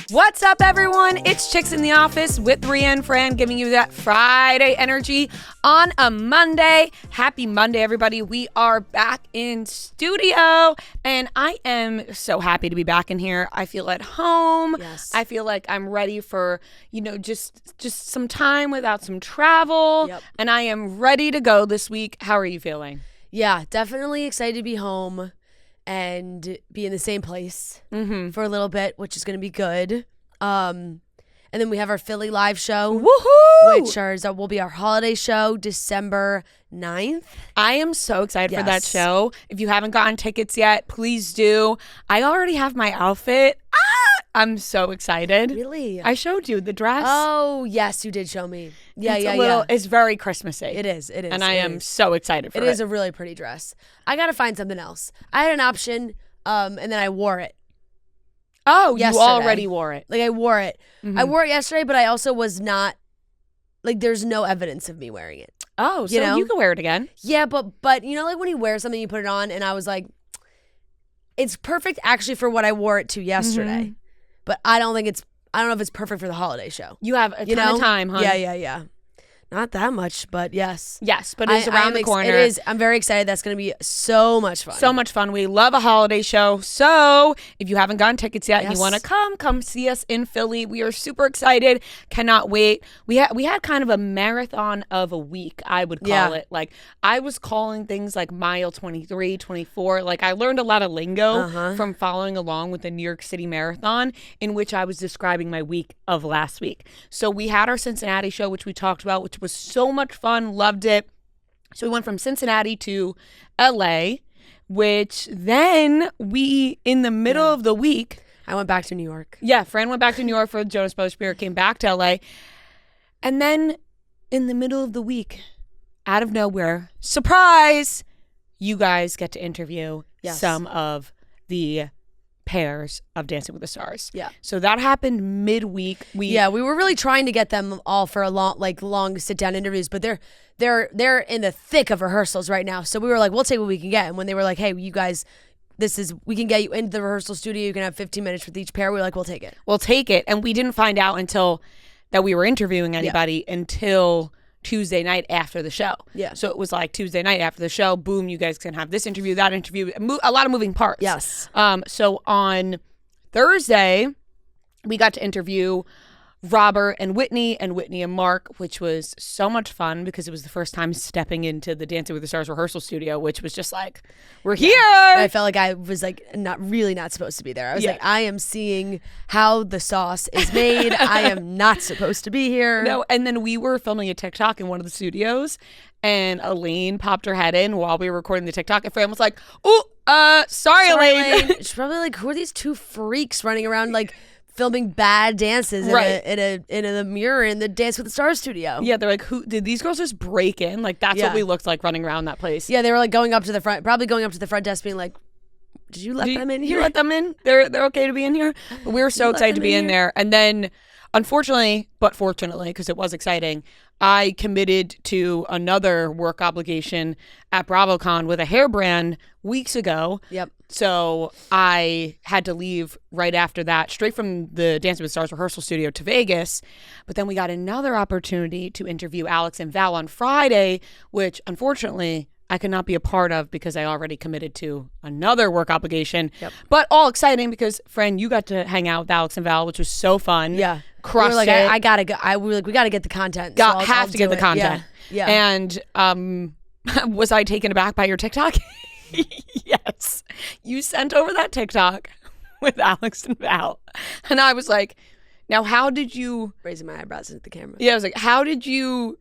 What's up, everyone? It's Chicks in the Office with Rhea and Fran, giving you that Friday energy on a Monday. Happy Monday, everybody. We are back in studio, and I am so happy to be back in here. I feel at home. Yes. I feel like I'm ready for, just some time without some travel, and I am ready to go this week. How are you feeling? Yeah, definitely excited to be home and be in the same place for a little bit, which is going to be good. And then we have our Philly live show, Woohoo! which will be our holiday show, December 9th. I am so excited for that show. If you haven't gotten tickets yet, please do. I already have my outfit. I'm so excited. Really? I showed you the dress. Oh, yes, you did show me. Yeah. It's very Christmassy. It is. And I am so excited for it. It is a really pretty dress. I got to find something else. I had an option, and then I wore it. Oh, yesterday. You already wore it. Like, I wore it. I wore it yesterday, but I also was not, like, there's no evidence of me wearing it. Oh, so you can wear it again. Yeah, but like when you wear something, you put it on, and I was like, it's perfect actually for what I wore it to yesterday. But I don't know if it's perfect for the holiday show. You have a ton of time, huh? Yeah. Not that much, but yes. Yes, but it's around the corner. It is. I'm very excited. That's going to be so much fun. So much fun. We love a holiday show. So if you haven't gotten tickets yet and you want to come see us in Philly. We are super excited. Cannot wait. We had kind of a marathon of a week, I would call it. Like, I was calling things like mile 23, 24. Like, I learned a lot of lingo from following along with the New York City Marathon, in which I was describing my week of last week. So we had our Cincinnati show, which we talked about, which was so much fun, loved it. So we went from Cincinnati to LA, which then in the middle of the week, I went back to New York. Yeah, Fran went back to New York for the Jonas Brothers premiere, came back to LA. And then in the middle of the week, out of nowhere, surprise, you guys get to interview some of the pairs of Dancing with the Stars. Yeah. So that happened midweek. We were really trying to get them all for a long sit down interviews, but they're in the thick of rehearsals right now. So we were like, we'll take what we can get. And when they were like, hey, you guys, we can get you into the rehearsal studio. You can have 15 minutes with each pair. We were like, we'll take it. We'll take it. And we didn't find out until that we were interviewing anybody until Tuesday night after the show. Yeah. So it was like Tuesday night after the show, boom, you guys can have this interview, that interview, a lot of moving parts. Yes. So on Thursday, we got to interview Robert and Whitney and Mark, which was so much fun because it was the first time stepping into the Dancing with the Stars rehearsal studio, which was just like, we're here. I felt like I was like not supposed to be there. I was like, I am seeing how the sauce is made. I am not supposed to be here. No, and then we were filming a TikTok in one of the studios, and Elaine popped her head in while we were recording the TikTok, and Fran was like, sorry, Elaine. She's probably like, who are these two freaks running around like filming bad dances in a mirror in the Dance with the Stars studio? Yeah, they're like, who did these girls just break in? Like, that's what we looked like running around that place. Yeah, they were like going up to the front desk being like, did you let them in here? You let them in? They're okay to be in here? But we were so excited to be in there. And then, unfortunately, but fortunately, because it was exciting, I committed to another work obligation at BravoCon with a hair brand weeks ago. Yep. So I had to leave right after that, straight from the Dancing with the Stars rehearsal studio to Vegas. But then we got another opportunity to interview Alix and Val on Friday, which unfortunately I could not be a part of because I already committed to another work obligation. Yep. But all exciting because, Fran, you got to hang out with Alix and Val, which was so fun. Yeah. Crushed like, it. I gotta go. We were like, we gotta get the content. Have to get the content. Yeah. And was I taken aback by your TikTok? Yes. You sent over that TikTok with Alix and Val. And I was like, now how did you... Raising my eyebrows at the camera. Yeah, I was like, how did you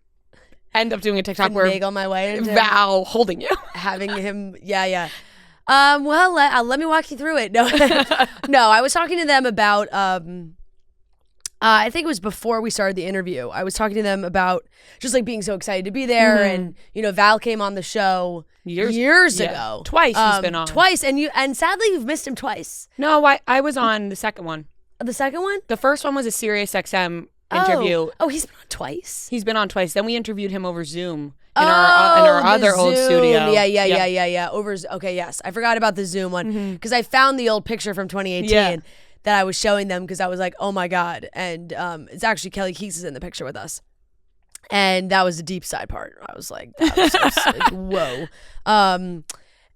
end up doing a TikTok where on my way into Val holding you? Having him, yeah. Well, let me walk you through it. No, no, I was talking to them about... I think it was before we started the interview. I was talking to them about just like being so excited to be there, and Val came on the show years ago. Twice he's been on. Twice, and sadly you've missed him twice. No, I was on the second one. The second one? The first one was a Sirius XM interview. Oh, he's been on twice. He's been on twice. Then we interviewed him over Zoom in our other Zoom. old studio. Yeah. Okay, yes, I forgot about the Zoom one because I found the old picture from 2018. that I was showing them because I was like, oh my God. And it's actually Kelly Keys is in the picture with us. And that was the deep side part. I was like, that was just like, whoa.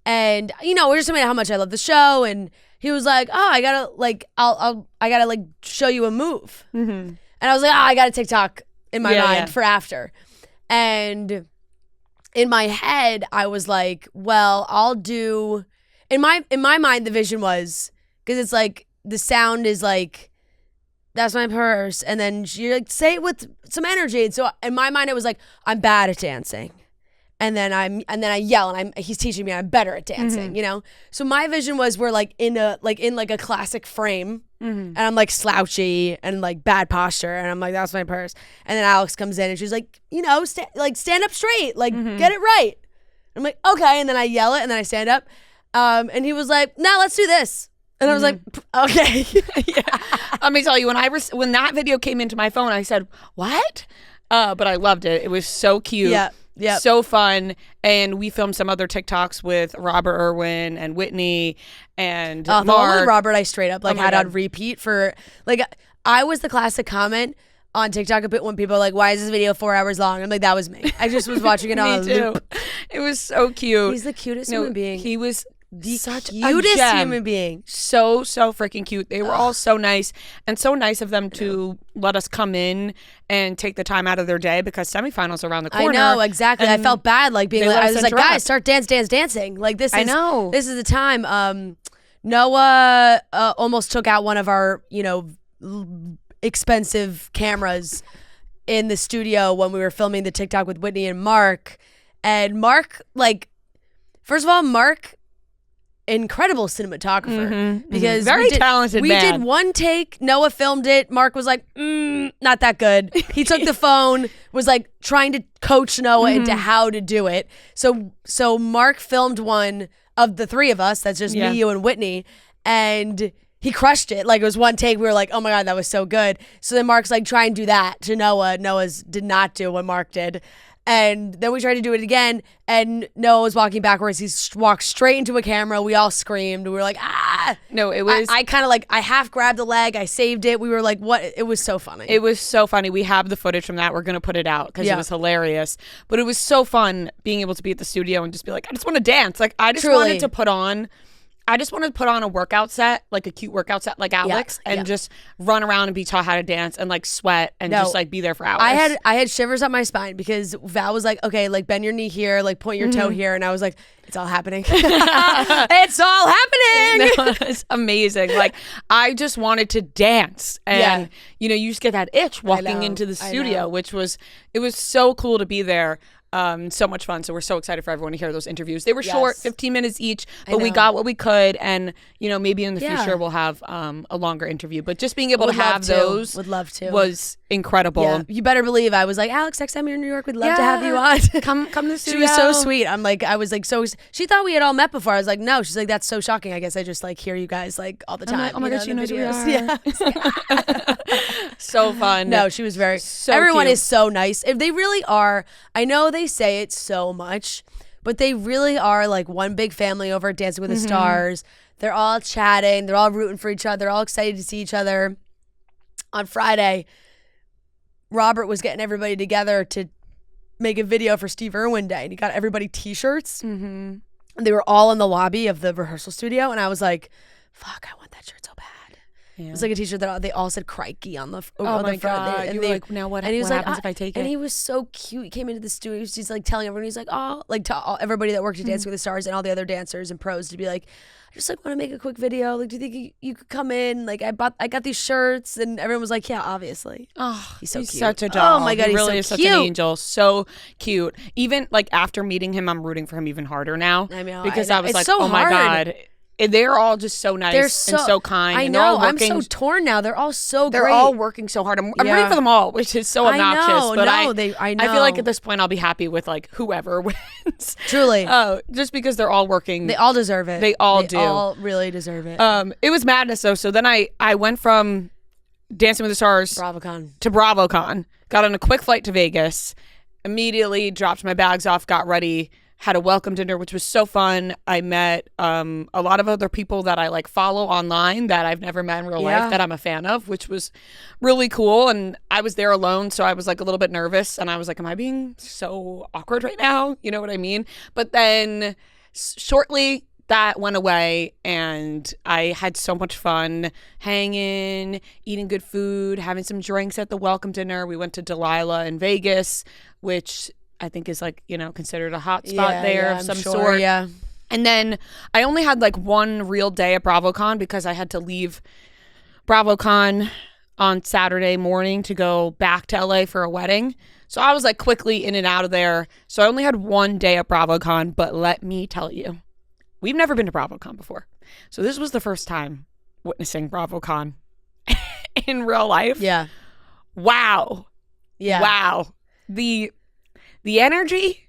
And you know, we're just talking about how much I love the show, and he was like, oh, I gotta like, I gotta like show you a move. And I was like, oh, I got a TikTok in my mind for after. And in my head, I was like, well, I'll do, in my mind, the vision was, because it's like, the sound is like, that's my purse. And then you like say it with some energy. And so in my mind, it was like, I'm bad at dancing. And then I yell, and he's teaching me I'm better at dancing, you know? So my vision was we're like in a classic frame, and I'm like slouchy and like bad posture, and I'm like, that's my purse. And then Alix comes in and she's like, you know, stand up straight, like get it right. I'm like, okay. And then I yell it, and then I stand up. And he was like, no, let's do this. And I was like, okay. Let me tell you, when that video came into my phone, I said, what? But I loved it. It was so cute. Yeah. So fun. And we filmed some other TikToks with Robert Irwin and Whitney and the one with Robert, I straight up like had God. on repeat for like, I was the classic comment on TikTok a bit when people are like, why is this video 4 hours long? I'm like, that was me. I just was watching it on a loop. It was so cute. He's the cutest human being. He was Such cutest human being. So freaking cute. They were all so nice, and so nice of them to let us come in and take the time out of their day, because semifinals around the corner. I know, exactly. I felt bad like being like, I was like, guys, start dancing. Like this is this is the time. Noah almost took out one of our, you know, expensive cameras in the studio when we were filming the TikTok with Whitney and Mark. And Mark, like, first of all, Mark, incredible cinematographer, because very talented man. We did one take. Noah filmed it. Mark was like, not that good. He took the phone, was like trying to coach Noah into how to do it. So Mark filmed one of the three of us. That's just me, you, and Whitney, and he crushed it. Like, it was one take. We were like, oh my God, that was so good. So then Mark's like, try and do that to Noah. Noah's did not do what Mark did. And then we tried to do it again, and Noah was walking backwards. He walked straight into a camera. We all screamed. We were like, ah. No, it was. I kind of like, I half grabbed the leg. I saved it. We were like, what? It was so funny. It was so funny. We have the footage from that. We're going to put it out because it was hilarious. But it was so fun being able to be at the studio and just be like, I just want to dance. Like, I just wanted to put on a workout set, like a cute workout set like Alix, and just run around and be taught how to dance and like sweat and just like be there for hours. I had shivers up my spine because Val was like, okay, like bend your knee here, like point your toe here. And I was like, it's all happening. It's all happening. No, it's amazing. Like, I just wanted to dance. And, you know, you just get that itch walking into the studio, which was, it was so cool to be there. So much fun. So we're so excited for everyone to hear those interviews. They were short, 15 minutes each, but we got what we could. And, you know, maybe in the future we'll have a longer interview. But just being able to have those was incredible. Yeah. You better believe I was like, Alix, next time you're in New York, we'd love to have you on. Come to the studio. She was so sweet. I was like, so she thought we had all met before. I was like, no. She's like, that's so shocking. I guess I just like hear you guys like all the time. Like, oh my God, she knows who we are. Yeah. So fun. No, she was everyone is so nice. If they really are, I know they say it so much, but they really are like one big family over at Dancing with the Stars. They're all chatting. They're all rooting for each other. They're all excited to see each other. On Friday, Robert was getting everybody together to make a video for Steve Irwin Day, and he got everybody t-shirts. And they were all in the lobby of the rehearsal studio, and I was like, fuck, I want that shirt so bad. Yeah. It was like a t-shirt that they all said "Crikey" on the on the front. God. And you were like, now what? And he was like, happens if I take it? And he was so cute. He came into the studio. He's like telling everyone. He's like, oh, like to everybody that worked at Dancing with the Stars and all the other dancers and pros to be like, I just like want to make a quick video. Like, do you think you could come in? Like, I got these shirts, and everyone was like, yeah, obviously. Oh, he's so cute. Such a doll. Oh my God, he really is such an angel. So cute. Even like after meeting him, I'm rooting for him even harder now. I know, because I was like, so oh my God. They're all just so nice and so kind. I know. I'm so torn now. They're all so great. They're all working so hard. I'm rooting for them all, which is so obnoxious. But I know. I feel like at this point I'll be happy with like whoever wins. Truly. Just because they're all working. They all deserve it. They all do. They all really deserve it. It was madness though. So then I went from Dancing with the Stars to BravoCon. Got on a quick flight to Vegas. Immediately dropped my bags off, got ready, had a welcome dinner, which was so fun. I met a lot of other people that I like follow online that I've never met in real life that I'm a fan of, which was really cool. And I was there alone, so I was like a little bit nervous, and I was like, am I being so awkward right now? You know what I mean? But then shortly that went away, and I had so much fun hanging, eating good food, having some drinks at the welcome dinner. We went to Delilah in Vegas, which I think is like, you know, considered a hot spot there of some sort. Yeah. And then I only had like one real day at BravoCon because I had to leave BravoCon on Saturday morning to go back to LA for a wedding. So I was like quickly in and out of there. So I only had one day at BravoCon, but let me tell you, we've never been to BravoCon before. So this was the first time witnessing BravoCon in real life. Yeah. Wow. Yeah. Wow. The energy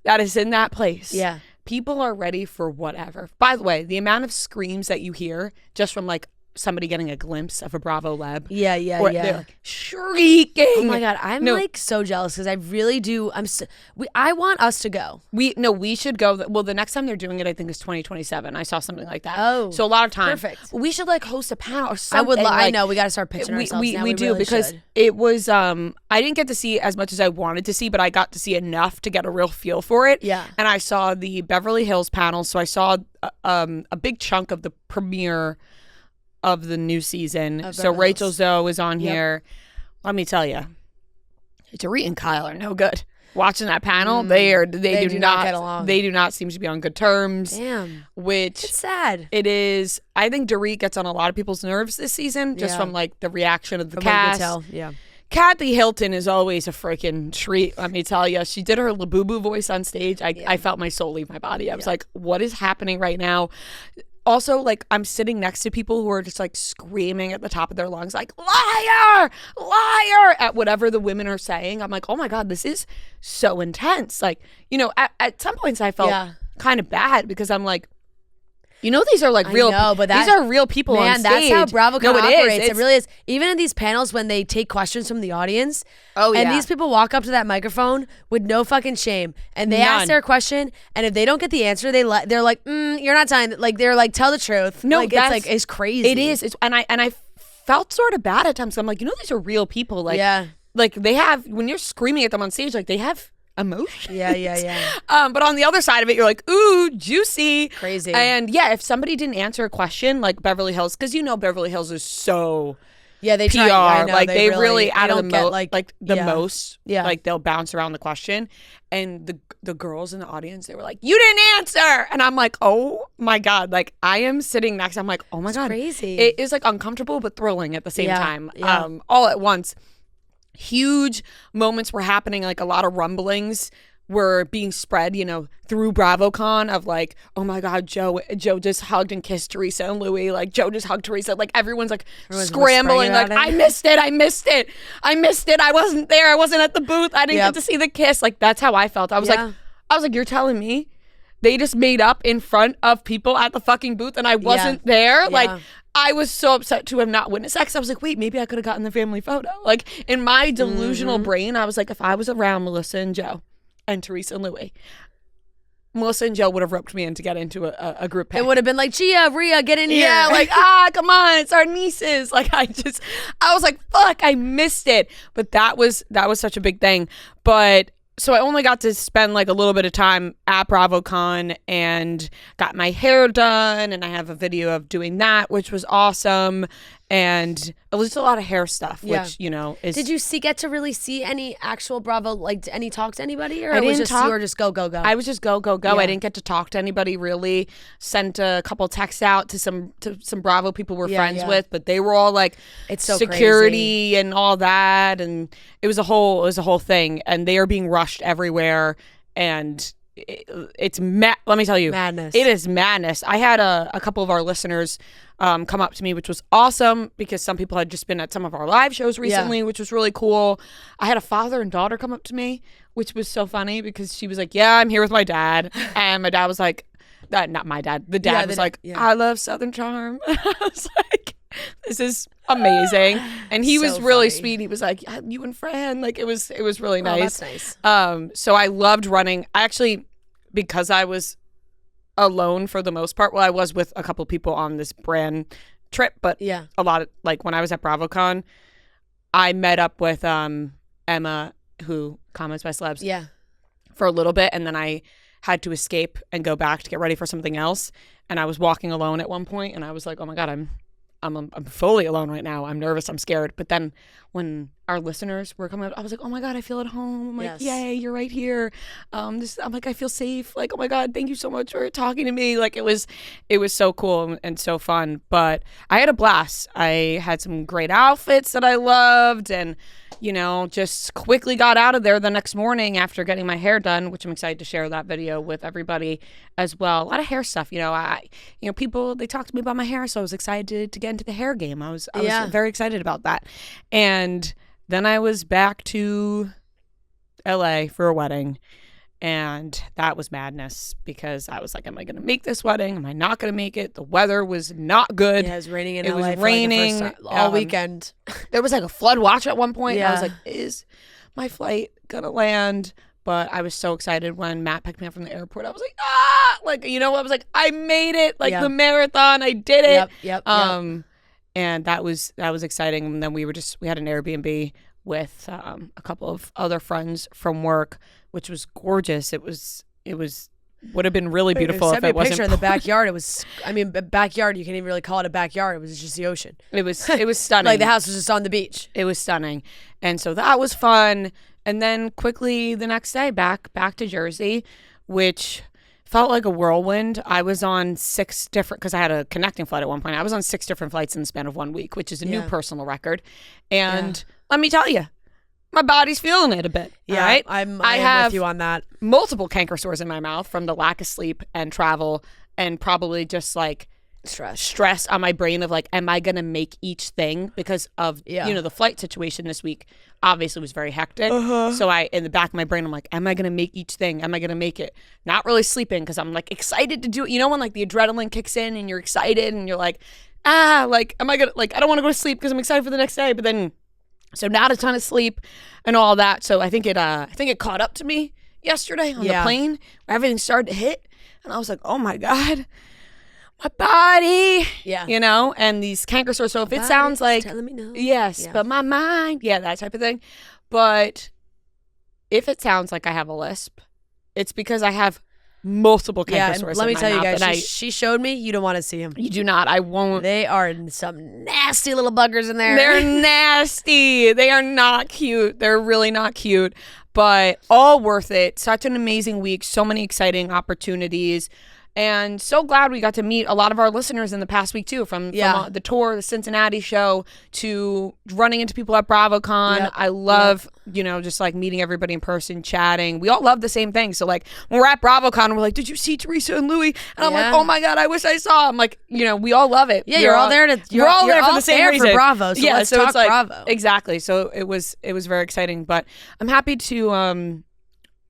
that is in that place. Yeah. People are ready for whatever. By the way, the amount of screams that you hear just from like somebody getting a glimpse of a Bravo Leb. Yeah. They're like shrieking. Oh my God, I'm like so jealous because I really do. I want us to go. We should go. Well, the next time they're doing it, I think is 2027. I saw something like that. Oh, so a lot of time. Perfect. We should like host a panel or something. I know we got to start pitching ourselves. We do really because should. it was. I didn't get to see as much as I wanted to see, but I got to see enough to get a real feel for it. Yeah. And I saw the Beverly Hills panel, so I saw a big chunk of the premiere of the new season. So Rachel Zoe is on here. Let me tell you, Dorit and Kyle are no good. Watching that panel, they do not get along. They do not seem to be on good terms. Damn. Which it's sad. It is. I think Dorit gets on a lot of people's nerves this season, just from like the reaction of the cast. Yeah. Kathy Hilton is always a freaking treat. Let me tell you, she did her Labubu voice on stage. I felt my soul leave my body. I was like, what is happening right now? Also, like, I'm sitting next to people who are just, like, screaming at the top of their lungs, like, liar, liar, at whatever the women are saying. I'm like, oh, my God, this is so intense. Like, you know, at some points I felt kind of bad because I'm like, you know, these are like real. These are real people on stage. That's how BravoCon operates. It really is. Even in these panels, when they take questions from the audience, and these people walk up to that microphone with no fucking shame, and they ask their question, and if they don't get the answer, they're like, "You're not telling." Like they're like, "Tell the truth." No, it's crazy. It is. And I felt sort of bad at times. I'm like, you know, these are real people. Like, like they have when you're screaming at them on stage, like they have emotions. Yeah. But on the other side of it, you're like, ooh, juicy. Crazy. And yeah, if somebody didn't answer a question like Beverly Hills, because you know Beverly Hills is so they PR. try, I know, like they really out of the most. Most. Yeah. Like they'll bounce around the question. And the girls in the audience, they were like, you didn't answer. And I'm like, oh my God. Like I am sitting next. I'm like, oh my God. Crazy. It is like uncomfortable but thrilling at the same time. Yeah. All at once. Huge moments were happening, like a lot of rumblings were being spread, you know, through BravoCon of like, oh my God, Joe just hugged and kissed Teresa and Louis. Like Joe just hugged Teresa. Like everyone's like scrambling, like I missed it. I wasn't there. I wasn't at the booth. I didn't get to see the kiss. Like that's how I felt. I was like, you're telling me they just made up in front of people at the fucking booth and I wasn't there? Yeah. Like I was so upset to have not witnessed that because I was like, wait, maybe I could have gotten the family photo. Like in my delusional brain, I was like, if I was around Melissa and Joe and Teresa and Louis, Melissa and Joe would have roped me in to get into a group pic. It would have been like, Gia, Rhea, get in here. Yeah, like, come on, it's our nieces. Like I was like, fuck, I missed it. But that was such a big thing. But so I only got to spend like a little bit of time at BravoCon and got my hair done, and I have a video of doing that, which was awesome. And it was a lot of hair stuff, which, you know, is... Did you get to really see any actual Bravo, like any talk to anybody? Or I didn't talk. You were just go? I was just go. Yeah. I didn't get to talk to anybody really. Sent a couple texts out to some Bravo people we're friends with, but they were all like it's so security crazy. And all that. And it was a whole thing. And they are being rushed everywhere. And it's let me tell you, madness. It is madness. I had a couple of our listeners come up to me, which was awesome because some people had just been at some of our live shows recently, which was really cool. I had a father and daughter come up to me, which was so funny because she was like, yeah, I'm here with my dad. And my dad was like, not my dad. The dad was like, I love Southern Charm. I was like, this is amazing. And he was really sweet. He was like, you and Fran. Like it was really nice. That's nice. So I loved running. I actually because I was alone for the most part. Well, I was with a couple people on this brand trip, but Yeah. a lot of, like, when I was at BravoCon, I met up with Emma, who comments by celebs, Yeah. for a little bit, and then I had to escape and go back to get ready for something else. And I was walking alone at one point, and I was like, oh my God, I'm fully alone right now. I'm nervous. I'm scared. But then when our listeners were coming up, I was like, oh my God, I feel at home. I'm like, Yes. yay, you're right here. I'm like, I feel safe. Like, oh my God, thank you so much for talking to me. Like, it was so cool and so fun. But I had a blast. I had some great outfits that I loved, and just quickly got out of there the next morning after getting my hair done, which I'm excited to share that video with everybody as well. A lot of hair stuff. People, they talked to me about my hair, so I was excited to get into the hair game. I was very excited about that. And then I was back to LA for a wedding, and that was madness because I was like, am I going to make this wedding? Am I not going to make it? The weather was not good. Yeah, it was raining in LA. LA. It was raining for like the first time, all weekend. There was like a flood watch at one point. Yeah. And I was like, is my flight going to land? But I was so excited when Matt picked me up from the airport. I was like, I was like, I made it. Like the marathon, I did it. Yep. And that was exciting. And then we had an Airbnb with a couple of other friends from work, which was gorgeous. It would have been really beautiful if it wasn't. Picture of the backyard. It was, backyard. You can't even really call it a backyard. It was just the ocean. It was stunning. Like the house was just on the beach. It was stunning, and so that was fun. And then quickly the next day, back to Jersey, which felt like a whirlwind. I was on 6 different, because I had a connecting flight at one point. I was on 6 different flights in the span of 1 week, which is a new personal record. And let me tell you, my body's feeling it a bit. Yeah, right? I am have with you on that. Multiple canker sores in my mouth from the lack of sleep and travel, and probably just like stress on my brain of like, am I going to make each thing because of, the flight situation this week obviously was very hectic. So in the back of my brain, I'm like, am I going to make each thing? Am I going to make it? Not really sleeping because I'm like excited to do it. You know, when like the adrenaline kicks in and you're excited and you're like, like, am I going to, like, I don't want to go to sleep because I'm excited for the next day. But then, so not a ton of sleep and all that. So I think it caught up to me yesterday on the plane where everything started to hit. And I was like, oh my God, my body, and these canker sores. So if it sounds like, telling me no. Yes, but my mind, that type of thing. But if it sounds like I have a lisp, it's because I have multiple canker sores. Let me tell you mouth, guys, she showed me. You don't want to see them. You do not. I won't. They are some nasty little buggers in there. They're nasty. They are not cute. They're really not cute. But all worth it. Such an amazing week. So many exciting opportunities. And so glad we got to meet a lot of our listeners in the past week, too, from the tour, the Cincinnati show, to running into people at BravoCon. Yep. I love, just like meeting everybody in person, chatting. We all love the same thing. So, like, when we're at BravoCon, we're like, did you see Teresa and Louis? And I'm like, oh, my God, I wish I saw. I'm like, we all love it. Yeah, you're all there for the same reason. For Bravo, so let's talk Bravo. Exactly. So it was very exciting. But I'm happy to...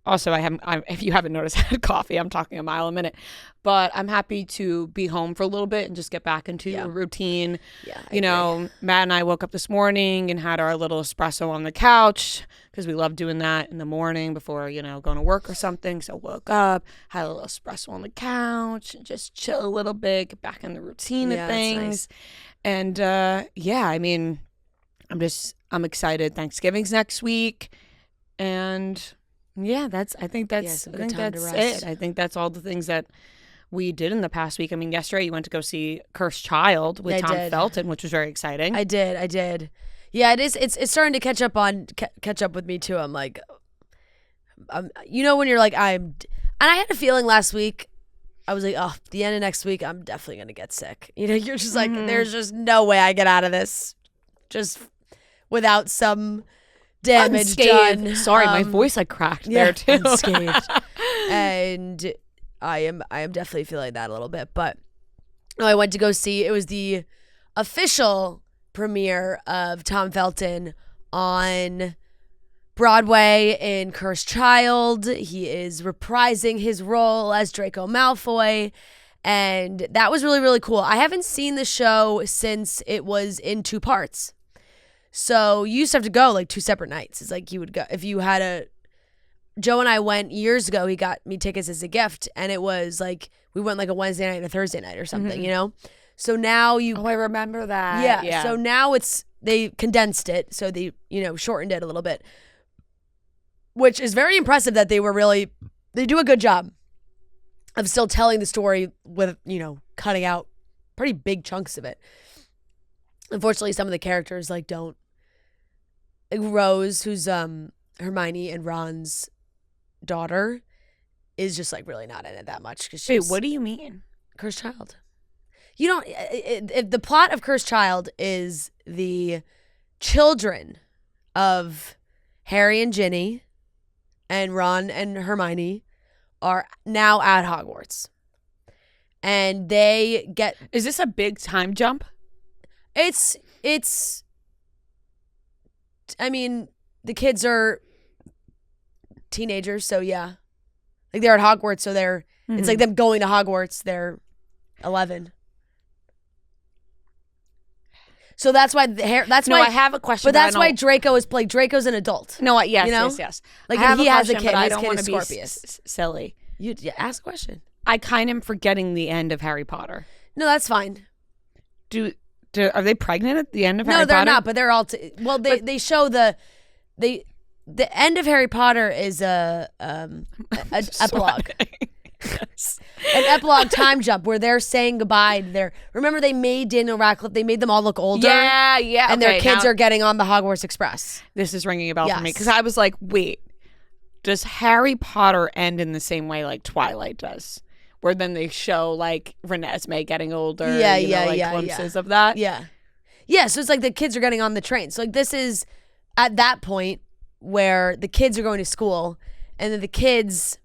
Also, if you haven't noticed, I had coffee. I'm talking a mile a minute. But I'm happy to be home for a little bit and just get back into a routine. Yeah, Matt and I woke up this morning and had our little espresso on the couch because we love doing that in the morning before, going to work or something. So woke up, had a little espresso on the couch and just chill a little bit, get back in the routine of things. Nice. And I'm excited. Thanksgiving's next week. And... yeah, I think that's it. I think that's all the things that we did in the past week. I mean, yesterday you went to go see Cursed Child with Tom Felton, which was very exciting. I did. Yeah, it is. It's starting to catch up with me too. I'm like, when you're like, and I had a feeling last week. I was like, oh, the end of next week, I'm definitely gonna get sick. You're just like, there's just no way I get out of this, just without some damage done. Sorry, my voice cracked there too. Unscathed. And I am definitely feeling that a little bit. But I went to go see, it was the official premiere of Tom Felton on Broadway in Cursed Child. He is reprising his role as Draco Malfoy. And that was really, really cool. I haven't seen the show since it was in 2 parts. So you used to have to go like 2 separate nights. It's like you would go if you had Joe and I went years ago. He got me tickets as a gift, and it was like we went like a Wednesday night and a Thursday night or something, you know? So now Oh, I remember that. yeah. So now they condensed it, so they, shortened it a little bit, which is very impressive that they do a good job of still telling the story with, cutting out pretty big chunks of it. Unfortunately, some of the characters don't. Like Rose, who's Hermione and Ron's daughter, is just really not in it that much. Wait, what do you mean? Cursed Child. You don't. The plot of Cursed Child is the children of Harry and Ginny, and Ron and Hermione are now at Hogwarts, and they get. Is this a big time jump? It's. I mean, the kids are teenagers, so yeah. Like they're at Hogwarts, so they're. It's like them going to Hogwarts. They're 11. So that's why I have a question. But that's why Draco is played. Draco's an adult. No, yes. Like he has a kid. I His don't kid want is to be Scorpius. Silly. You ask a question. I kind of am forgetting the end of Harry Potter. No, that's fine. Are they pregnant at the end of Harry Potter? No, they're not. But they're all. They show the end of Harry Potter is a epilogue. Yes. An epilogue time jump where they're saying goodbye to remember they made Daniel Radcliffe, they made them all look older. Yeah. And their kids are getting on the Hogwarts Express. This is ringing a bell for me because I was like, wait, does Harry Potter end in the same way like Twilight does? Where then they show like Renesmee getting older, glimpses of that. Yeah. Yeah, so it's like the kids are getting on the train. So like this is at that point where the kids are going to school and then the kids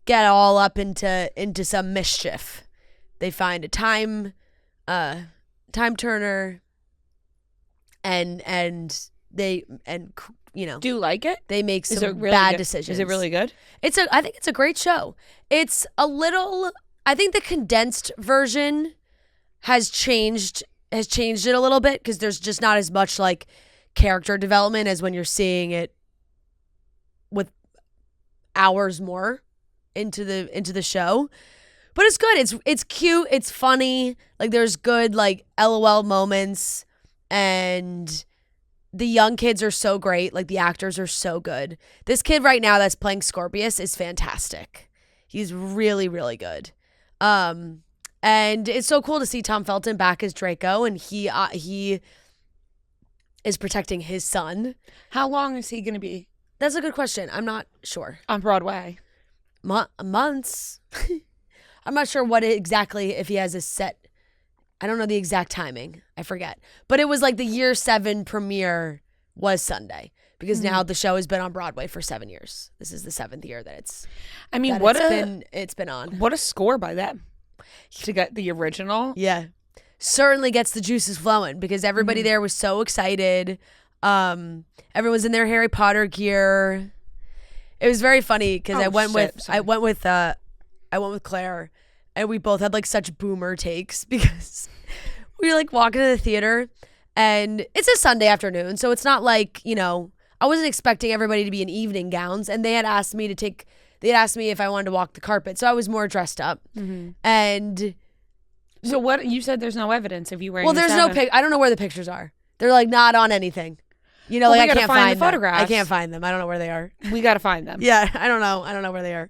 get all up into some mischief. They find a time turner and they Do you like it? They make some bad decisions. Is it really good? I think it's a great show. It's a little. I think the condensed version has changed it a little bit because there's just not as much like character development as when you're seeing it with hours more into the show. But it's good. It's cute. It's funny. Like there's good like LOL moments, and the young kids are so great. Like the actors are so good. This kid right now that's playing Scorpius is fantastic. He's really, really good. And it's so cool to see Tom Felton back as Draco, and he is protecting his son. How long is he going to be? That's a good question. I'm not sure. On Broadway? Months. I'm not sure what exactly, if he has a set. I don't know the exact timing. I forget. But it was like the year 7 premiere was Sunday because now the show has been on Broadway for 7 years. This is the 7th year that it's. I mean, it's been on. What a score by them to get the original. Yeah, certainly gets the juices flowing because everybody there was so excited. Everyone's in their Harry Potter gear. It was very funny because I went with Claire, and we both had like such boomer takes because we were like walking to the theater, and it's a Sunday afternoon, so it's not like I wasn't expecting everybody to be in evening gowns, and they had asked me if I wanted to walk the carpet, so I was more dressed up, and. So what you said? There's no evidence of you wearing. Well, there's no pic. I don't know where the pictures are. They're like not on anything. I can't find the photographs. I can't find them. I don't know where they are. We got to find them. Yeah, I don't know. I don't know where they are.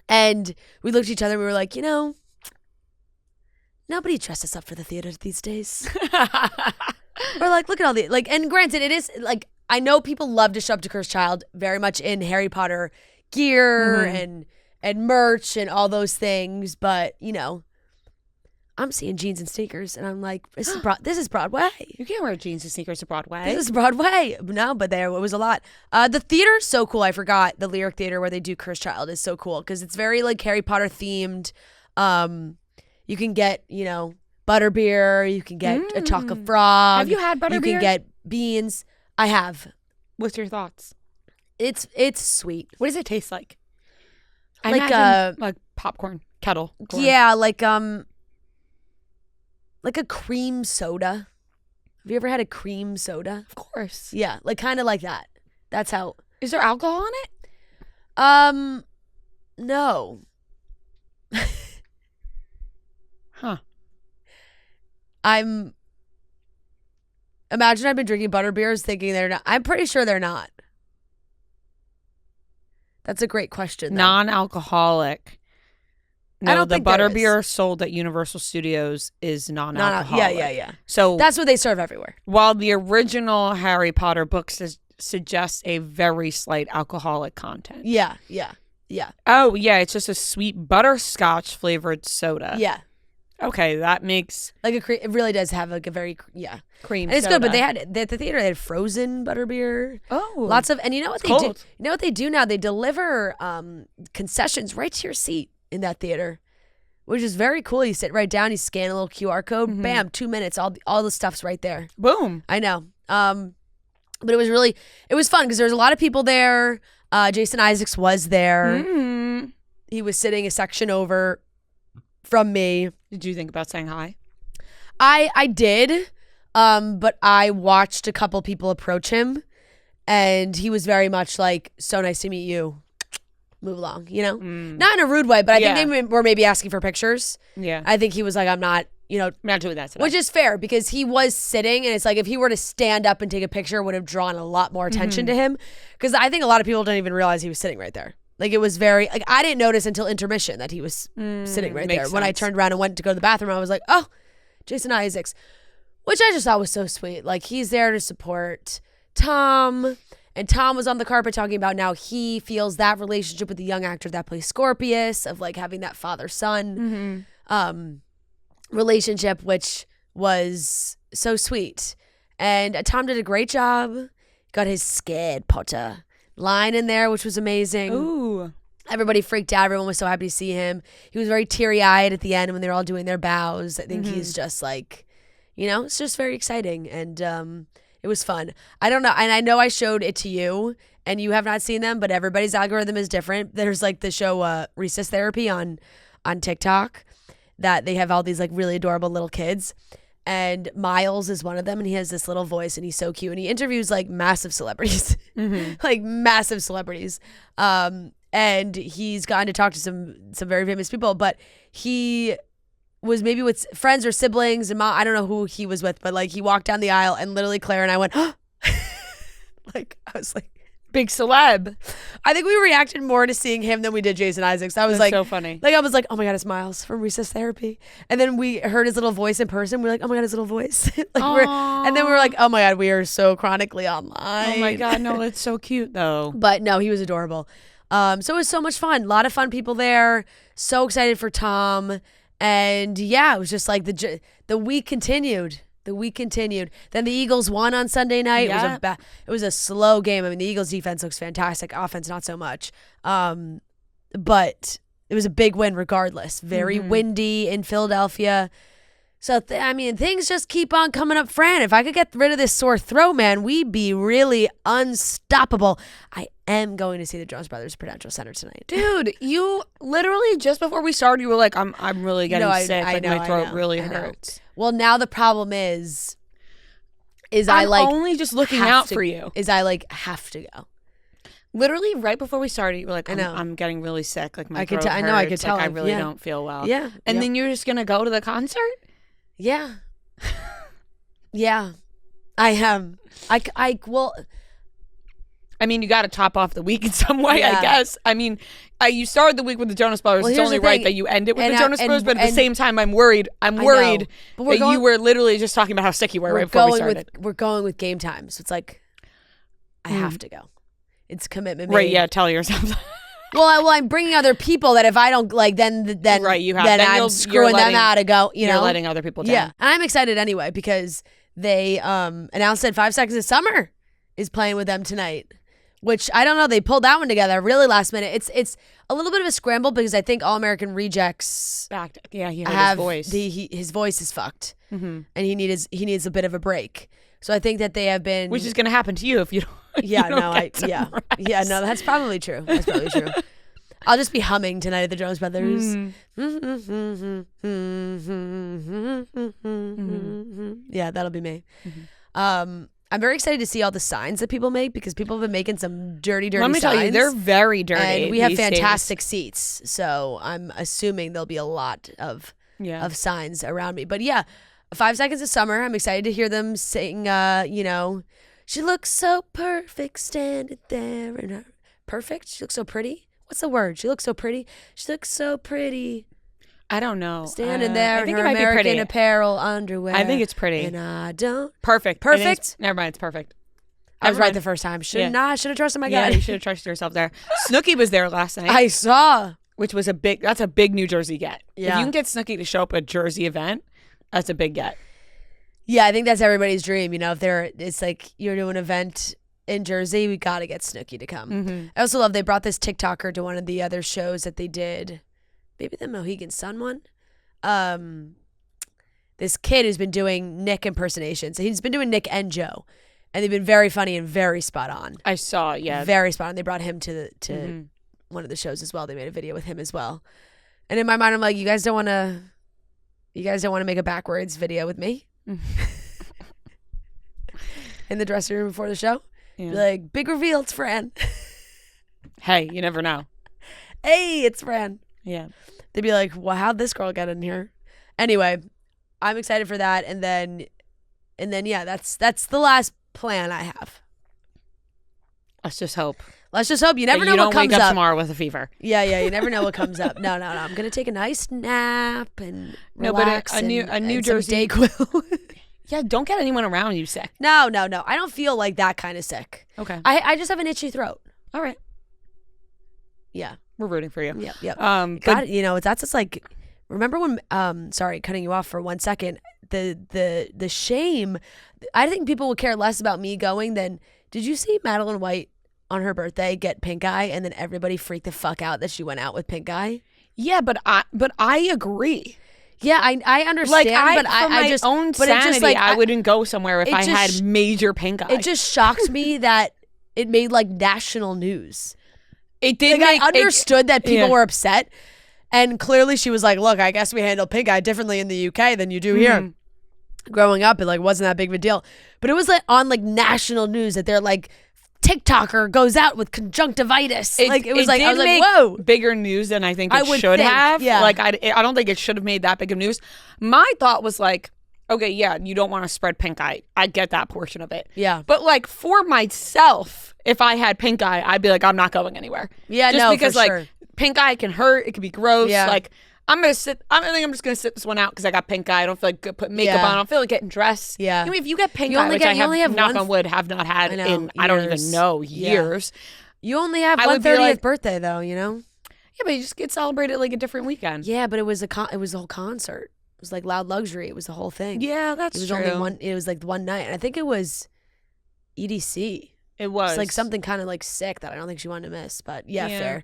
And we looked at each other and we were like, nobody dresses up for the theater these days. We're like, look at all the and granted, it is like I know people love to show up to Cursed Child very much in Harry Potter gear and merch and all those things, but I'm seeing jeans and sneakers, and I'm like, this is Broadway. You can't wear jeans and sneakers to Broadway. This is Broadway. No, but it was a lot. The theater is so cool. I forgot the Lyric Theater where they do Cursed Child is so cool because it's very like Harry Potter themed. You can get butterbeer. You can get a chocolate frog. Have you had butterbeer? You can get beans. I have. What's your thoughts? It's sweet. What does it taste like? Like popcorn kettle. Corn. Yeah, like a cream soda. Have you ever had a cream soda? Of course. Yeah, like kind of like that. That's how Is there alcohol in it? No. Huh. Imagine I've been drinking butterbeers thinking they're not. I'm pretty sure they're not. That's a great question, though. Non-alcoholic. No, I don't the think there butterbeer sold at Universal Studios is non-alcoholic. Yeah. So That's what they serve everywhere. while the original Harry Potter books suggests a very slight alcoholic content. Yeah. Oh, yeah, it's just a sweet butterscotch flavored soda. Yeah. Okay, that makes Like it really does have like a very, cream And it's soda. good, but at the theater, they had frozen butterbeer. Oh. Lots of, and you know what It's they do? cold. You know what they do now? They deliver concessions right to your seat in that theater, which is very cool. You sit right down, you scan a little QR code, bam, 2 minutes, all the stuff's right there. Boom. I know. But it was fun because there was a lot of people there. Jason Isaacs was there. Mm. He was sitting a section over from me. Did you think about saying hi? I did, but I watched a couple people approach him, and he was very much like, "So nice to meet you. Move along," Not in a rude way, but I think they were maybe asking for pictures. Yeah. I think he was like, "I'm not, I'm not doing that today. which is fair because he was sitting, and it's like if he were to stand up and take a picture, it would have drawn a lot more attention to him. Because I think a lot of people didn't even realize he was sitting right there. Like it was very like I didn't notice until intermission that he was sitting right there. makes When I sense. turned around and went to go to the bathroom, I was like, "Oh, Jason Isaacs," which I just thought was so sweet. Like he's there to support Tom, and Tom was on the carpet talking about now he feels that relationship with the young actor that plays Scorpius of like having that father-son relationship, which was so sweet. And Tom did a great job. Got his scared Potter line in there, which was amazing. Ooh. Everybody freaked out. Everyone was so happy to see him. He was very teary-eyed at the end when they were all doing their bows. I think he's just like, it's just very exciting. And it was fun. I don't know. And I know I showed it to you, and you have not seen them, but everybody's algorithm is different. There's like the show Recess Therapy on TikTok that they have all these like really adorable little kids. And Miles is one of them, and he has this little voice, and he's so cute. And he interviews like massive celebrities, like massive celebrities. And he's gotten to talk to some very famous people, but he was maybe with friends or siblings, and mom, I don't know who he was with, but like he walked down the aisle, and literally Claire and I went, like I was like, Big celeb. I think we reacted more to seeing him than we did Jason Isaacs. I was That's like, so funny. Like I was like, oh my God, it's Miles from Recess Therapy. And then we heard his little voice in person. We're like, oh my God, his little voice. And then we were like, oh my God, we are so chronically online. Oh my God, no, it's so cute though. But no, he was adorable. So it was so much fun. A lot of fun people there. So excited for Tom. And yeah, it was just like the week continued. Then the Eagles won on Sunday night. Yeah. It was a slow game. I mean, the Eagles defense looks fantastic. Offense, not so much. But it was a big win regardless. Very windy in Philadelphia. So, things just keep on coming up. Fran, if I could get rid of this sore throat, man, we'd be really unstoppable. I am going to see the Jonas Brothers Prudential Center tonight. Dude, you literally just before we started, you were like, I'm really getting sick. I Like know, my throat I know, really I know. hurts. Well, now the problem is I'm I like only just looking have out to- for you. Is I like have to go. Literally right before we started, you were like, I know. I'm getting really sick. Like my I could throat I know, I could hurts. tell. Like, I really Yeah. don't feel well. Yeah. And Yep. then you're just gonna go to the concert? Yeah. Yeah. I am. Well, I mean, you got to top off the week in some way, Yeah. I guess. I mean, you started the week with the Jonas Brothers. Well, It's here's only the right thing. that you end it with And the Jonas and- Brothers. But at the and- same time, I'm worried. I'm know. worried But we're that going- you were literally just talking about how sick you were right before we started. we're going with game time. So it's like I have to go. It's commitment made. Right? Yeah. Tell yourself. Well, I'm bringing other people that if I don't like, then Right, you have- then then I'm you're screwing letting- them out to go. You You're know, letting other people down. yeah. And I'm excited anyway because they announced that 5 Seconds of Summer is playing with them tonight, which I don't know. They pulled that one together really last minute. It's a little bit of a scramble because I think All American Rejects Yeah. He heard have his voice. his voice is fucked, Mm-hmm. and he needs a bit of a break. So I think that they have been, Which is going to happen to you if you don't. yeah, you don't no, get some rest. yeah, no, that's probably true. That's probably true. I'll just be humming tonight at the Jonas Brothers. Yeah, that'll be me. I'm very excited to see all the signs that people make because people have been making some dirty signs. Let me tell you, they're very dirty. And we have fantastic seats. So I'm assuming there'll be a lot of signs around me. But yeah, 5 Seconds of Summer. I'm excited to hear them sing, she looks so perfect standing there. And her perfect? She looks so pretty? What's the word? She looks so pretty. She looks so pretty. I don't know. Standing there in her American Apparel underwear. I think it's pretty. And I don't. Perfect. Perfect? Never mind. It's perfect. I was right the first time. Should have trusted my guy. Yeah, you should have trusted yourself there. Snooki was there last night. I saw. Which was that's a big New Jersey get. Yeah. If you can get Snooki to show up at a Jersey event, that's a big get. Yeah, I think that's everybody's dream. If it's like you're doing an event in Jersey, we got to get Snooki to come. Mm-hmm. I also love they brought this TikToker to one of the other shows that they did. Maybe the Mohegan Sun one. This kid who's been doing Nick impersonations. He's been doing Nick and Joe, and they've been very funny and very spot on. I saw, yeah, very spot on. They brought him to one of the shows as well. They made a video with him as well. And in my mind, I'm like, you guys don't want to make a backwards video with me in the dressing room before the show. Yeah. Be like, big reveal, it's Fran. Hey, you never know. Hey, it's Fran. Yeah. They'd be like, well, how'd this girl get in here? Anyway, I'm excited for that. And then yeah, that's the last plan I have. Let's just hope. You never know what comes up. You don't wake up tomorrow with a fever. Yeah, you never know what comes up. No. I'm gonna take a nice nap and relax. A New Some Jersey Dayquil. Yeah, don't get anyone around you sick. No. I don't feel like that kind of sick. Okay. I just have an itchy throat. All right. Yeah. We're rooting for you. Yep. But that's just like, remember when, sorry, cutting you off for 1 second, the shame, I think people would care less about me going than, did you see Madeline White on her birthday get pink eye and then everybody freaked the fuck out that she went out with pink eye? Yeah, but I agree. Yeah, I understand, but I just own but sanity, it just, like, I wouldn't go somewhere if I had major pink eye. It just shocked me that it made like national news. It did. Like, I understood that people were upset, and clearly she was like, "Look, I guess we handle pink eye differently in the UK than you do here." Growing up, it like wasn't that big of a deal, but it was like on like national news that they're like, TikToker goes out with conjunctivitis. I was like, whoa, bigger news than I think it should have. Yeah. Like I don't think it should have made that big of news. My thought was like, okay, yeah, you don't want to spread pink eye. I get that portion of it. Yeah. But like for myself, if I had pink eye, I'd be like, I'm not going anywhere. Yeah, just because for like sure. Pink eye can hurt. It can be gross. Yeah. Like I think I'm just gonna sit this one out because I got pink eye. I don't feel like putting makeup on. I don't feel like getting dressed. Yeah. I mean, if you get pink eye, which I have, knock on wood, have not had in I don't even know years. You only have 130th birthday though, you know. Yeah, but you just get celebrated like a different weekend. Yeah, but it was the whole concert. It was like Loud Luxury. It was the whole thing. Yeah, that's true. It was only one. It was like one night, and I think it was EDC. It was like something kind of like sick that I don't think she wanted to miss. But yeah. Fair.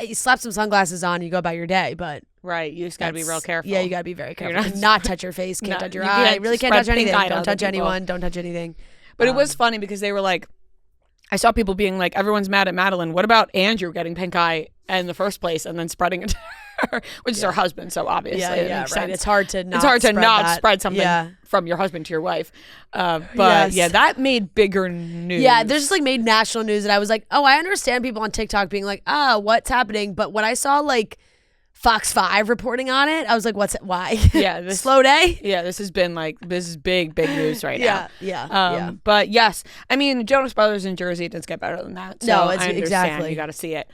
You slap some sunglasses on, you go about your day. But right, you just gotta be real careful. Yeah, you gotta be very careful. Not touch your face. Can't touch your eye. Really can't touch anything. Don't touch anyone. Don't touch anything. But it was funny because they were like, I saw people being like, everyone's mad at Madeline. What about Andrew getting pink eye in the first place and then spreading it to her, which is her husband, so obviously it makes sense. It's hard to not spread something from your husband to your wife. But that made bigger news. Yeah, there's just like made national news, and I was like, oh, I understand people on TikTok being like, oh, what's happening? But when I saw like Fox 5 reporting on it, I was like, why? Yeah. Slow day? Yeah, this is big news right now. Yeah. But yes, I mean, Jonas Brothers in Jersey, it does get better than that. So no, it's I understand. exactly. You got to see it.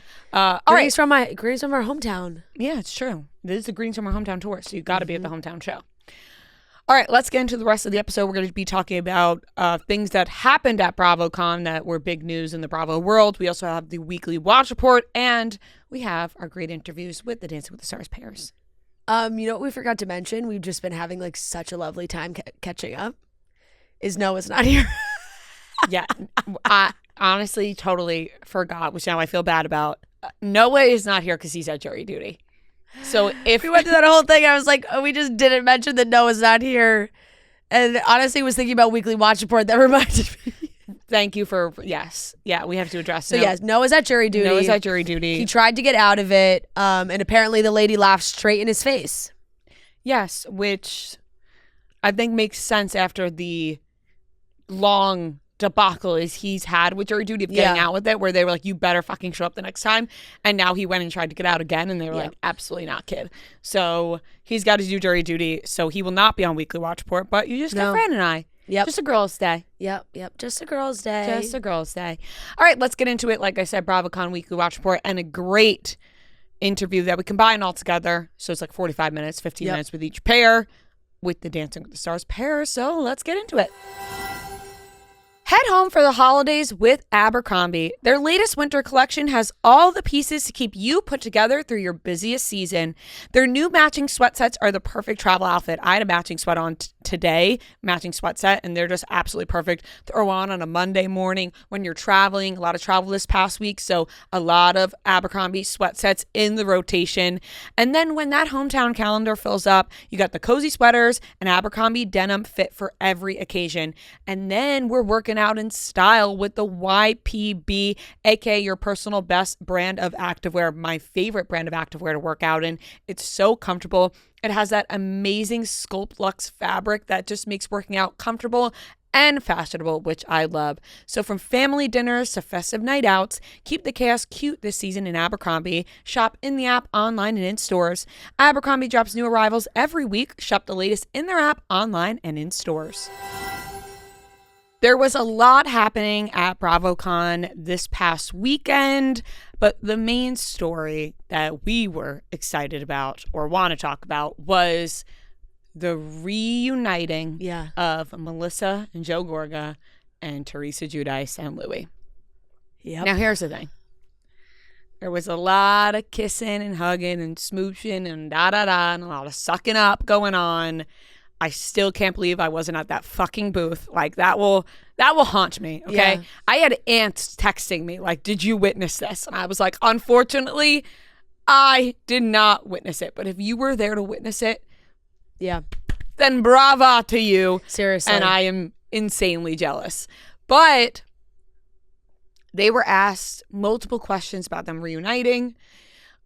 Greens from our hometown. Yeah, it's true. This is the Greens from our hometown tour, so you got to be at the hometown show. All right, let's get into the rest of the episode. We're going to be talking about things that happened at BravoCon that were big news in the Bravo world. We also have the weekly watch report, and we have our great interviews with the Dancing with the Stars pairs. You know what we forgot to mention? We've just been having like such a lovely time catching up. Is Noah's not here? Yeah, I honestly totally forgot, which now I feel bad about. Noah is not here because he's at jury duty. So if we went through that whole thing, I was like, oh, we just didn't mention that Noah's not here. And honestly, was thinking about weekly watch report that reminded me. Thank you for, yes. Yeah, we have to address So yes, Noah's at jury duty. He tried to get out of it. And apparently the lady laughed straight in his face. Yes, which I think makes sense after the long debacle is he's had with jury duty of getting out with it, where they were like, you better fucking show up the next time. And now he went and tried to get out again, and they were like, absolutely not, kid. So he's got to do jury duty, so he will not be on Weekly Watch Report, but you just get Fran and I. Yep. Just a girl's day. Yep. Just a girl's day. Just a girl's day. All right, let's get into it. Like I said, BravoCon Weekly Watch Report, and a great interview that we combine all together. So it's like 45 minutes, 15 minutes with each pair, with the Dancing with the Stars pair. So let's get into it. Head home for the holidays with Abercrombie. Their latest winter collection has all the pieces to keep you put together through your busiest season. Their new matching sweat sets are the perfect travel outfit. I had a matching sweat on today, matching sweat set, and they're just absolutely perfect. Throw on a Monday morning when you're traveling. A lot of travel this past week, so a lot of Abercrombie sweat sets in the rotation. And then when that hometown calendar fills up, you got the cozy sweaters and Abercrombie denim fit for every occasion. And then we're working out in style with the YPB, aka your personal best brand of activewear, my favorite brand of activewear to work out in. It's so comfortable. It has that amazing Sculpt Luxe fabric that just makes working out comfortable and fashionable, which I love. So from family dinners to festive night outs, keep the chaos cute this season in Abercrombie. Shop in the app, online, and in stores. Abercrombie drops new arrivals every week. Shop the latest in their app, online, and in stores. There was a lot happening at BravoCon this past weekend, but the main story that we were excited about or want to talk about was the reuniting of Melissa and Joe Gorga and Teresa Giudice and Louis. Yep. Now, here's the thing. There was a lot of kissing and hugging and smooching and da-da-da and a lot of sucking up going on. I still can't believe I wasn't at that fucking booth. Like, that will haunt me, okay? Yeah. I had aunts texting me, like, did you witness this? And I was like, unfortunately, I did not witness it. But if you were there to witness it, then brava to you. Seriously. And I am insanely jealous. But they were asked multiple questions about them reuniting.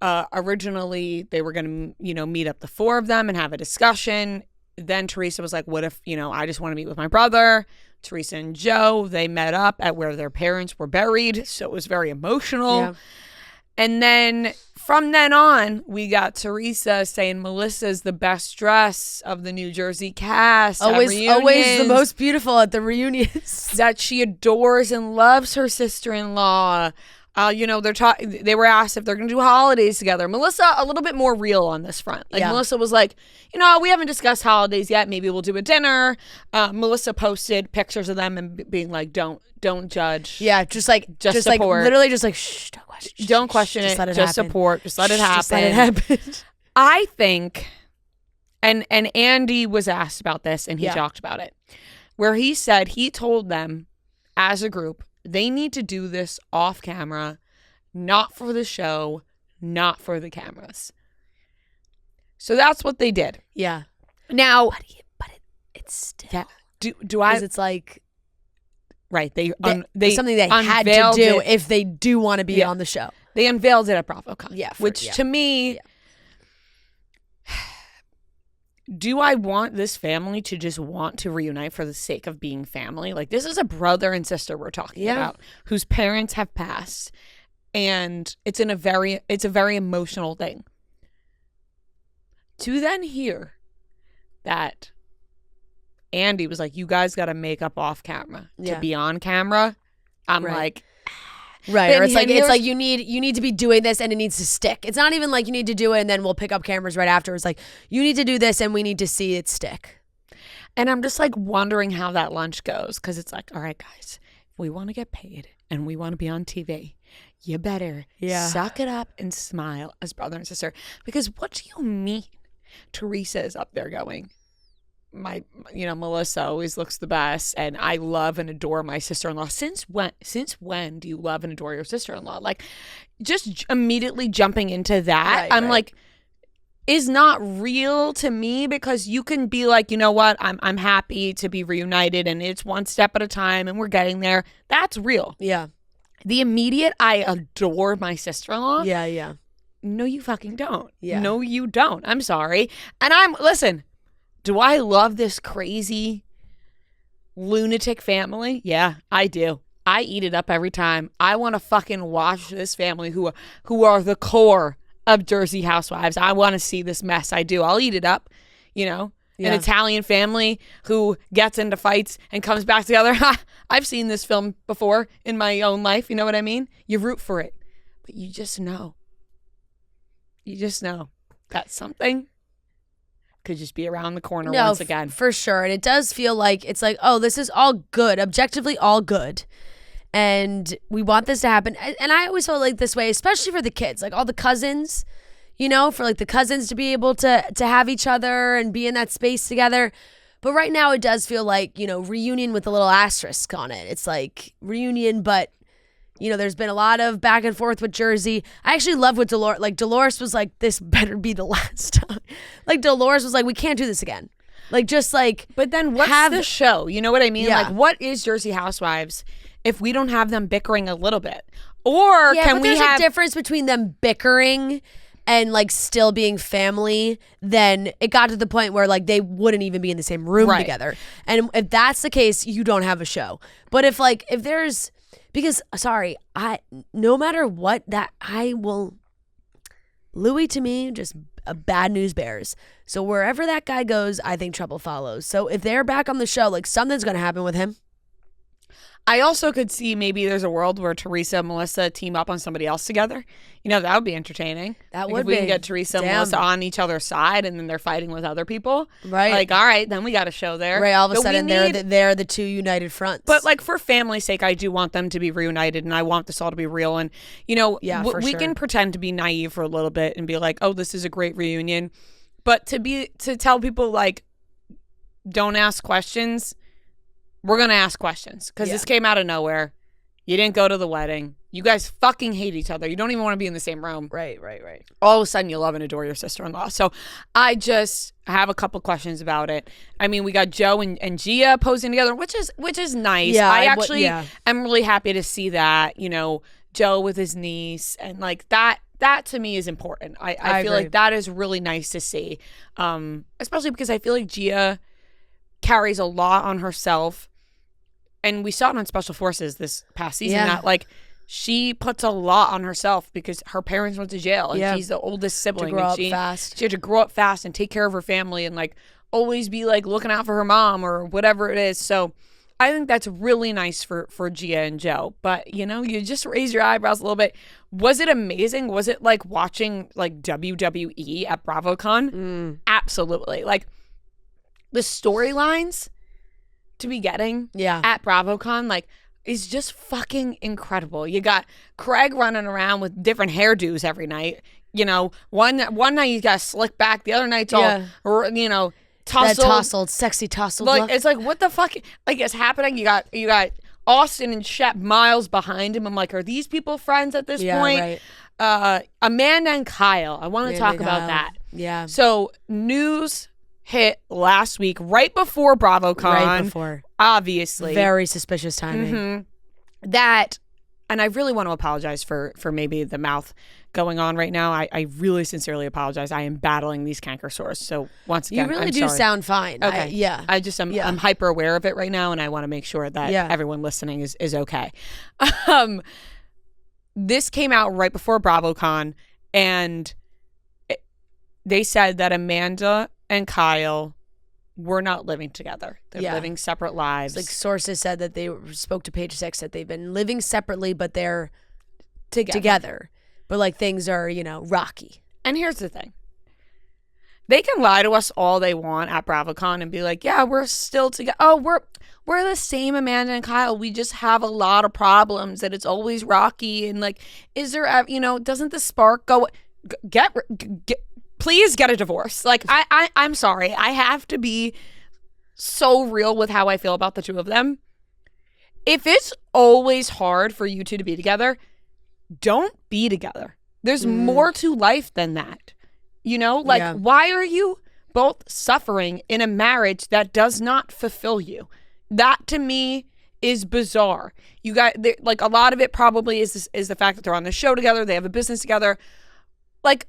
Originally, they were going to, meet up the four of them and have a discussion. Then Teresa was like, what if, I just want to meet with my brother. Teresa and Joe, they met up at where their parents were buried. So it was very emotional. Yeah. And then from then on, we got Teresa saying Melissa's the best dress of the New Jersey cast. Always the most beautiful at the reunions. That she adores and loves her sister-in-law. They were asked if they're going to do holidays together. Melissa, a little bit more real on this front. Melissa was like, we haven't discussed holidays yet. Maybe we'll do a dinner. Melissa posted pictures of them and being like, don't judge. Yeah, just support. Like, literally just like, shh, don't question. Don't question it. Just support. Just let it happen. Just let it happen. I think, and Andy was asked about this and he talked about it, where he said he told them as a group, they need to do this off camera, not for the show, not for the cameras. So that's what they did. Yeah. Now, but it's still. Do I? It's like. Right. They something they had to do if they do want to be on the show. They unveiled it at BravoCon. Yeah. Which to me. Yeah. Do I want this family to just want to reunite for the sake of being family? Like, this is a brother and sister we're talking about whose parents have passed. And it's a very emotional thing. To then hear that Andy was like, you guys got to make up off camera to be on camera. I'm like, right, or it's like you need to be doing this and it needs to stick. It's not even like you need to do it and then we'll pick up cameras right after. It's like you need to do this and we need to see it stick. And I'm just like wondering how that lunch goes, because it's like, all right, guys, if we want to get paid and we want to be on TV, you better suck it up and smile as brother and sister. Because what do you mean? Teresa is up there going, Melissa always looks the best and I love and adore my sister-in-law. Since when do you love and adore your sister-in-law? Like, just immediately jumping into that, I'm like, is not real to me, because you can be like, you know what, I'm happy to be reunited and it's one step at a time and we're getting there. That's real. Yeah. The immediate, I adore my sister-in-law. Yeah. No, you fucking don't. Yeah. No, you don't. I'm sorry. And listen, do I love this crazy lunatic family? Yeah, I do. I eat it up every time. I want to fucking watch this family who are the core of Jersey Housewives. I want to see this mess. I do. I'll eat it up, you know? An Italian family who gets into fights and comes back together. I've seen this film before in my own life. You know what I mean? You root for it. But you just know. You just know that something could just be around the corner once again. For sure. And it does feel like it's like, oh, this is all good, objectively all good. And we want this to happen. And I always felt like this way, especially for the kids, like all the cousins, you know, for like the cousins to be able to have each other and be in that space together. But right now it does feel like, you know, reunion with a little asterisk on it. It's like reunion, but, you know, there's been a lot of back and forth with Jersey. I actually love what Dolores, like Dolores was like, this better be the last time. Like Dolores was like, we can't do this again. Like just like. But then what's the show? You know what I mean? Yeah. Like what is Jersey Housewives if we don't have them bickering a little bit? Or can we have. There's a difference between them bickering and like still being family, then it got to the point where like they wouldn't even be in the same room together. And if that's the case, you don't have a show. But if there's, because no matter what, that I will, Louis to me, just a bad news bears. So wherever that guy goes, I think trouble follows. So if they're back on the show, like something's going to happen with him. I also could see maybe there's a world where Teresa and Melissa team up on somebody else together. You know, that would be entertaining. That would be. If we can get Teresa and Melissa on each other's side and then they're fighting with other people. Right. Like, all right, then we got a show there. Right, all of a sudden they're the two united fronts. But like for family's sake, I do want them to be reunited and I want this all to be real. And, you know, we can pretend to be naive for a little bit and be like, oh, this is a great reunion. But to tell people like, don't ask questions, we're going to ask questions because this came out of nowhere. You didn't go to the wedding. You guys fucking hate each other. You don't even want to be in the same room. Right. All of a sudden, you love and adore your sister-in-law. So I just have a couple questions about it. I mean, we got Joe and Gia posing together, which is nice. Yeah, I actually am really happy to see that, you know, Joe with his niece and like that. That to me is important. I feel like that is really nice to see, especially because I feel like Gia carries a lot on herself. And we saw it on Special Forces this past season that like she puts a lot on herself because her parents went to jail and she's the oldest sibling. She had to grow up fast and take care of her family and like always be like looking out for her mom or whatever it is. So I think that's really nice for Gia and Joe. But, you know, you just raise your eyebrows a little bit. Was it amazing? Was it like watching like WWE at BravoCon? Absolutely. Like the storylines to be getting at BravoCon, like, is just fucking incredible. You got Craig running around with different hairdos every night. You know, one night he's got a slick back, the other night's all, you know, tousled. Sexy tousled like, look. It's like, what the fuck, like, is happening? You got Austin and Shep miles behind him. I'm like, are these people friends at this point? Right. Amanda and Kyle. I want to talk about that. Yeah. So, news hit last week, right before BravoCon. Right before. Obviously. Very suspicious timing. That, and I really want to apologize for maybe the mouth going on right now. I really sincerely apologize. I am battling these canker sores. So once again, you really I'm do sorry. Sound fine. Okay. I'm hyper aware of it right now, and I want to make sure that everyone listening is okay. This came out right before BravoCon, and they said that Amanda and Kyle were not living together. They're living separate lives. Like sources said that they spoke to Page Six that they've been living separately, but they're together. But like things are, you know, rocky. And here's the thing. They can lie to us all they want at BravoCon and be like, yeah, we're still together. Oh, we're the same Amanda and Kyle. We just have a lot of problems and it's always rocky. And like, is there, you know, doesn't the spark go, please get a divorce. Like, I'm sorry. I have to be so real with how I feel about the two of them. If it's always hard for you two to be together, don't be together. There's more to life than that. You know, like, why are you both suffering in a marriage that does not fulfill you? That to me is bizarre. You got, like, a lot of it probably is the fact that they're on the show together. They have a business together. Like,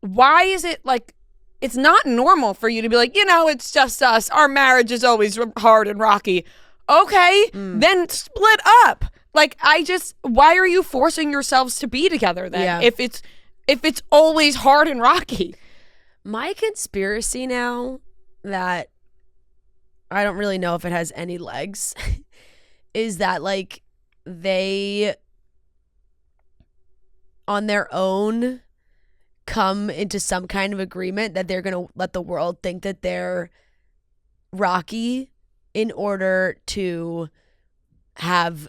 why is it like it's not normal for you to be like, it's just us. Our marriage is always hard and rocky. Okay, then split up. Like, why are you forcing yourselves to be together then? If it's always hard and rocky. My conspiracy now that I don't really know if it has any legs is that like they on their own come into some kind of agreement that they're going to let the world think that they're rocky in order to have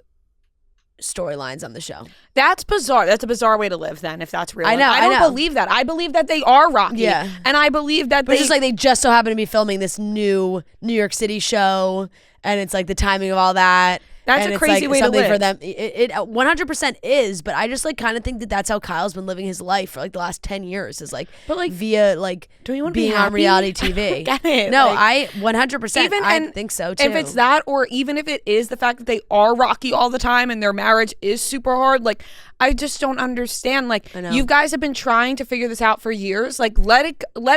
storylines on the show. That's bizarre. That's a bizarre way to live then, if that's real. I know. I don't believe that. I believe that they are rocky. Yeah. And I believe that but it's just like they just so happen to be filming this new New York City show, and it's like the timing of all that. That's and a crazy way to live. For them. It 100% is, but I just like kind of think that that's how Kyle's been living his life for like the last 10 years is like, but like via like don't you want to being be on reality TV. Get it? No, like, I 100%. I think so too. If it's that, or even if it is the fact that they are rocky all the time and their marriage is super hard, like I just don't understand. Like you guys have been trying to figure this out for years. Like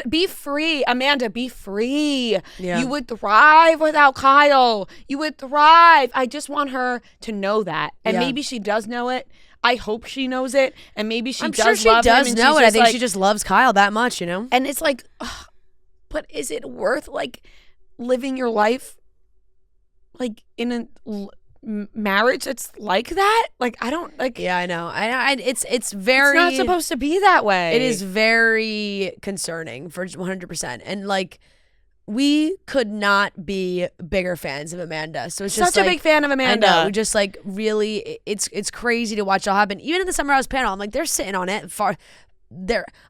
be free, Amanda. Be free. Yeah. You would thrive without Kyle. You would thrive. I just want her to know that, and maybe she does know it. I hope she knows it, and maybe she does love him. I'm sure she does know it. I think she just loves Kyle that much, And it's like, ugh, but is it worth like living your life like in a marriage it's like that? Like I don't like. Yeah, I know. It's very. It's not supposed to be that way. It is very concerning for 100%, and like we could not be bigger fans of Amanda. So it's just such a big fan of Amanda. I know. Just like really, it's crazy to watch it all happen. Even at the Summer House panel, I'm like they're sitting on it far.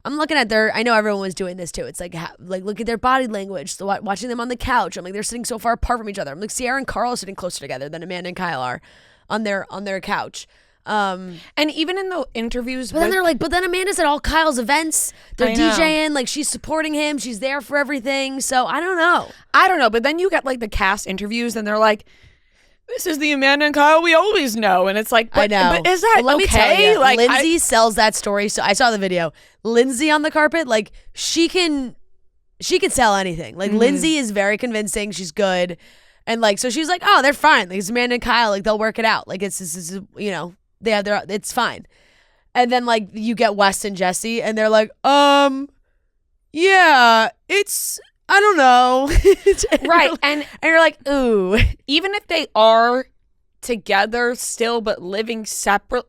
I'm looking at I know everyone was doing this too. It's like look at their body language. So watching them on the couch, I'm like they're sitting so far apart from each other. I'm like Sierra and Carl are sitting closer together than Amanda and Kyle are on their couch. And even in the interviews, but then Amanda's at all Kyle's events. They're DJing, like she's supporting him. She's there for everything. So I don't know. But then you get like the cast interviews, and they're like, "This is the Amanda and Kyle we always know," and it's like, I know. But is that let okay? Me tell you, like Lindsay sells that story. So I saw the video. Lindsay on the carpet, like she can sell anything. Like Lindsay is very convincing. She's good, and like so she's like, oh, they're fine. Like it's Amanda and Kyle, like they'll work it out. Like it's they have it's fine. And then like you get Wes and Jesse, and they're like, yeah, it's. I don't know. Right. And you're like, ooh. Even if they are together still but living separate,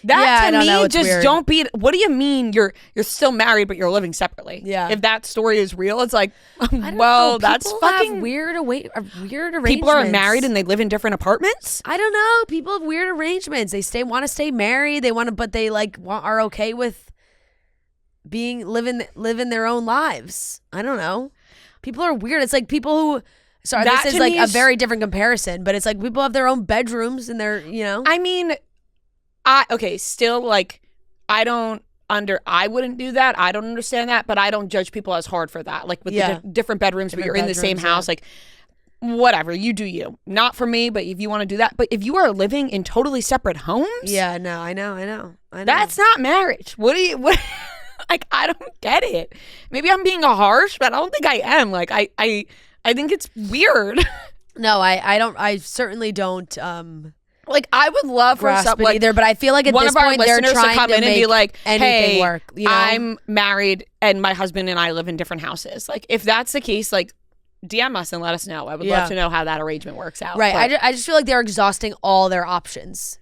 that to me just weird. Don't be. What do you mean you're still married but you're living separately? Yeah. If that story is real, it's like, well, that's fucking weird arrangements. People are married and they live in different apartments. I don't know. People have weird arrangements. They want to stay married. They want to, but they like are okay with living their own lives. I don't know. People are weird. It's like people who. Sorry, this is like a very different comparison, but it's like people have their own bedrooms and they're, I mean, still like, I wouldn't do that. I don't understand that, but I don't judge people as hard for that. Like with the different bedrooms, but you're in the same house, like whatever, you do you. Not for me, but if you want to do that. But if you are living in totally separate homes. Yeah, no, I know. That's not marriage. What? Like, I don't get it. Maybe I'm being harsh, but I don't think I am. Like, I think it's weird. No, I don't. I certainly don't. Like, I would love for something like either, but I feel like at one this of our point they're listeners trying to come to in and be like, anything "Hey, work." I'm married and my husband and I live in different houses." Like, if that's the case, like, DM us and let us know. I would love to know how that arrangement works out. Right. I just feel like they're exhausting all their options.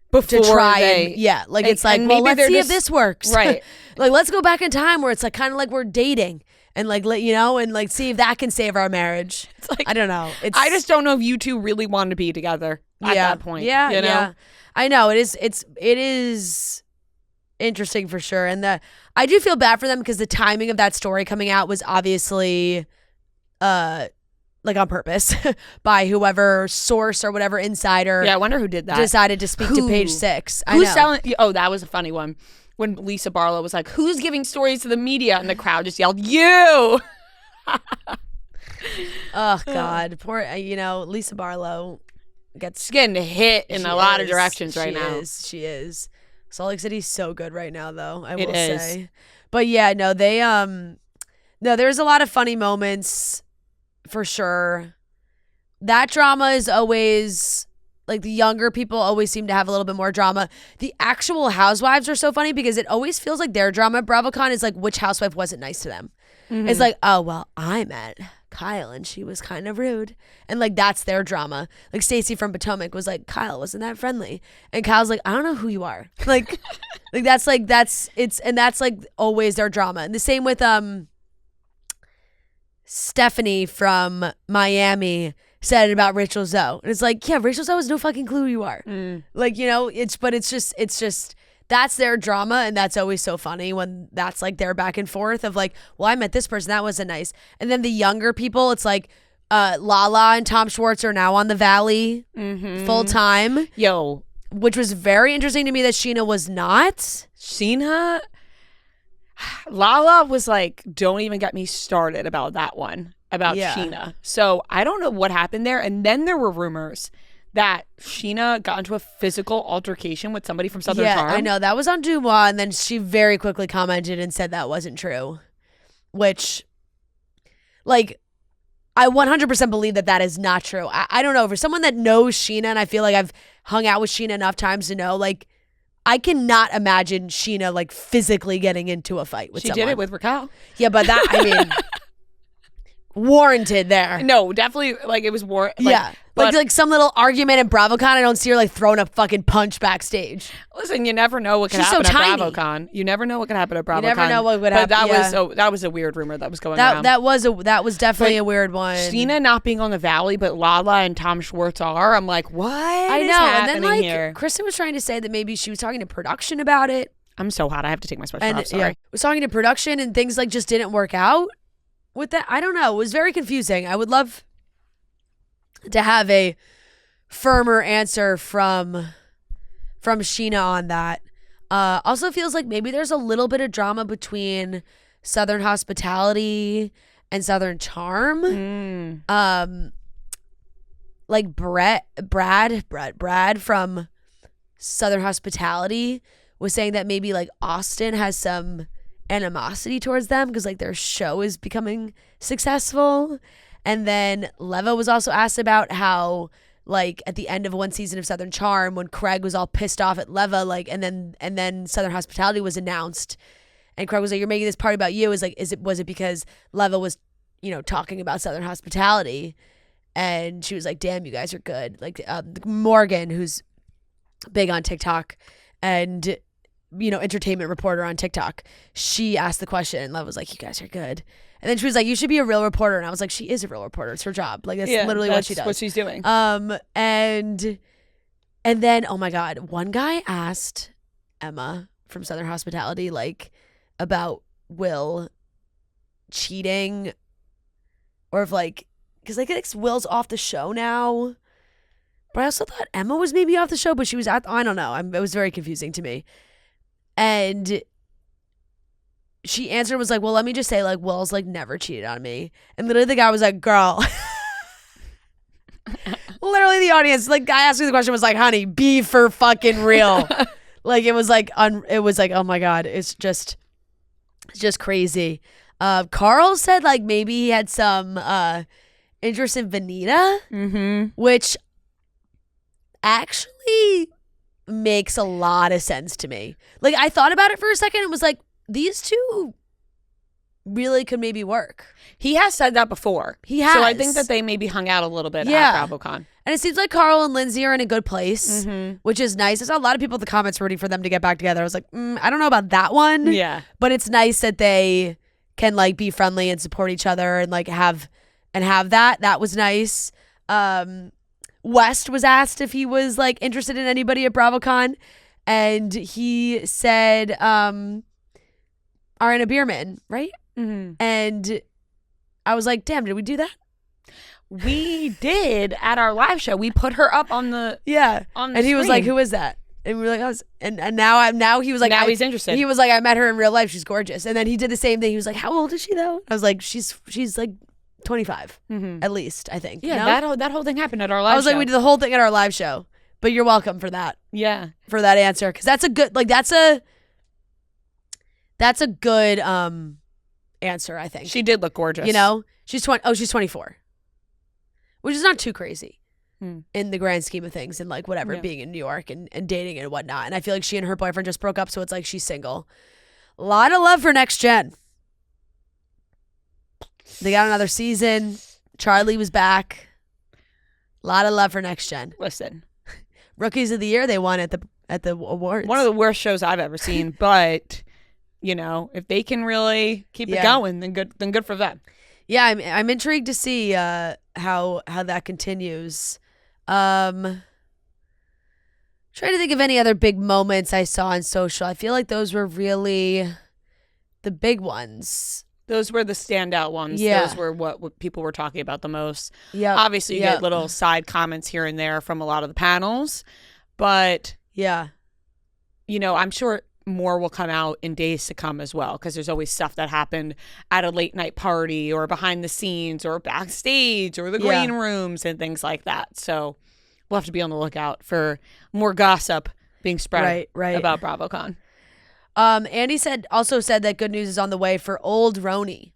Before to try it's like, well, let's see if this works. Right. Like, let's go back in time where it's like kind of like we're dating and like, and like see if that can save our marriage. It's like, I don't know. I just don't know if you two really want to be together at that point. Yeah. You know? Yeah. I know it is interesting for sure. And I do feel bad for them because the timing of that story coming out was obviously, like on purpose by whoever source or whatever insider. Yeah, I wonder who did that. Decided to speak to Page Six. Who's selling? Oh, that was a funny one. When Lisa Barlow was like, "Who's giving stories to the media?" and the crowd just yelled, "You!" Oh God, poor. Lisa Barlow gets getting hit in a lot of directions right now. She is. Salt Lake City's so good right now, though. I will say. But yeah, no, they No, there's a lot of funny moments for sure. That drama is always like the younger people always seem to have a little bit more drama. The actual housewives are so funny because it always feels like their drama at BravoCon is like which housewife wasn't nice to them. Mm-hmm. It's like, oh, well, I met Kyle and she was kind of rude. And like that's their drama. Like Stacey from Potomac was like, Kyle wasn't that friendly. And Kyle's like, I don't know who you are. Like that's always their drama. And the same with Stephanie from Miami said it about Rachel Zoe. And it's like, yeah, Rachel Zoe has no fucking clue who you are. Like, you know, it's just that's their drama, and that's always so funny when that's like their back and forth of like, well, I met this person, that wasn't nice. And then the younger people, it's like Lala and Tom Schwartz are now on the Valley full time. Yo. Which was very interesting to me that Sheena was not. Sheena? Lala was like, don't even get me started about that one, about Sheena. So I don't know what happened there. And then there were rumors that Sheena got into a physical altercation with somebody from Southern Charm. I know. That was on Dubois, and then she very quickly commented and said that wasn't true. Which, like, I 100% believe that is not true. I don't know. For someone that knows Sheena, and I feel like I've hung out with Sheena enough times to know, like, I cannot imagine Sheena, like, physically getting into a fight with someone. She did it with Raquel. Yeah, but that, I mean, warranted there. No, definitely, like, it was warranted. Like, yeah. Like some little argument at BravoCon, I don't see her like throwing a fucking punch backstage. Listen, you never know what could happen at BravoCon. You never know what could happen at BravoCon. You never know what would happen. But that was a weird rumor that was going around. That was definitely a weird one. Sheena not being on the Valley, but Lala and Tom Schwartz are. I'm like, what? I know. And then like here? Kristen was trying to say that maybe she was talking to production about it. I'm so hot. I have to take my sweatshirt off. Sorry. Yeah, was talking to production and things like just didn't work out with that. I don't know. It was very confusing. I would love to have a firmer answer from Sheena on that. Also feels like maybe there's a little bit of drama between Southern Hospitality and Southern Charm. Like Brad from Southern Hospitality was saying that maybe like Austin has some animosity towards them because like their show is becoming successful. And then Leva was also asked about how like at the end of one season of Southern Charm when Craig was all pissed off at Leva, like and then Southern Hospitality was announced and Craig was like, you're making this party about you. Was it because Leva was, you know, talking about Southern Hospitality? And she was like, damn, you guys are good. Like Morgan, who's big on TikTok and, you know, entertainment reporter on TikTok, she asked the question and Leva was like, you guys are good. And then she was like, you should be a real reporter. And I was like, she is a real reporter. It's her job. Like, that's literally what she does. What she's doing. And then, oh my God, one guy asked Emma from Southern Hospitality, like, about Will cheating or if, like, because I guess Will's off the show now. But I also thought Emma was maybe off the show, but she was I don't know. It was very confusing to me. And she answered and was like, well, let me just say, like, Will's, like, never cheated on me. And literally the guy was like, girl. Literally the audience, like, guy asked me the question was like, honey, be for fucking real. Like, it was like, oh my God, it's just crazy. Carl said, like, maybe he had some interest in Vanita, which actually makes a lot of sense to me. Like, I thought about it for a second and was like, these two really could maybe work. He has said that before. He has. So I think that they maybe hung out a little bit at BravoCon. And it seems like Carl and Lindsay are in a good place, which is nice. There's a lot of people in the comments rooting for them to get back together. I was like, I don't know about that one. Yeah. But it's nice that they can like be friendly and support each other and like have that. That was nice. West was asked if he was like interested in anybody at BravoCon. And he said, Ariana Bierman, right? And I was like, damn, did we do that? We did at our live show. We put her up on the on the and he was screen. like, who is that? And we were like, and now he was like, he's interested. He was like, I met her in real life. She's gorgeous. And then he did the same thing. He was like, how old is she though? I was like, she's like 25 at least, I think. Yeah, you know? that whole thing happened at our live show. I was like, we did the whole thing at our live show. But you're welcome for that. Yeah. For that answer. Because that's a good, like, that's a good answer, I think. She did look gorgeous. You know? She's 24. Which is not too crazy in the grand scheme of things and like whatever, being in New York and dating and whatnot. And I feel like she and her boyfriend just broke up, so it's like she's single. A lot of love for Next Gen. They got another season. Charlie was back. A lot of love for Next Gen. Listen. Rookies of the Year, they won at the awards. One of the worst shows I've ever seen, but you know, if they can really keep it going, then good for them. Yeah, I'm intrigued to see how that continues. Trying to think of any other big moments I saw on social. I feel like those were really the big ones. Those were the standout ones. Yeah. Those were what people were talking about the most. Yeah. Obviously, you get little side comments here and there from a lot of the panels, but yeah, you know, I'm sure more will come out in days to come as well, because there's always stuff that happened at a late night party or behind the scenes or backstage or the green rooms and things like that. So we'll have to be on the lookout for more gossip being spread about BravoCon. Andy also said that good news is on the way for old Roni,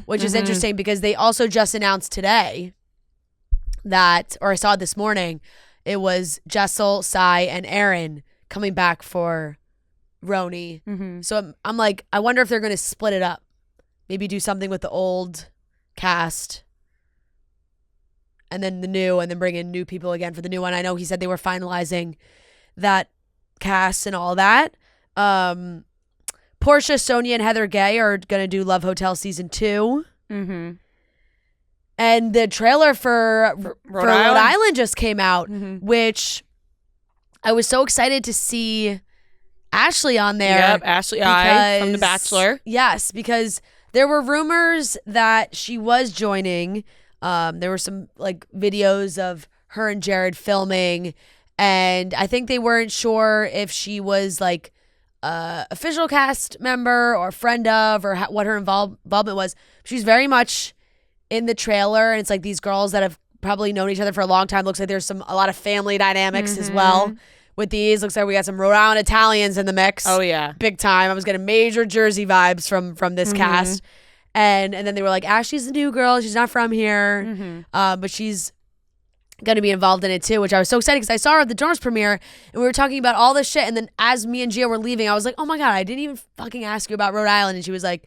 which is interesting because they also just announced today that, or I saw it this morning, it was Jessel, Sai, and Aaron coming back for Roni. So I'm like, I wonder if they're going to split it up. Maybe do something with the old cast and then the new, and then bring in new people again for the new one. I know he said they were finalizing that cast and all that. Portia, Sonia, and Heather Gay are going to do Love Hotel Season 2. And the trailer for Rhode Island just came out, which I was so excited to see Ashley on there. Yep, Ashley I from The Bachelor. Yes, because there were rumors that she was joining. There were some like videos of her and Jared filming, and I think they weren't sure if she was like official cast member or friend of, or what her involvement was. She's very much in the trailer, and it's like these girls that have probably known each other for a long time. Looks like there's a lot of family dynamics as well with these. Looks like we got some Rhode Island Italians in the mix. Oh yeah, big time. I was getting major Jersey vibes from this cast, and then they were like, Ashley's the new girl. She's not from here, but she's going to be involved in it too, which I was so excited because I saw her at the Jonas premiere and we were talking about all this shit, and then as me and Gia were leaving, I was like, oh my god, I didn't even fucking ask you about Rhode Island, and she was like,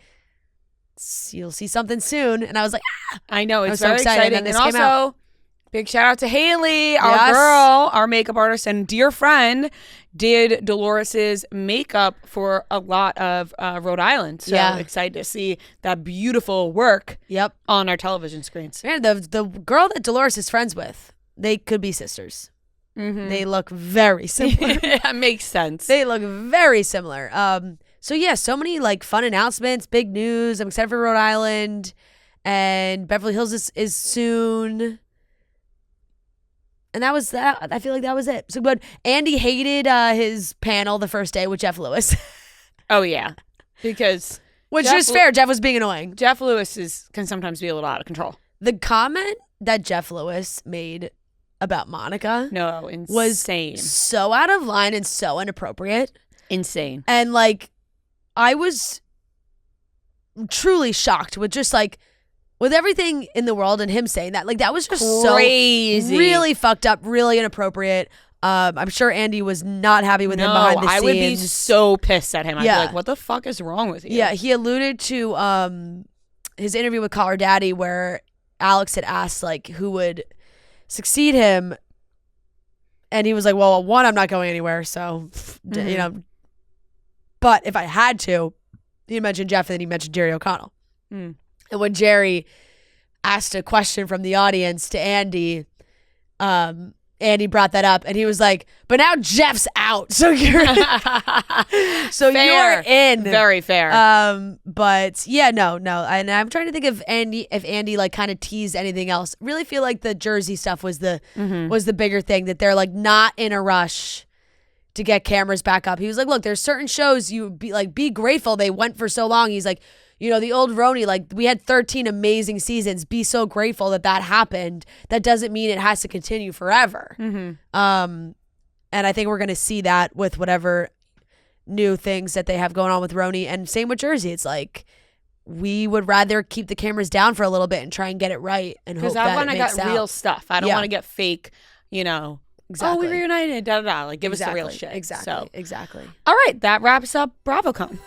you'll see something soon, and I was like, I know, it's so very exciting. And also big shout out to Haley, our girl, our makeup artist and dear friend, did Dolores's makeup for a lot of Rhode Island. So excited to see that beautiful work on our television screens. Man, the girl that Dolores is friends with, they could be sisters. They look very similar. That makes sense. They look very similar. So yeah, so many like fun announcements, big news. I'm excited for Rhode Island, and Beverly Hills is soon. And that was that. I feel like that was it. So good. Andy hated his panel the first day with Jeff Lewis. Oh yeah, because which is fair. Jeff was being annoying. Jeff Lewis can sometimes be a little out of control. The comment that Jeff Lewis made about Monica, was so out of line and so inappropriate. Insane. And like, I was truly shocked with just like, with everything in the world and him saying that. Like, that was just crazy. So really fucked up, really inappropriate. I'm sure Andy was not happy with him behind the scenes. I would be so pissed at him. I'd be like, what the fuck is wrong with you? Yeah, he alluded to his interview with Call Her Daddy where Alix had asked like who would succeed him, and he was like, well, one, I'm not going anywhere, so you know, but if I had to, he mentioned Jeff, and then he mentioned Jerry O'Connell. And when Jerry asked a question from the audience to Andy, Andy brought that up, and he was like, but now Jeff's out, so you're you're in. Very fair. But yeah, no, and I'm trying to think of if Andy like kind of teased anything else. Really feel like the Jersey stuff was the bigger thing, that they're like not in a rush to get cameras back up. He was like, look, there's certain shows you be grateful they went for so long. He's like, you know, the old Roni, like we had 13 amazing seasons. Be so grateful that happened. That doesn't mean it has to continue forever. And I think we're going to see that with whatever new things that they have going on with Roni, and same with Jersey. It's like, we would rather keep the cameras down for a little bit and try and get it right and hope that Because I want to makes get out. real stuff. I don't want to get fake, Exactly. Oh, we reunited, da-da-da. Like, give us the real shit. Exactly. All right, that wraps up BravoCon.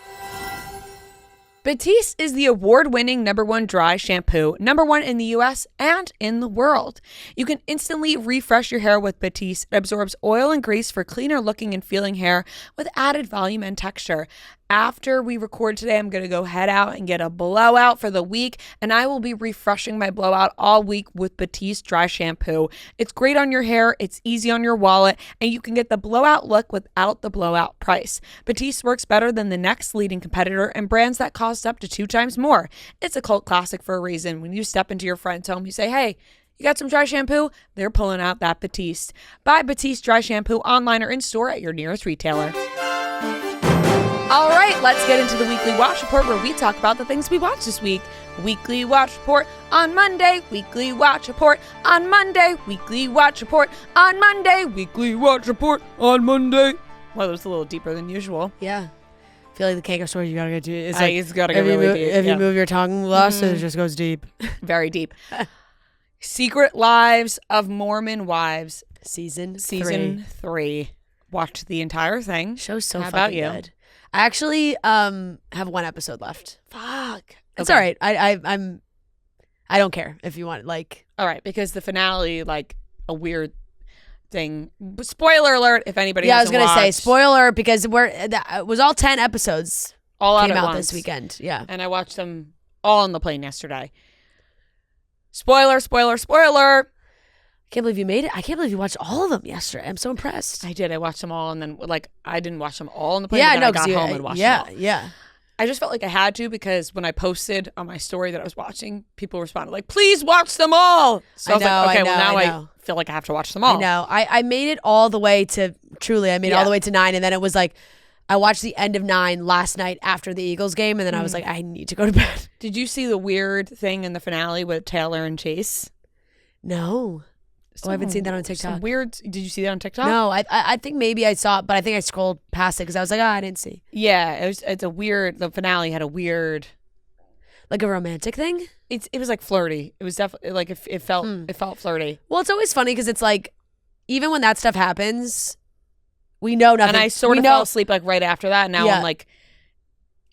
Batiste is the award-winning #1 dry shampoo, #1 in the US and in the world. You can instantly refresh your hair with Batiste. It absorbs oil and grease for cleaner looking and feeling hair with added volume and texture. After we record today, I'm going to go head out and get a blowout for the week, and I will be refreshing my blowout all week with Batiste Dry Shampoo. It's great on your hair, it's easy on your wallet, and you can get the blowout look without the blowout price. Batiste works better than the next leading competitor and brands that cost up to 2 times more. It's a cult classic for a reason. When you step into your friend's home, you say, hey, you got some dry shampoo? They're pulling out that Batiste. Buy Batiste Dry Shampoo online or in-store at your nearest retailer. All right, let's get into the Weekly Watch Report where we talk about the things we watched this week. Weekly Watch Report on Monday, Weekly Watch Report on Monday, Weekly Watch Report on Monday, Weekly Watch Report on Monday. Well, it was a little deeper than usual. Yeah. I feel like the cake story you gotta get to. It's gotta get really deep. If you move your tongue less, it just goes deep. Very deep. Secret Lives of Mormon Wives. Season 3. Watched the entire thing. Show's so How fucking about you? good. I actually have 1 episode left. Fuck. It's Okay. all right. I don't care if you want All right, because the finale, like a weird thing. Spoiler alert! If anybody, I was gonna say watched. spoiler because it was all 10 episodes all out came at out once. this weekend. Yeah, And I watched them all on the plane yesterday. Spoiler! I can't believe you made it. I can't believe you watched all of them yesterday. I'm so impressed. I did. I watched them all, and then I didn't watch them all on the plane. Yeah, but then no, I got home and watched them all. Yeah. I just felt like I had to because when I posted on my story that I was watching, people responded like, "Please watch them all." So I was like, "Okay, well now I feel like I have to watch them all." I know. I made it all the way to I made it all the way to 9, and then it was like I watched the end of 9 last night after the Eagles game, and then I was like, I need to go to bed. Did you see the weird thing in the finale with Taylor and Chase? No. I haven't seen that on TikTok. Some weird. Did you see that on TikTok? No, I think maybe I saw it, but I think I scrolled past it because I was like, I didn't see. Yeah, it's a weird. The finale had a weird, like a romantic thing. It was like flirty. It was definitely like it felt flirty. Well, it's always funny because it's like even when that stuff happens, we know nothing. And I sort of fell asleep like right after that. And now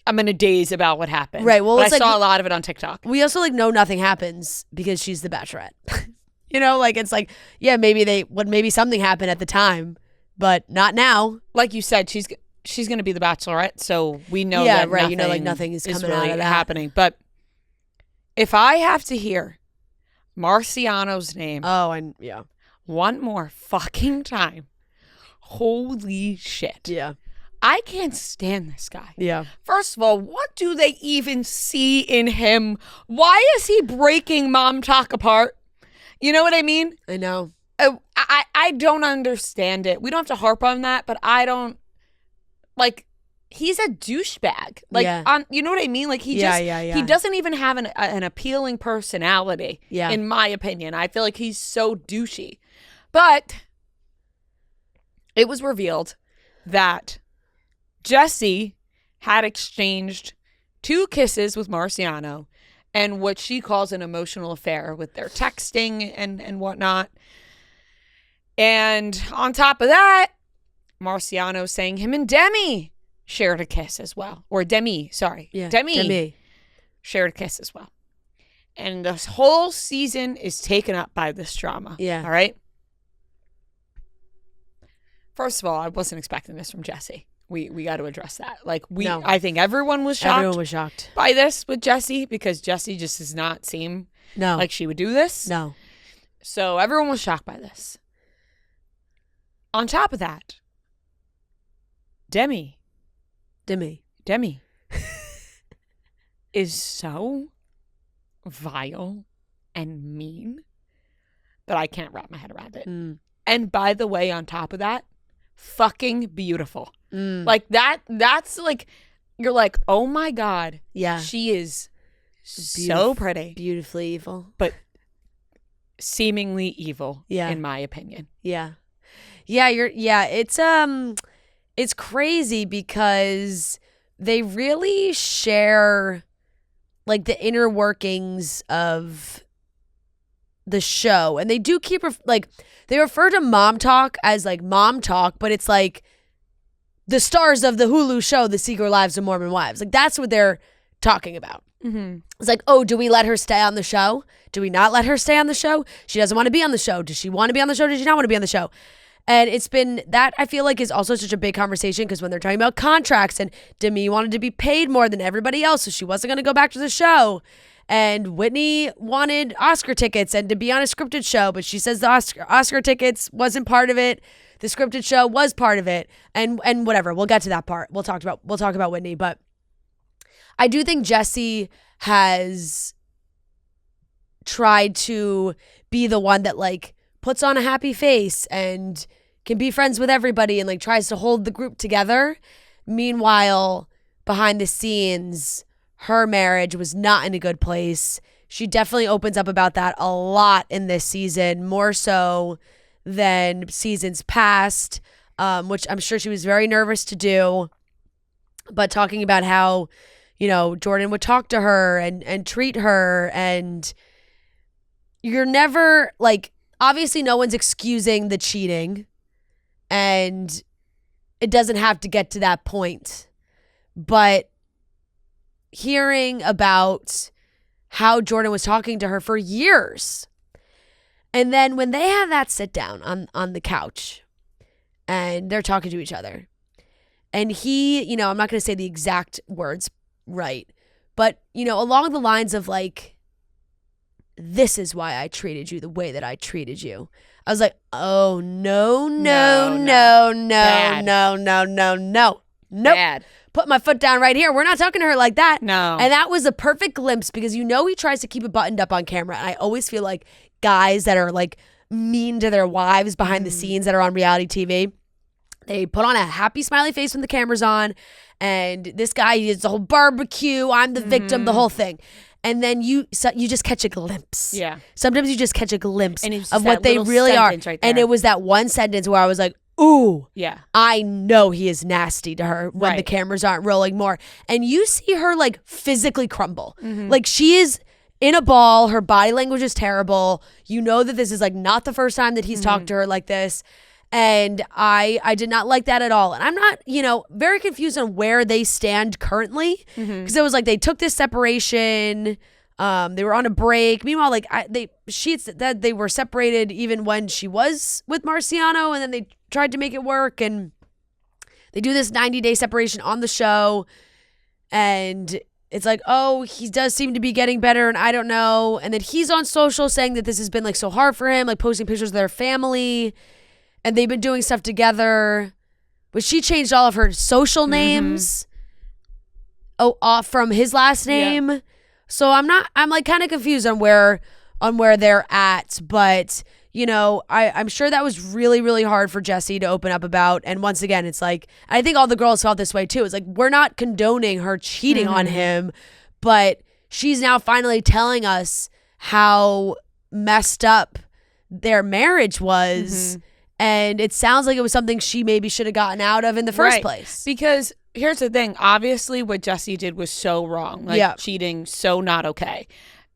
I'm in a daze about what happened. Right. Well, but I saw a lot of it on TikTok. We also like know nothing happens because she's the Bachelorette. Like it's like, yeah, maybe something happened at the time, but not now. Like you said, she's going to be the Bachelorette, so we know that right. nothing Like nothing is coming really out of that. happening. But if I have to hear Marciano's name, one more fucking time, holy shit. Yeah. I can't stand this guy. Yeah. First of all, what do they even see in him? Why is he breaking Mom Talk apart? You know what I mean? I know. I don't understand it. We don't have to harp on that, but I don't, like, he's a douchebag. Like, you know what I mean? Like, he he doesn't even have an appealing personality, in my opinion. I feel like he's so douchey. But it was revealed that Jessie had exchanged 2 kisses with Marciano and what she calls an emotional affair with their texting and whatnot. And on top of that, Marciano saying him and Demi shared a kiss as well. Or Demi, sorry. Yeah, Demi shared a kiss as well. And this whole season is taken up by this drama. Yeah. All right? First of all, I wasn't expecting this from Jessie. We got to address that. Like I think everyone was shocked. Everyone was shocked by this with Jessie because Jessie just does not seem like she would do this. No. So everyone was shocked by this. On top of that, Demi is so vile and mean that I can't wrap my head around it. And by the way, on top of that, fucking beautiful. Like that's like, you're like, oh my God. Yeah. She is so pretty. Beautifully evil. But seemingly evil, Yeah. in my opinion. Yeah. Yeah, it's crazy because they really share like the inner workings of the show. And they do keep like they refer to Mom Talk as like Mom Talk, but it's like the stars of the Hulu show The Secret Lives of Mormon Wives. Like that's what they're talking about. It's like, oh, do we let her stay on the show? Do we not let her stay on the show? She doesn't want to be on the show. Does she want to be on the show? Does she not want to be on the show? And it's been that I feel like is also such a big conversation because when they're talking about contracts and Demi wanted to be paid more than everybody else, so she wasn't going to go back to the show. And Witney wanted Oscar tickets and to be on a scripted show, but she says the Oscar tickets wasn't part of it. The scripted show was part of it. And whatever, we'll get to that part. We'll talk about Witney, but I do think Jessie has tried to be the one that like puts on a happy face and can be friends with everybody and like tries to hold the group together. Meanwhile, behind the scenes, her marriage was not in a good place. She definitely opens up about that a lot in this season, more so than seasons past, which I'm sure she was very nervous to do. But talking about how, you know, Jordan would talk to her and treat her, and you're never like, obviously no one's excusing the cheating and it doesn't have to get to that point. But hearing about how Jordan was talking to her for years, and then when they have that sit down on the couch and they're talking to each other, and he, you know, I'm not going to say the exact words right, but, you know, along the lines of like, this is why I treated you the way that I treated you. I was like, oh, no. Bad. Put my foot down right here. We're not talking to her like that. No. And that was a perfect glimpse because, you know, he tries to keep it buttoned up on camera. And I always feel like guys that are like mean to their wives behind the scenes that are on reality TV, they put on a happy smiley face when the camera's on. And this guy is the whole barbecue. I'm the victim, the whole thing. And then you just catch a glimpse. Yeah. Sometimes you just catch a glimpse of that what they really are. right and it was that one sentence where I was like, ooh, yeah, I know he is nasty to her when the cameras aren't rolling more. And you see her like physically crumble. Like she is in a ball. Her body language is terrible. You know that this is like not the first time that he's talked to her like this. And I did not like that at all. And I'm not, you know, very confused on where they stand currently. Because it was like they took this separation. They were on a break. Meanwhile, like she said they were separated even when she was with Marciano, and then they tried to make it work. And they do this 90-day separation on the show. And it's like, oh, he does seem to be getting better, and I don't know. And then he's on social saying that this has been like so hard for him, like posting pictures of their family. And they've been doing stuff together. But she changed all of her social names off from his last name. Yeah. So I'm like kind of confused on where they're at. But, you know, I'm sure that was really, really hard for Jessie to open up about. And once again, it's like, I think all the girls felt this way too. It's like, we're not condoning her cheating on him, but she's now finally telling us how messed up their marriage was. And it sounds like it was something she maybe should have gotten out of in the first place. Because here's the thing. Obviously, what Jessie did was so wrong. Like, cheating, so not okay.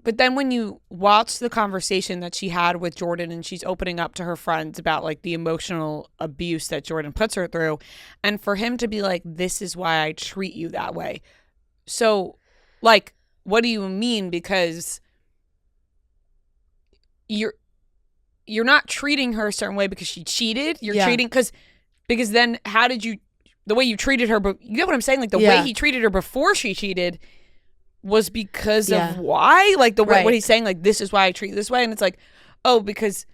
But then when you watch the conversation that she had with Jordan, and she's opening up to her friends about, like, the emotional abuse that Jordan puts her through, and for him to be like, this is why I treat you that way. So, like, what do you mean? Because you're not treating her a certain way because she cheated. You're treating because then how did you, the way you treated her, but you get what I'm saying? Like the way he treated her before she cheated was because of why? Like the way what he's saying, like, this is why I treat you this way. And it's like, oh, because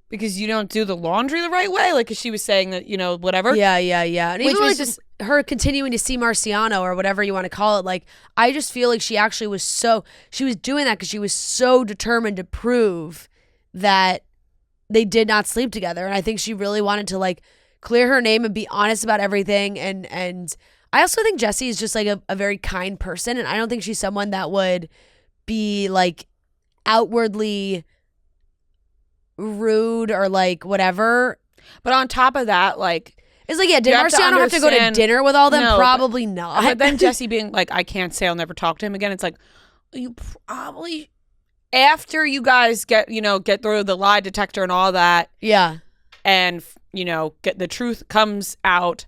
you don't do the laundry the right way. Like, cause she was saying that, you know, whatever. Yeah. And even like just her continuing to see Marciano or whatever you want to call it. Like, I just feel like she actually was she was doing that because she was so determined to prove that they did not sleep together. And I think she really wanted to like clear her name and be honest about everything. And I also think Jessie is just like a very kind person. And I don't think she's someone that would be like outwardly rude or like whatever. But on top of that, like, it's like, yeah, did Marciano have to go to dinner with all them? No, probably not. But then Jessie being like, I can't say I'll never talk to him again. It's like, you probably, after you guys get through the lie detector and all that, and get the truth comes out,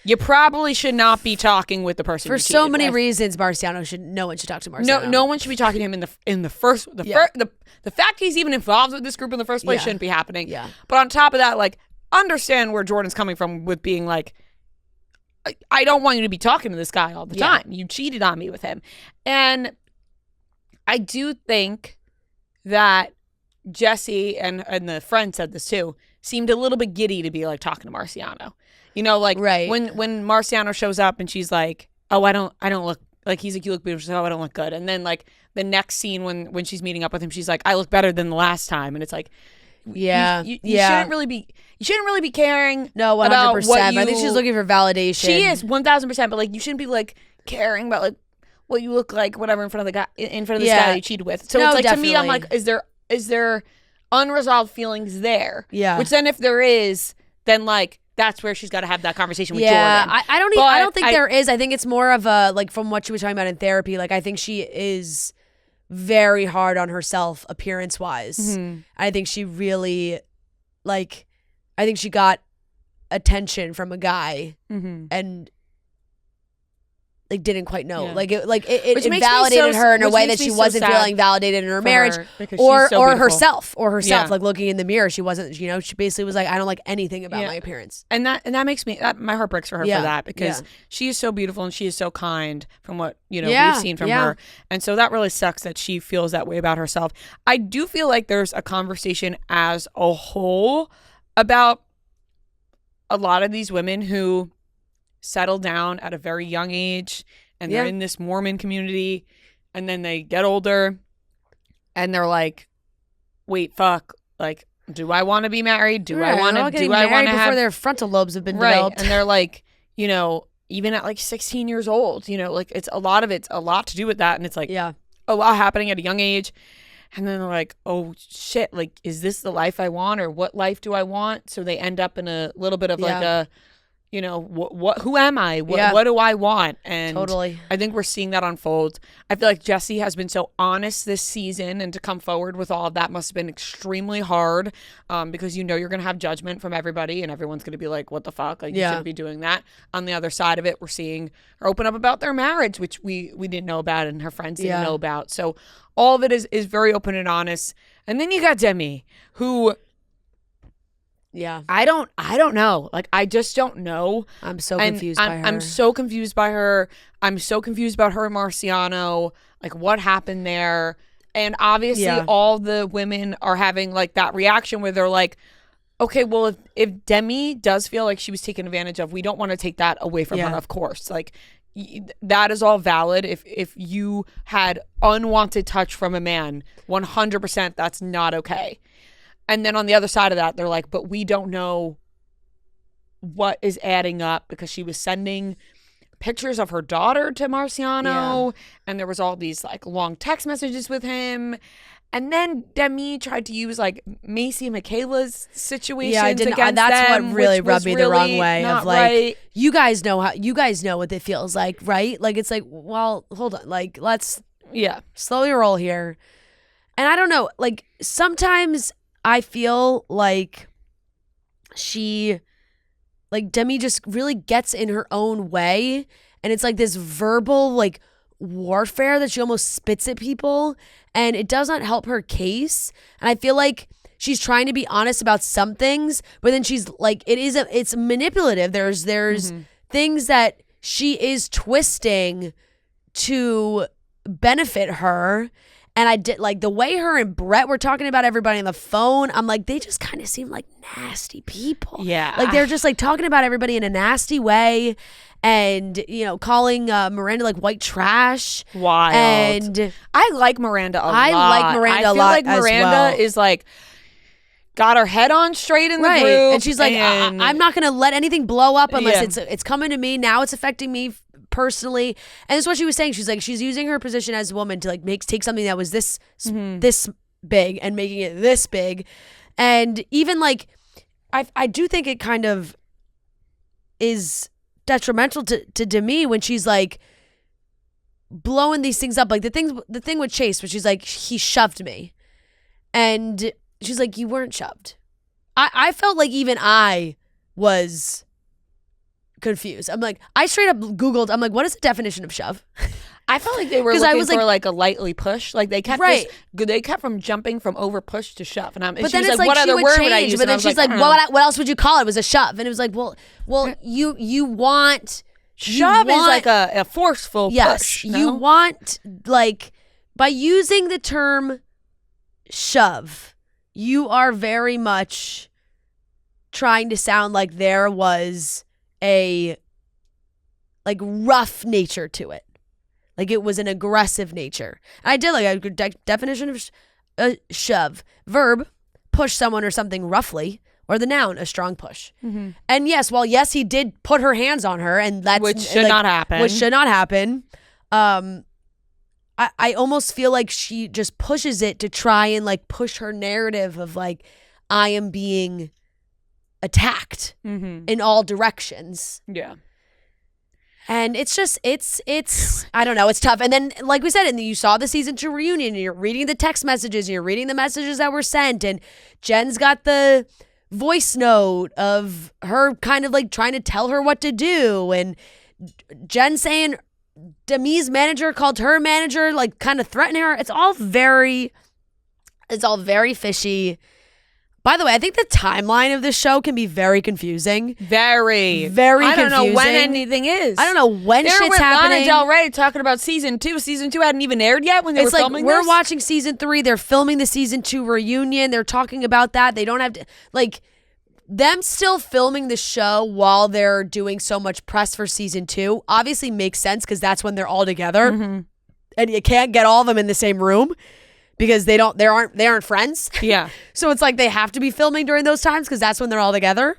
you probably should not be talking with the person for so many reasons. No one should talk to Marciano. No one should be talking to him in the first. The fact he's even involved with this group in the first place shouldn't be happening. Yeah. But on top of that, like, understand where Jordan's coming from with being like, I don't want you to be talking to this guy all the time. You cheated on me with him. And I do think that Jesse and the friend said this too, seemed a little bit giddy to be like talking to Marciano. Like when Marciano shows up and she's like, oh, I don't look like, he's like, you look beautiful. She's like, oh, I don't look good. And then like the next scene when she's meeting up with him, she's like, I look better than the last time. And it's like, you shouldn't really be caring. No, 100%. I think she's looking for validation. She is 1,000%. But like, you shouldn't be like caring about like what you look like, whatever, in front of this guy that you cheated with. So it's like, definitely. To me, I'm like, is there unresolved feelings there? Yeah. Which then, if there is, then like that's where she's got to have that conversation with Jordan. I don't think there is. I think it's more of a, like, from what she was talking about in therapy. Like, I think she is very hard on herself appearance wise. Mm-hmm. I think she really, like, I think she got attention from a guy and like didn't quite know. Yeah. Like it validated her in a way that she wasn't feeling validated in her marriage or herself. Like looking in the mirror, she wasn't, she basically was like, I don't like anything about my appearance. And that makes me, my heart breaks for her for that, because she is so beautiful and she is so kind from what, we've seen from her. And so that really sucks that she feels that way about herself. I do feel like there's a conversation as a whole about a lot of these women who settle down at a very young age and they're in this Mormon community, and then they get older and they're like, wait, fuck, like, do I want to be married? Do I want to have before their frontal lobes have been developed? And they're like, even at like 16 years old, like it's a lot to do with that. And it's like a lot happening at a young age. And then they're like, oh shit, like, is this the life I want, or what life do I want? So they end up in a little bit of like a, who am I? What do I want? And totally. I think we're seeing that unfold. I feel like Jesse has been so honest this season, and to come forward with all of that must have been extremely hard, because you're going to have judgment from everybody, and everyone's going to be like, what the fuck? Like, you shouldn't be doing that. On the other side of it, we're seeing her open up about their marriage, which we didn't know about, and her friends didn't know about. So all of it is very open and honest. And then you got Demi, who... I don't know. Like, I just don't know. I'm so confused by her. I'm so confused by her. I'm so confused about her and Marciano. Like, what happened there? And obviously all the women are having like that reaction where they're like, okay, well, if Demi does feel like she was taken advantage of, we don't want to take that away from her, of course. Like, that is all valid. If you had unwanted touch from a man, 100%, that's not okay. And then on the other side of that, they're like, but we don't know what is adding up, because she was sending pictures of her daughter to Marciano, and there was all these like long text messages with him. And then Demi tried to use like Macy and Michaela's situations against them. That's what really rubbed me the wrong way. Of like, right. you guys know what it feels like, right? Like, it's like, well, hold on, like, let's slowly roll here. And I don't know, like, sometimes I feel like Demi just really gets in her own way, and it's like this verbal like warfare that she almost spits at people, and it does not help her case. And I feel like she's trying to be honest about some things, but then she's like, it's manipulative. There's things that she is twisting to benefit her. And I did like the way her and Brett were talking about everybody on the phone. I'm like, they just kind of seem like nasty people. Yeah. Like, they're just like talking about everybody in a nasty way, and, calling Miranda like white trash. Wild. And I like Miranda a lot. I like Miranda a lot. I feel like Miranda is like, got her head on straight in the group. And she's like, I'm not going to let anything blow up unless it's coming to me. Now it's affecting me personally. And that's what she was saying. She's like, she's using her position as a woman to like take something that was this big and making it this big. And even like, I do think it kind of is detrimental to Demi when she's like blowing these things up. Like the thing with Chase, where she's like, he shoved me. And she's like, you weren't shoved. I felt like even I was confused. I'm like, I straight up Googled, I'm like, what is the definition of shove? I felt like they were looking for like a lightly push. Like they kept they kept from jumping from over push to shove. And but she then was it's like, what other word would I use? But then she's like, what else would you call it? It was a shove. And it was like, well, you want... Shove is like a forceful push. Yes, you want, like, by using the term shove, you are very much trying to sound like there was a, like, rough nature to it. Like, it was an aggressive nature. And I did, like, a definition of shove. Verb, push someone or something roughly. Or the noun, a strong push. Mm-hmm. And yes, he did put her hands on her, and that's which should not happen. Which should not happen. I almost feel like she just pushes it to try and like push her narrative of like, I am being attacked in all directions. Yeah. And it's just, it's I don't know, it's tough. And then, like we said, and you saw the season 2 reunion, and you're reading the text messages, and you're reading the messages that were sent, and Jen's got the voice note of her kind of like trying to tell her what to do, and Jen saying Demi's manager called her manager, like kind of threatening her. It's all very fishy. By the way, I think the timeline of this show can be very confusing. Very confusing. I don't know when anything is. I don't know when shit's happening. Lana Del Rey talking about season 2. Season 2 hadn't even aired yet when they were filming this. We're watching season 3. They're filming the season 2 reunion. They're talking about that. They don't have to, like, them still filming the show while they're doing so much press for season 2 obviously makes sense because that's when they're all together. Mm-hmm. And you can't get all of them in the same room. Because they aren't friends. Yeah. So it's like they have to be filming during those times because that's when they're all together.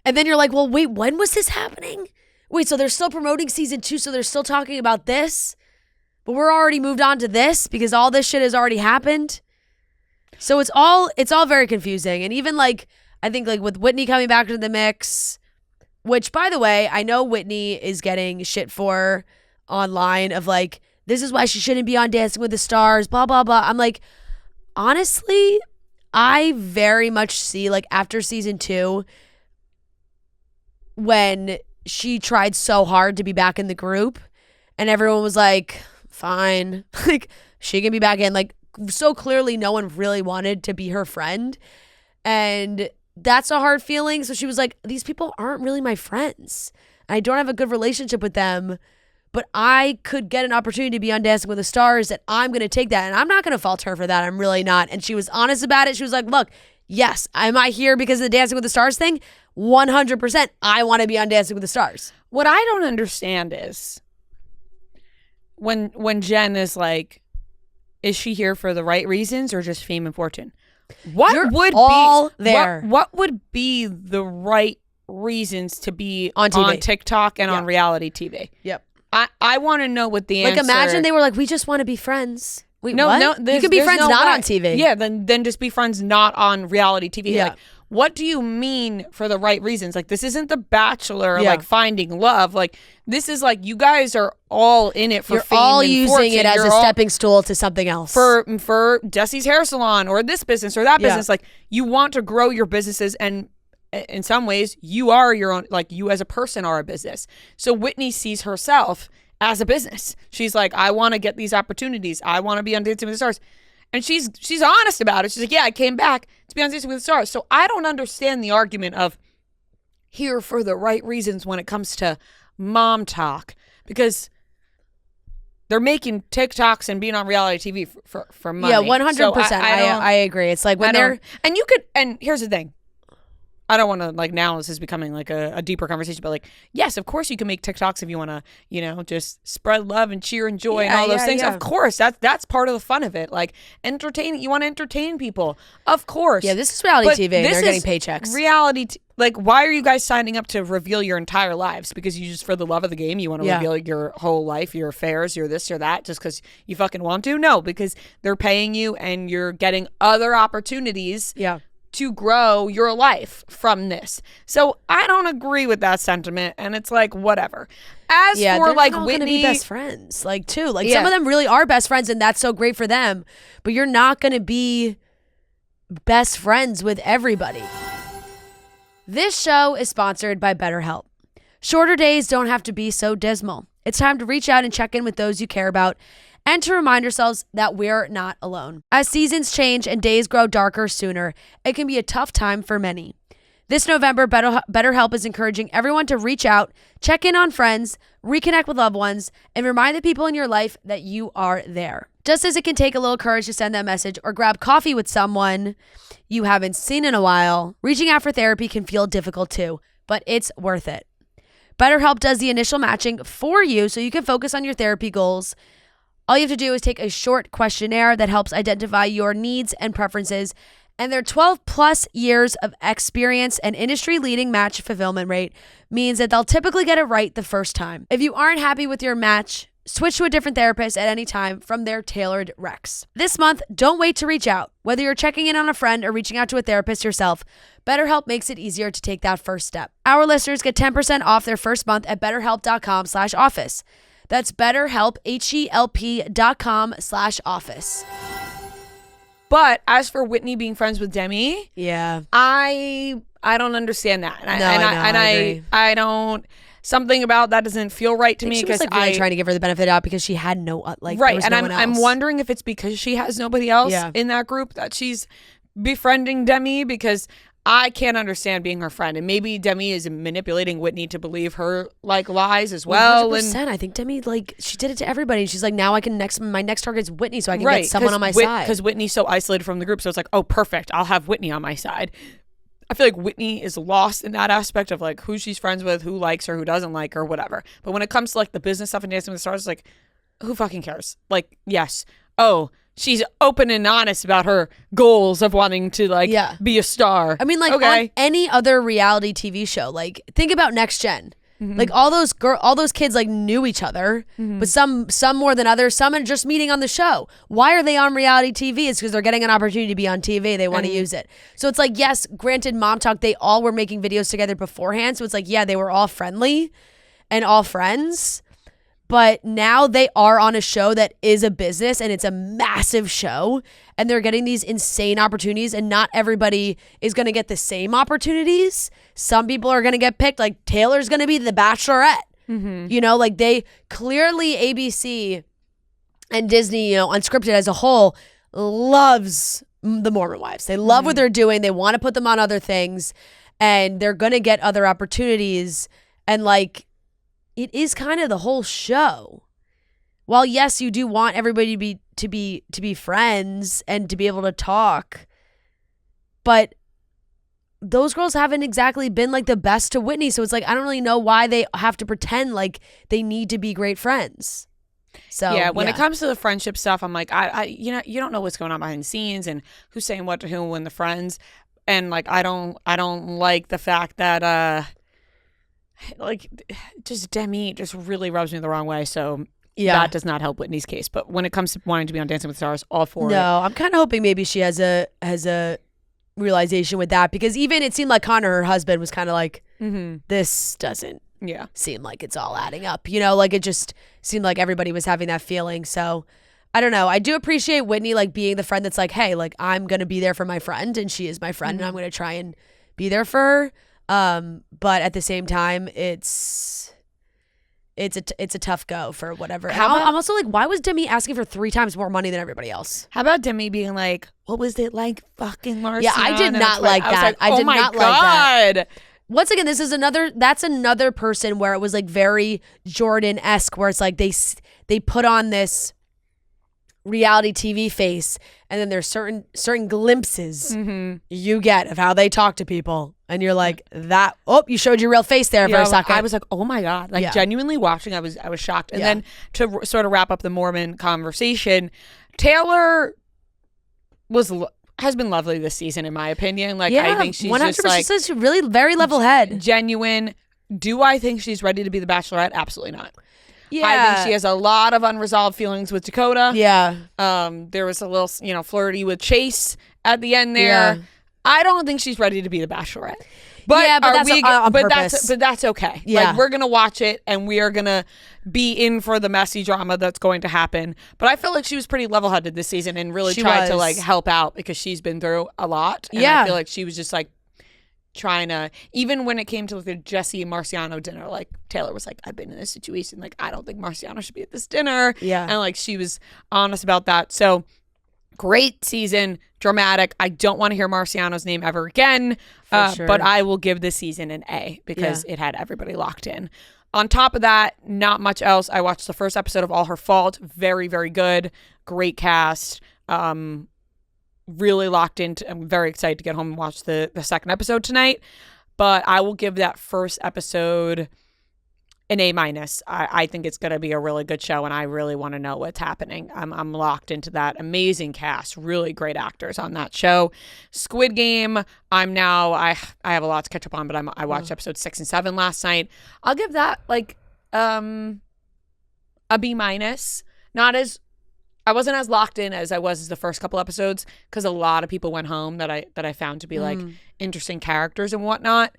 And then you're like, well, wait, when was this happening? Wait, so they're still promoting season 2, so they're still talking about this? But we're already moved on to this because all this shit has already happened. So it's all very confusing. And even like, I think like with Whitney coming back into the mix, which by the way, I know Whitney is getting shit for online of like, this is why she shouldn't be on Dancing with the Stars, blah, blah, blah. I'm like, honestly, I very much see, like, after season 2, when she tried so hard to be back in the group, and everyone was like, fine, like, she can be back in. Like, so clearly no one really wanted to be her friend. And that's a hard feeling. So she was like, these people aren't really my friends. I don't have a good relationship with them. But I could get an opportunity to be on Dancing with the Stars, and I'm going to take that. And I'm not going to fault her for that. I'm really not. And she was honest about it. She was like, look, yes, am I here because of the Dancing with the Stars thing? 100%. I want to be on Dancing with the Stars. What I don't understand is when Jen is like, is she here for the right reasons or just fame and fortune? What would be the right reasons to be on TV, on TikTok and on reality TV? Yep. I want to know what the answer. Like, imagine they were like, we just want to be friends. Wait, no, what? You could be friends not on TV. Yeah, then just be friends not on reality TV. Yeah. Like, what do you mean for the right reasons? Like, this isn't The Bachelor, like finding love. Like, this is like you guys are all in it for You're fame all and using fortune. it as a stepping stool to something else. For Jesse's hair salon or this business or that business. Like, you want to grow your businesses, and in some ways, you are your own, like, you as a person are a business. So Whitney sees herself as a business. She's like, I want to get these opportunities. I want to be on Dancing with the Stars. And she's honest about it. She's like, yeah, I came back to be on Dancing with the Stars. So I don't understand the argument of here for the right reasons when it comes to mom talk, because they're making TikToks and being on reality TV for money. Yeah, 100%. So I agree. It's like when and here's the thing. I don't want to, like, now this is becoming like a deeper conversation, but like, yes, of course you can make TikToks if you want to, just spread love and cheer and joy and all those things. Yeah. Of course, that's part of the fun of it. Like, you want to entertain people. Of course. Yeah, this is reality TV. They're getting paychecks. Like, why are you guys signing up to reveal your entire lives? Because you just, for the love of the game, you want to reveal your whole life, your affairs, your this, your that, just because you fucking want to? No, because they're paying you and you're getting other opportunities to grow your life from this. So I don't agree with that sentiment, and it's like, whatever. As for like all Witney, gonna be best friends, like too. Like some of them really are best friends, and that's so great for them. But you're not gonna be best friends with everybody. This show is sponsored by BetterHelp. Shorter days don't have to be so dismal. It's time to reach out and check in with those you care about, and to remind ourselves that we're not alone. As seasons change and days grow darker sooner, it can be a tough time for many. This November, BetterHelp is encouraging everyone to reach out, check in on friends, reconnect with loved ones, and remind the people in your life that you are there. Just as it can take a little courage to send that message or grab coffee with someone you haven't seen in a while, reaching out for therapy can feel difficult too, but it's worth it. BetterHelp does the initial matching for you so you can focus on your therapy goals. All you have to do is take a short questionnaire that helps identify your needs and preferences, and their 12 plus years of experience and industry-leading match fulfillment rate means that they'll typically get it right the first time. If you aren't happy with your match, switch to a different therapist at any time from their tailored recs. This month, don't wait to reach out. Whether you're checking in on a friend or reaching out to a therapist yourself, BetterHelp makes it easier to take that first step. Our listeners get 10% off their first month at betterhelp.com/office. That's BetterHelp, HELP.com/office. But as for Witney being friends with Demi, Yeah. I don't understand that. And I agree. I don't. Something about that doesn't feel right to me, because because really trying to give her the benefit of the doubt because she had no right, there was and no one I'm else. wondering if it's because she has nobody else Yeah. in that group that she's befriending Demi, because I can't understand being her friend, and maybe Demi is manipulating Witney to believe her like lies as well. 100%. I think Demi, like, she did it to everybody. She's like, now my next target is Witney, so I can right, get someone on my side. Because Witney's so isolated from the group, so it's like, oh, perfect, I'll have Witney on my side. I feel like Witney is lost in that aspect of like who she's friends with, who likes her, who doesn't like her, whatever. But when it comes to like the business stuff and Dancing with the Stars, it's like, who fucking cares? Like, yes, oh, she's open and honest about her goals of wanting to like be a star. I mean, like, on any other reality TV show, like, think about Next Gen. Mm-hmm. Like, all those kids like knew each other, but some more than others. Some are just meeting on the show. Why are they on reality TV? It's because they're getting an opportunity to be on TV. They want to use it. So it's like, yes, granted, Mom Talk, they all were making videos together beforehand. So it's like, yeah, they were all friendly and all friends. But now they are on a show that is a business, and it's a massive show, and they're getting these insane opportunities, and not everybody is going to get the same opportunities. Some people are going to get picked. Like, Taylor's going to be the Bachelorette. Mm-hmm. You know, like, they clearly, ABC and Disney, you know, unscripted as a whole, loves the Mormon wives. They love what they're doing. They want to put them on other things, and they're going to get other opportunities. And like, it is kind of the whole show. While yes, you do want everybody to be friends and to be able to talk, but those girls haven't exactly been like the best to Witney. So it's like, I don't really know why they have to pretend like they need to be great friends. So yeah, when it comes to the friendship stuff, I'm like, I you know, you don't know what's going on behind the scenes and who's saying what to who when the friends, and like I don't like the fact that like just Demi just really rubs me the wrong way. So that does not help Witney's case. But when it comes to wanting to be on Dancing with the Stars, all for it. No, I'm kind of hoping maybe she has a realization with that, because even it seemed like Connor, her husband, was kind of like, this doesn't seem like it's all adding up. You know, like it just seemed like everybody was having that feeling. So I don't know. I do appreciate Witney like being the friend that's like, hey, like I'm going to be there for my friend, and she is my friend, and I'm going to try and be there for her. But at the same time, it's a tough go for whatever. I'm also like, why was Demi asking for 3 times more money than everybody else? How about Demi being like, what was it like fucking Marcion? Yeah, I did not like that. I did not like that. Once again, that's another person where it was like very Jordan-esque, where it's like they put on this reality TV face, and then there's certain glimpses you get of how they talk to people, and you're like, that, oh, you showed your real face there for a second. I was like, oh my God, like genuinely watching, I was shocked. And then to sort of wrap up the Mormon conversation, Taylor has been lovely this season, in my opinion. Like, I think she's 100%, just like, she's really very level head, genuine. Do I think she's ready to be the Bachelorette? Absolutely not. Yeah. I think she has a lot of unresolved feelings with Dakota. Yeah. There was a little, flirty with Chase at the end there. I don't think she's ready to be the Bachelorette. But yeah, but that's on purpose. But that's okay. Yeah. Like, we're going to watch it and we are going to be in for the messy drama that's going to happen. But I feel like she was pretty level-headed this season and really tried to like help out because she's been through a lot. And I feel like she was just like trying to, even when it came to the Jesse and Marciano dinner, like Taylor was like, I've been in this situation. Like, I don't think Marciano should be at this dinner. Yeah. And like, she was honest about that. So great season, dramatic. I don't want to hear Marciano's name ever again, sure. But I will give this season an A because it had everybody locked in. On top of that, not much else. I watched the first episode of All Her Fault. Very, very good. Great cast. Really locked into. I'm very excited to get home and watch the second episode tonight. But I will give that first episode an A-. I think it's going to be a really good show, and I really want to know what's happening. I'm locked into that. Amazing cast, really great actors on that show. Squid Game, I have a lot to catch up on, but I watched episodes 6 and 7 last night. I'll give that like a B-. I wasn't as locked in as I was the first couple episodes because a lot of people went home that I found to be like interesting characters and whatnot.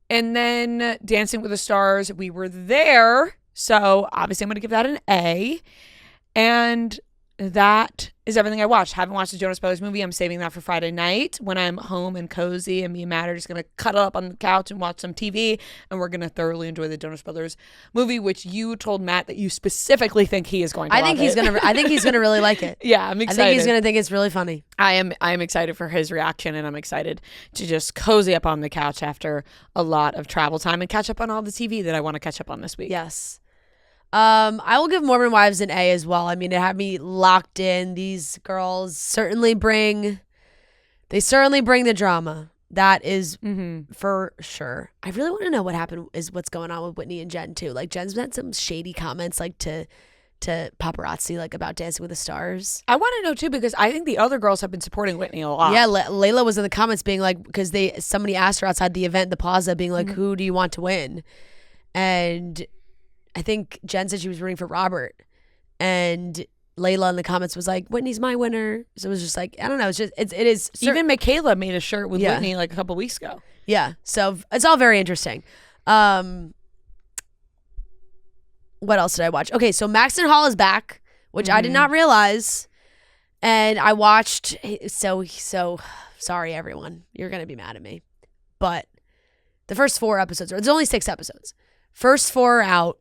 And then Dancing with the Stars, we were there. So obviously I'm going to give that an A. And that is everything I watched. Haven't watched the Jonas Brothers movie. I'm saving that for Friday night when I'm home and cozy. And me and Matt are just going to cuddle up on the couch and watch some TV. And we're going to thoroughly enjoy the Jonas Brothers movie, which you told Matt that you specifically think he is going to I think he's going to really like it. Yeah, I'm excited. I think he's going to think it's really funny. I am excited for his reaction, and I'm excited to just cozy up on the couch after a lot of travel time and catch up on all the TV that I want to catch up on this week. Yes. I will give Mormon Wives an A as well. I mean, it had me locked in. These girls certainly bring the drama. That is for sure. I really want to know what's going on with Whitney and Jen too. Like, Jen's had some shady comments like to paparazzi like about Dancing with the Stars. I want to know too because I think the other girls have been supporting Whitney a lot. Yeah, Layla was in the comments being like, because somebody asked her outside the event, the plaza, being like, who do you want to win? And I think Jen said she was rooting for Robert, and Layla in the comments was like, Whitney's my winner. So it was just like, I don't know. It's just, it is. Even Michaela made a shirt with Whitney like a couple weeks ago. Yeah. So it's all very interesting. What else did I watch? Okay. So Maxton Hall is back, which I did not realize. And I watched, so sorry, everyone. You're going to be mad at me. But the first 4 episodes, there's only 6 episodes. First 4 are out.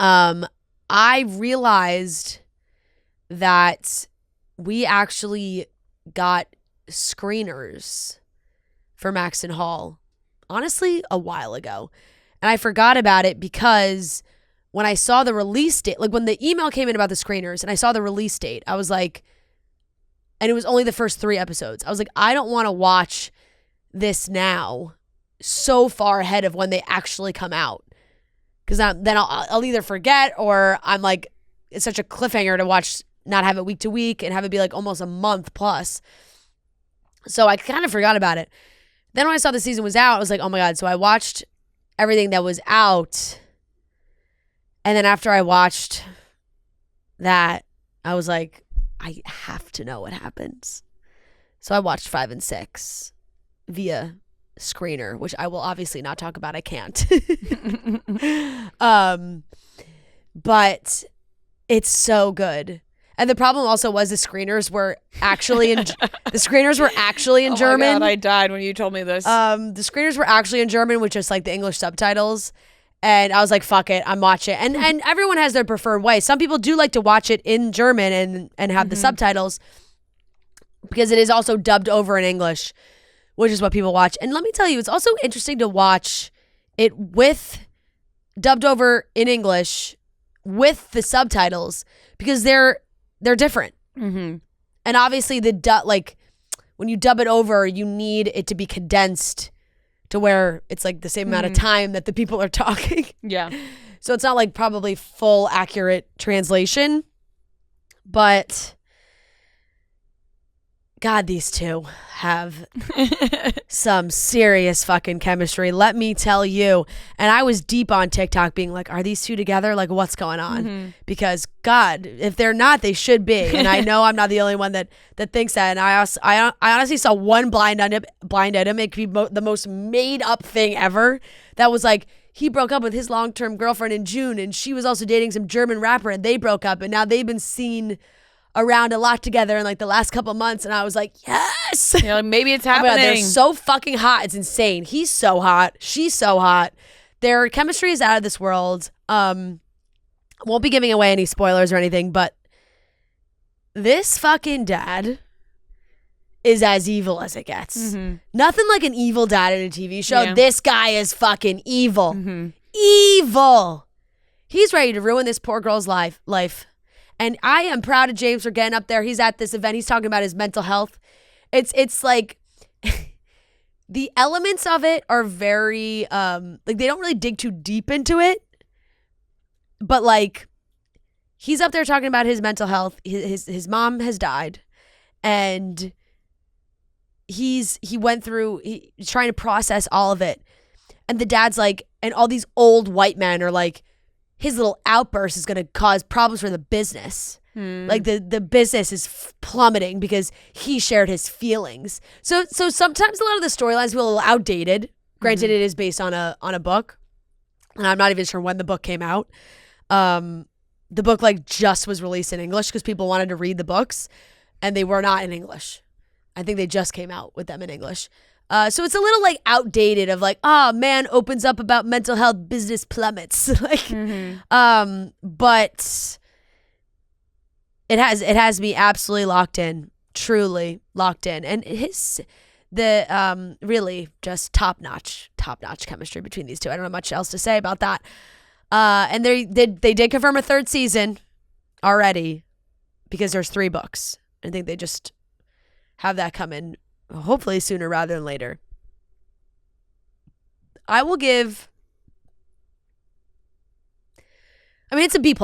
I realized that we actually got screeners for Maxton Hall, honestly, a while ago. And I forgot about it because when I saw the release date, like when the email came in about the screeners and I saw the release date, I was like, and it was only the first 3 episodes. I was like, I don't want to watch this now so far ahead of when they actually come out. Because then I'll either forget or I'm like, it's such a cliffhanger to watch, not have it week to week and have it be like almost a month plus. So I kind of forgot about it. Then when I saw the season was out, I was like, oh my God. So I watched everything that was out. And then after I watched that, I was like, I have to know what happens. So I watched 5 and 6 via screener, which I will obviously not talk about. I can't. But it's so good. And the problem also was the screeners were actually in Oh German. my God, I died when you told me this. The screeners were actually in German with just like the English subtitles. And I was like, fuck it, I'm watching it. And everyone has their preferred way. Some people do like to watch it in German and have the subtitles because it is also dubbed over in English, which is what people watch. And let me tell you, it's also interesting to watch it with dubbed over in English with the subtitles because they're different. And obviously like when you dub it over, you need it to be condensed to where it's like the same amount of time that the people are talking. Yeah. So it's not like probably full accurate translation, but God, these two have some serious fucking chemistry, let me tell you. And I was deep on TikTok being like, are these two together? Like, what's going on? Because God, if they're not, they should be. And I know I'm not the only one that thinks that. And I honestly saw one blind item. It could be the most made up thing ever. That was like, he broke up with his long-term girlfriend in June, and she was also dating some German rapper, and they broke up, and now they've been seen around a lot together in like the last couple months. And I was like, yes. Yeah, like, maybe it's happening. Oh my God, they're so fucking hot. It's insane. He's so hot. She's so hot. Their chemistry is out of this world. Won't be giving away any spoilers or anything, but this fucking dad is as evil as it gets. Nothing like an evil dad in a TV show. Yeah. This guy is fucking evil. Evil. He's ready to ruin this poor girl's life. And I am proud of James for getting up there. He's at this event. He's talking about his mental health. It's like the elements of it are very like they don't really dig too deep into it. But like he's up there talking about his mental health. His mom has died, and he's trying to process all of it. And the dad's like, and all these old white men are like, his little outburst is going to cause problems for the business. Like the business is plummeting because he shared his feelings. So sometimes a lot of the storylines feel a little outdated. Granted, it is based on a book, and I'm not even sure when the book came out. The book like just was released in English because people wanted to read the books, and they were not in English. I think they just came out with them in English. So it's a little like outdated of like, man opens up about mental health, business plummets. Like, but it has me absolutely locked in, truly locked in. And really just top notch chemistry between these two. I don't have much else to say about that. And they did confirm a third season already because there's 3 books. I think they just have that come in hopefully sooner rather than later. I will give, it's a B+.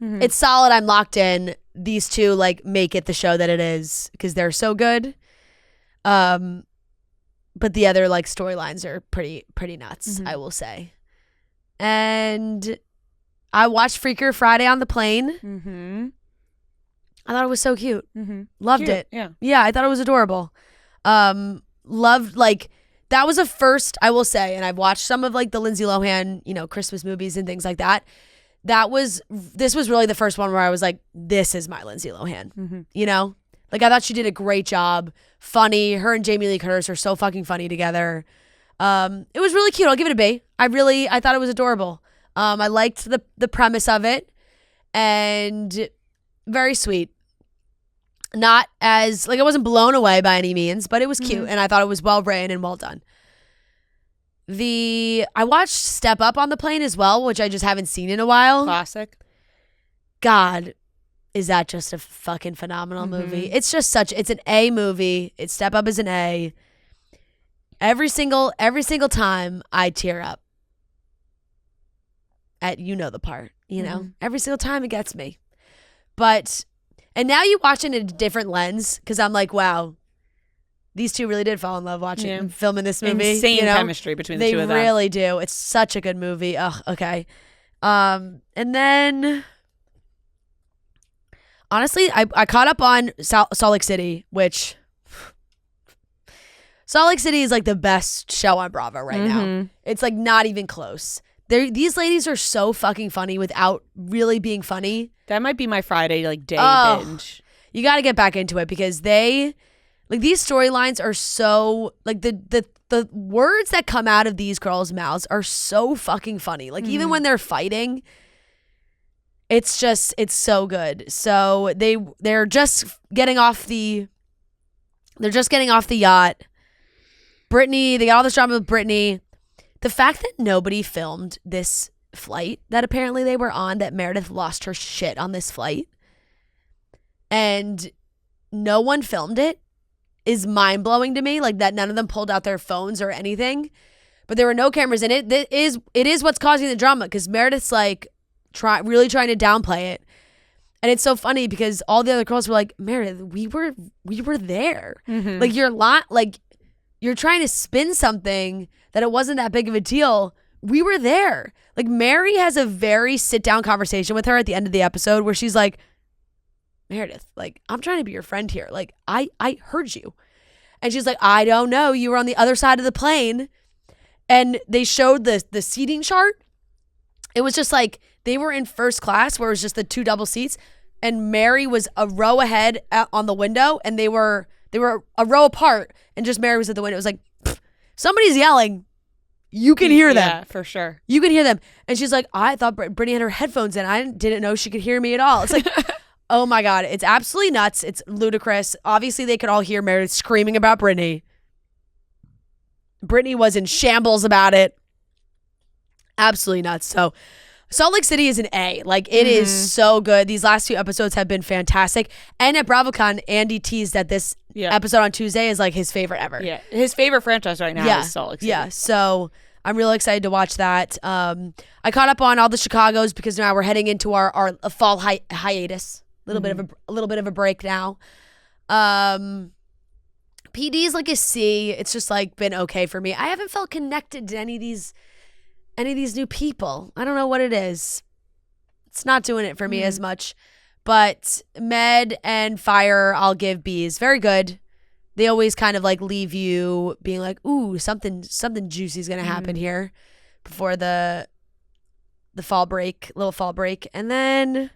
It's solid. I'm locked in. These two like make it the show that it is because they're so good. But the other like storylines are pretty nuts, I will say. And I watched Freaker Friday on the plane. I thought it was so cute. Loved it. Yeah, I thought it was adorable. Loved, like, that was a first, I will say, and I've watched some of like the Lindsay Lohan, Christmas movies and things like that. This was really the first one where I was like, this is my Lindsay Lohan, Like, I thought she did a great job. Funny. Her and Jamie Lee Curtis are so fucking funny together. It was really cute. I'll give it a B. I thought it was adorable. I liked the premise of it, and very sweet. Not as, like, I wasn't blown away by any means, but it was cute, and I thought it was well written and well done. I watched Step Up on the plane as well, which I just haven't seen in a while. Classic. God, is that just a fucking phenomenal movie? It's just it's an A movie. Step Up is an A. Every single time I tear up at the part, every single time it gets me. And now you watch it in a different lens because I'm like, wow, these two really did fall in love watching filming this movie. Insane chemistry between the two of them. They really do. It's such a good movie. Ugh, okay. And then honestly, I caught up on Salt Lake City, which Salt Lake City is like the best show on Bravo right now. It's like not even close. These ladies are so fucking funny without really being funny. That might be my Friday day binge. You got to get back into it because these storylines are so like the words that come out of these girls' mouths are so fucking funny. Like even when they're fighting, it's so good. So they're just getting off the yacht. Brittany, they got all this drama with Brittany. The fact that nobody filmed this flight that apparently they were on, that Meredith lost her shit on this flight, and no one filmed it, is mind-blowing to me. Like, that none of them pulled out their phones or anything, but there were no cameras in it. It is what's causing the drama because Meredith's like really trying to downplay it, And it's so funny because all the other girls were like, Meredith, we were there. Like you're trying to spin something that it wasn't that big of a deal. We were there. Like Mary has a very sit down conversation with her at the end of the episode where she's like, Meredith, like I'm trying to be your friend here. Like I heard you. And she's like, I don't know. You were on the other side of the plane. And they showed the seating chart. It was just like they were in first class where it was just the 2 double seats. And Mary was a row ahead on the window. And they were a row apart. And just Mary was at the window. It was like, somebody's yelling. You can hear them. Yeah, for sure. You can hear them. And she's like, I thought Brittany had her headphones in. I didn't know she could hear me at all. It's like, oh my God. It's absolutely nuts. It's ludicrous. Obviously, they could all hear Meredith screaming about Brittany. Brittany was in shambles about it. Absolutely nuts. So Salt Lake City is an A. Like it is so good. These last 2 episodes have been fantastic. And at BravoCon, Andy teased that this episode on Tuesday is like his favorite ever. Yeah. His favorite franchise right now is Salt Lake City. Yeah. So I'm really excited to watch that. I caught up on all the Chicagos because now we're heading into our fall hiatus. A little bit of a break now. PD's like a C. It's just like been okay for me. I haven't felt connected to any of these new people. I don't know what it is. It's not doing it for me as much. But Med and Fire, I'll give B's. Very good. They always kind of like leave you being like, ooh, something juicy is gonna happen here before the fall break, little fall break. And then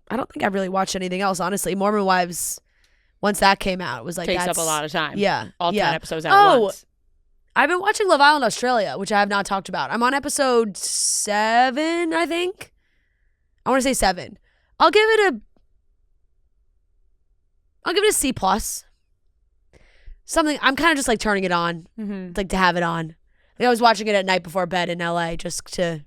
I don't think I've really watched anything else, honestly. Mormon Wives, once that came out, it was like takes up a lot of time. Yeah. All 10 episodes at once. I've been watching Love Island Australia, which I have not talked about. I'm on episode 7, I think. I want to say 7. I'll give it a C plus. Something I'm kind of just like turning it on, like to have it on. Like I was watching it at night before bed in LA just to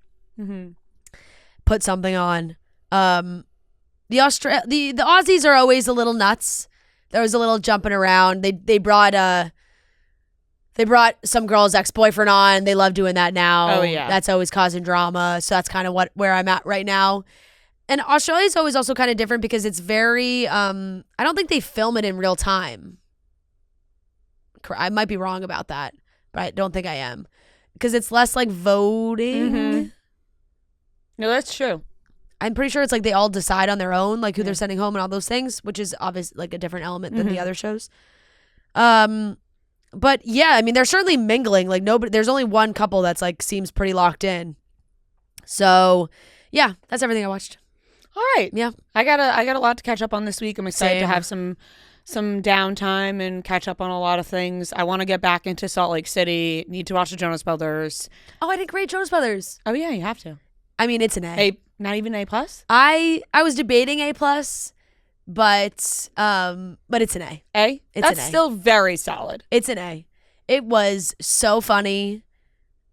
put something on. The Aussies are always a little nuts. There was a little jumping around. They brought some girl's ex-boyfriend on. They love doing that now. Oh yeah, that's always causing drama. So that's kind of where I'm at right now. And Australia is always also kind of different because it's very. I don't think they film it in real time. I might be wrong about that, but I don't think I am because it's less like voting. No, that's true. I'm pretty sure it's like they all decide on their own, like who they're sending home and all those things, which is obviously like a different element than the other shows. But yeah, I mean, they're certainly mingling. Like there's only one couple that's like seems pretty locked in. So yeah, that's everything I watched. All right. Yeah. I got a lot to catch up on this week. I'm excited Same. to have some downtime and catch up on a lot of things. I want to get back into Salt Lake City. Need to watch the Jonas Brothers. Oh, I didn't rate Jonas Brothers. Oh yeah, you have to. I mean, it's an A. Not even A plus? I was debating A plus, but it's an A. A? It's That's an A. still very solid. It's an A. It was so funny.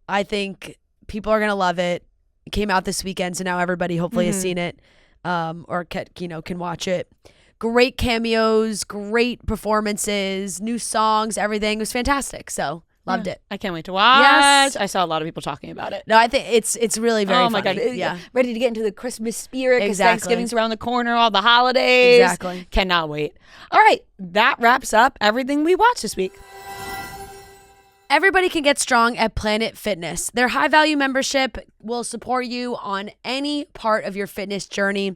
I think people are gonna love it. It came out this weekend, so now everybody hopefully has seen it, or can watch it. Great cameos, great performances, new songs, everything. It was fantastic. So loved it. I can't wait to watch. Yes. I saw a lot of people talking about it. No, I think it's really very oh my funny. God. Yeah. Ready to get into the Christmas spirit because Exactly. Thanksgiving's around the corner, all the holidays. Exactly. Cannot wait. All right. That wraps up everything we watched this week. Everybody can get strong at Planet Fitness. Their high-value membership will support you on any part of your fitness journey.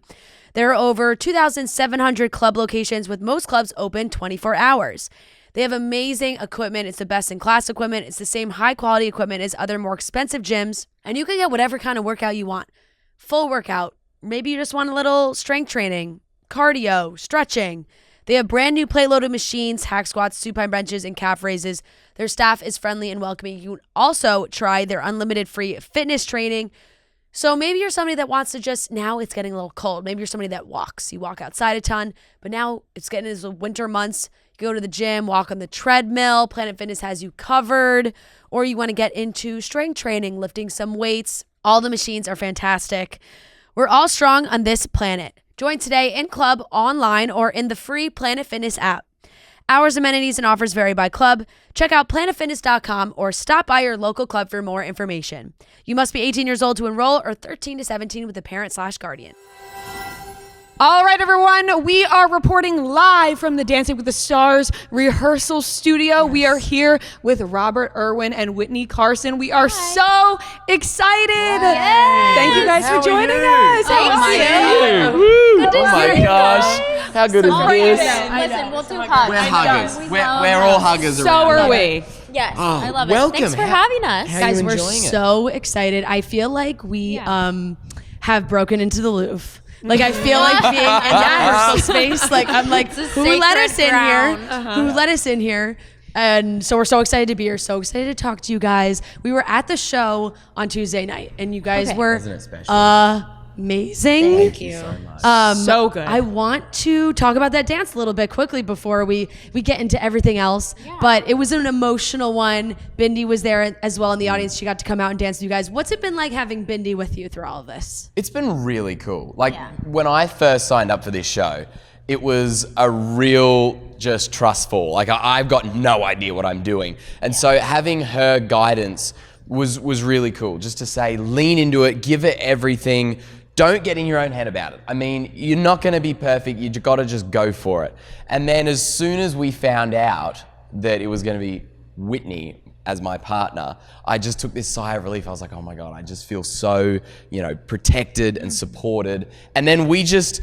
There are over 2,700 club locations with most clubs open 24 hours. They have amazing equipment. It's the best-in-class equipment. It's the same high-quality equipment as other more expensive gyms. And you can get whatever kind of workout you want. Full workout. Maybe you just want a little strength training, cardio, stretching. They have brand new plate-loaded machines, hack squats, supine benches, and calf raises. Their staff is friendly and welcoming. You can also try their unlimited free fitness training. So maybe you're somebody that wants to now it's getting a little cold. Maybe you're somebody that walks. You walk outside a ton, but now it's getting into the winter months. You go to the gym, walk on the treadmill. Planet Fitness has you covered. Or you want to get into strength training, lifting some weights. All the machines are fantastic. We're all strong on this planet. Join today in club, online, or in the free Planet Fitness app. Hours, amenities, and offers vary by club. Check out planetfitness.com or stop by your local club for more information. You must be 18 years old to enroll or 13 to 17 with a parent/guardian. All right, everyone, we are reporting live from the Dancing with the Stars rehearsal studio. Yes. We are here with Robert Irwin and Witney Carson. We are so excited. Yes. Thank you guys for joining us. Thank you. Oh my gosh. How good is this? Listen, we'll do hugs. We're huggers. We're all huggers so around. So are we. Yes, I love it. Welcome. Thanks for having us. Guys, we're so excited. I feel like we have broken into the Louvre. Like, I feel like being in the rehearsal space. Like, I'm like, who let us in here? Who let us in here? And so we're so excited to be here. So excited to talk to you guys. We were at the show on Tuesday night, and you guys were amazing. Thank you so much. So good. I want to talk about that dance a little bit quickly before we get into everything else. Yeah. But it was an emotional one. Bindi was there as well in the audience. She got to come out and dance with you guys. What's it been like having Bindi with you through all of this? It's been really cool. Like, when I first signed up for this show, it was a real just trust fall. Like, I've got no idea what I'm doing. And so having her guidance was really cool. Just to say, lean into it, give it everything. Don't get in your own head about it. I mean, you're not going to be perfect. You got to just go for it. And then as soon as we found out that it was going to be Witney as my partner, I just took this sigh of relief. I was like, oh my God, I just feel so, protected and supported. And then we just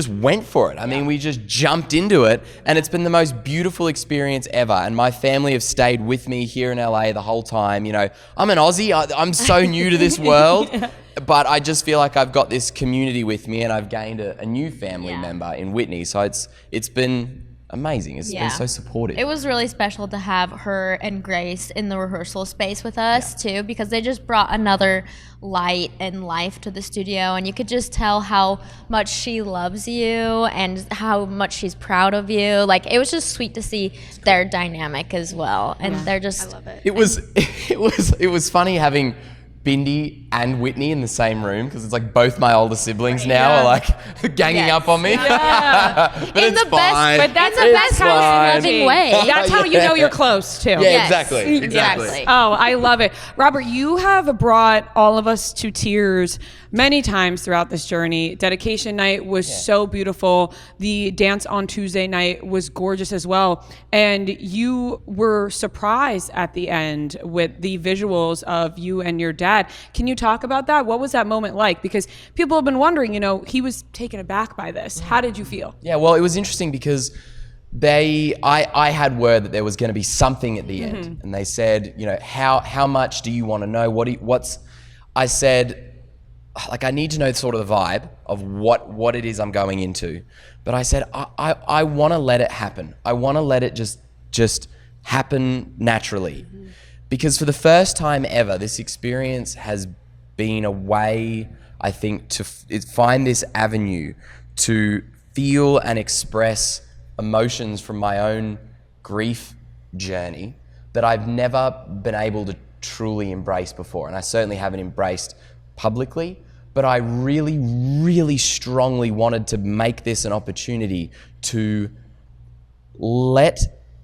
went for it. I mean, we just jumped into it, and it's been the most beautiful experience ever. And my family have stayed with me here in LA the whole time. I'm an Aussie. I'm so new to this world. But I just feel like I've got this community with me, and I've gained a new family member in Witney. So it's been amazing. It's been so supportive. It was really special to have her and Grace in the rehearsal space with us too, because they just brought another light and life to the studio, and you could just tell how much she loves you and how much she's proud of you. Like, it was just sweet to see their dynamic as well, and they're just. I love it. It was funny having Bindi and Witney in the same room, because it's like both my older siblings now are like ganging up on me. Yeah. But it's fine. But that's the best loving way. That's how you know you're close too. Yeah, exactly. Oh, I love it. Robert, you have brought all of us to tears many times throughout this journey. Dedication night was so beautiful. The dance on Tuesday night was gorgeous as well. And you were surprised at the end with the visuals of you and your dad. Can you talk about that? What was that moment like? Because people have been wondering, he was taken aback by this. How did you feel? Yeah, well, it was interesting because I had word that there was going to be something at the end. And they said, how much do you want to know? I said, like, I need to know sort of the vibe of what it is I'm going into. But I said, I want to let it happen. I want to let it just happen naturally. Because for the first time ever, this experience has been a way, I think, to find this avenue to feel and express emotions from my own grief journey that I've never been able to truly embrace before. And I certainly haven't embraced publicly, but I really, really strongly wanted to make this an opportunity to let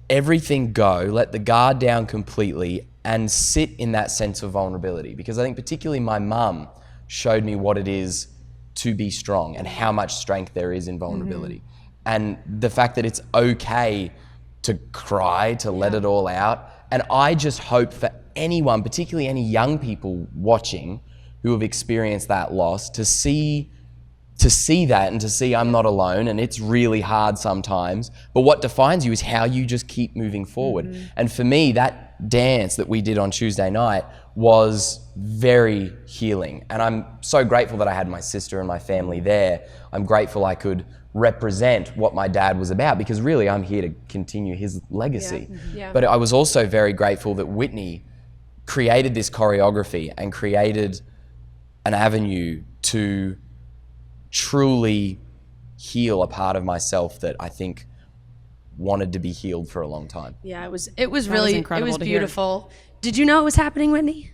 everything go, let the guard down completely, and sit in that sense of vulnerability. Because I think particularly my mum showed me what it is to be strong and how much strength there is in vulnerability. And the fact that it's okay to cry, to let it all out. And I just hope for anyone, particularly any young people watching who have experienced that loss, to see that and to see I'm not alone, and it's really hard sometimes. But what defines you is how you just keep moving forward. And for me, that dance that we did on Tuesday night was very healing. And I'm so grateful that I had my sister and my family there. I'm grateful I could represent what my dad was about, because really I'm here to continue his legacy. But I was also very grateful that Witney created this choreography and created an avenue to truly heal a part of myself that I think wanted to be healed for a long time. Yeah, it was really incredible. It was beautiful. Did you know it was happening, Witney?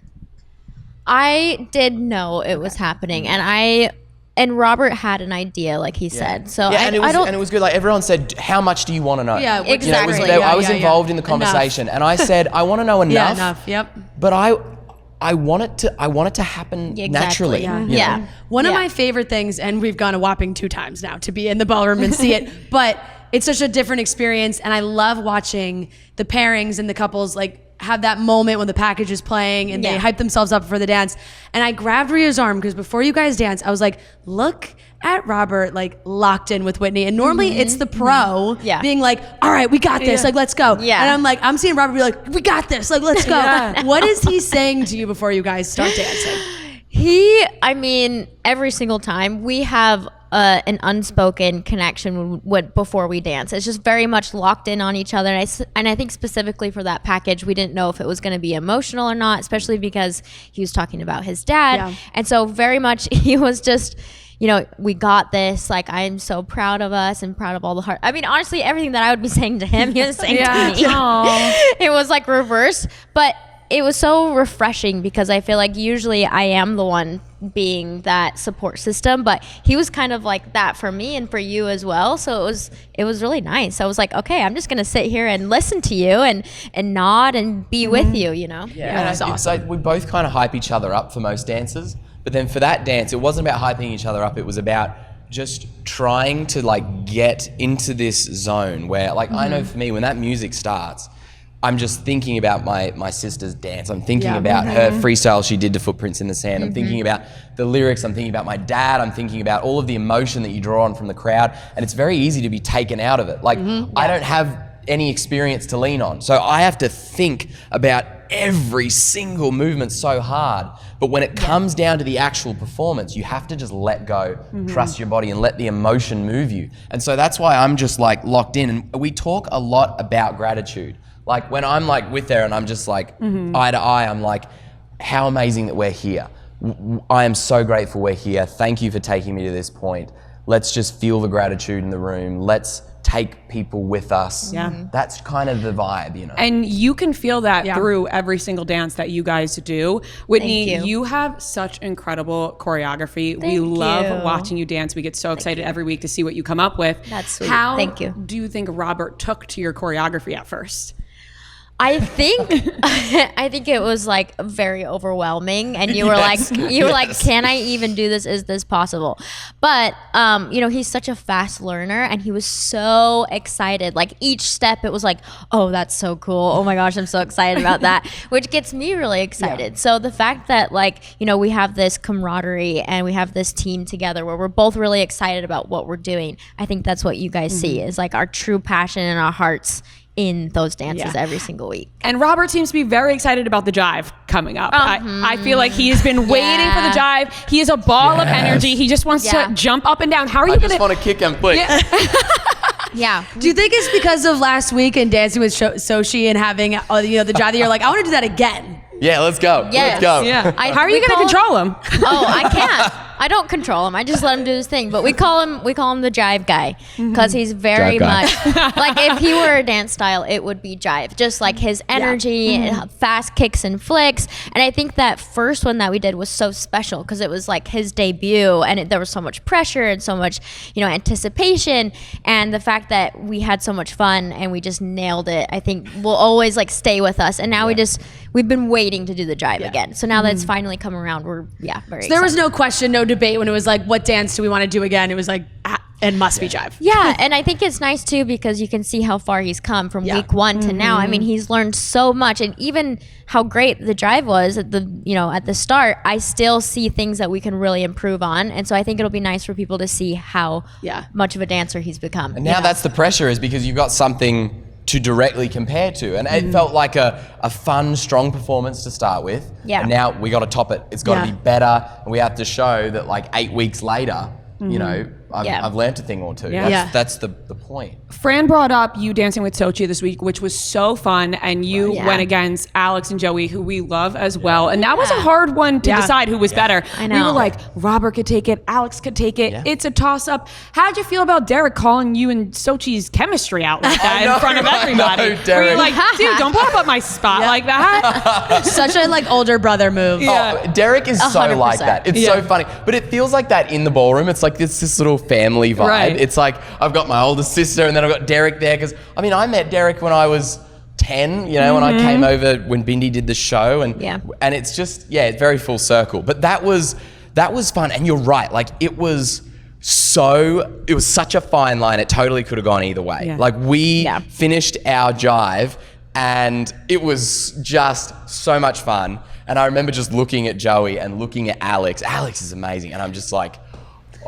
I did know it was happening, and I And Robert had an idea, like he said. So and it was good. Like everyone said, how much do you want to know? Yeah, exactly. I was involved in the conversation, and I said, I want to know enough. Yeah, enough. Yep. But I want it to happen naturally. Yeah. One of my favorite things, and we've gone a whopping 2 times now to be in the ballroom and see it, but it's such a different experience, and I love watching the pairings and the couples like have that moment when the package is playing and they hype themselves up for the dance. And I grabbed Rhea's arm because before you guys dance, I was like, look at Robert like locked in with Witney. And normally it's the pro being like, all right, we got this, like let's go. Yeah. And I'm like, I'm seeing Robert be like, we got this, like let's go. What is he saying to you before you guys start dancing? Every single time we have an unspoken connection before we dance. It's just very much locked in on each other. And I think specifically for that package, we didn't know if it was going to be emotional or not, especially because he was talking about his dad. Yeah. And so very much he was just, we got this. Like, I'm so proud of us and proud of all the heart. Honestly, everything that I would be saying to him, he was saying to me. It was like reverse. But it was so refreshing because I feel like usually I am the one being that support system, but he was kind of like that for me and for you as well. So it was really nice. I was like, okay, I'm just gonna sit here and listen to you and nod and be with you, Yeah, and it's like we both kind of hype each other up for most dances, but then for that dance, it wasn't about hyping each other up. It was about just trying to like get into this zone where like I know for me when that music starts, I'm just thinking about my sister's dance. I'm thinking about her freestyle she did to Footprints in the Sand. I'm thinking about the lyrics. I'm thinking about my dad. I'm thinking about all of the emotion that you draw on from the crowd. And it's very easy to be taken out of it. Like, I don't have any experience to lean on. So I have to think about every single movement so hard. But when it comes down to the actual performance, you have to just let go, trust your body and let the emotion move you. And so that's why I'm just like locked in. And we talk a lot about gratitude. Like when I'm like with her and I'm just like eye to eye, I'm like, how amazing that we're here. I am so grateful we're here. Thank you for taking me to this point. Let's just feel the gratitude in the room. Let's take people with us. That's kind of the vibe, And you can feel that through every single dance that you guys do. Whitney, you have such incredible choreography. We love watching you dance. We get so excited every week to see what you come up with. That's sweet. How Thank you. do you think Robert took to your choreography at first? I think it was like very overwhelming, and you were like, can I even do this? Is this possible? But he's such a fast learner, and he was so excited. Like each step, it was like, oh, that's so cool. Oh my gosh, I'm so excited about that, which gets me really excited. So the fact that we have this camaraderie and we have this team together where we're both really excited about what we're doing. I think that's what you guys see is like our true passion and our hearts in those dances every single week. And Robert seems to be very excited about the jive coming up. I feel like he has been waiting for the jive. He is a ball of energy. He just wants to jump up and down. How are you going to... I just want to kick him, please. Do you think it's because of last week and dancing with Sochi and having the jive that you're like, I want to do that again? Yeah, let's go. Yes. Let's go. Yeah. How are you going to control him? I can't. I don't control him. I just let him do his thing. But we call him the jive guy because he's very much like if he were a dance style, it would be jive. Just like his energy, and fast kicks and flicks. And I think that first one that we did was so special because it was like his debut, and there was so much pressure and so much anticipation, and the fact that we had so much fun and we just nailed it, I think will always like stay with us. And now we've been waiting to do the jive again. So now that it's finally come around, we're very excited. There was no question, no debate when it was like, what dance do we want to do again? It was like, it must be jive. Yeah, and I think it's nice too because you can see how far he's come from week one to now. I mean, he's learned so much, and even how great the jive was at the start, I still see things that we can really improve on. And so I think it'll be nice for people to see how much of a dancer he's become. And now that's the pressure, is because you've got something to directly compare to, and it felt like a fun, strong performance to start with. And now we got to top it. It's got to be better, and we have to show that like 8 weeks later, I've learned a thing or two. Yeah. That's the point. Fran brought up you dancing with Sochi this week, which was so fun, and you went against Alix and Joey, who we love as well, and that was a hard one to decide who was better. I know. We were like, Robert could take it, Alix could take it. Yeah. It's a toss-up. How'd you feel about Derek calling you and Sochi's chemistry out like that in front of everybody? I know, Derek. Were you like, dude, don't blow up my spot like that? Such a like older brother move. Yeah. Oh, Derek is so 100%. like that. It's so funny. But it feels like that in the ballroom. It's like this little family vibe. Right. It's like I've got my older sister and then I've got Derek there. Because, I mean, I met Derek when I was 10, you know, when I came over when Bindi did the show. And it's just, it's very full circle. But that was fun. And you're right. Like, it was such a fine line. It totally could have gone either way. Yeah. Like, we finished our jive and it was just so much fun. And I remember just looking at Joey and looking at Alix. Alix is amazing. And I'm just like,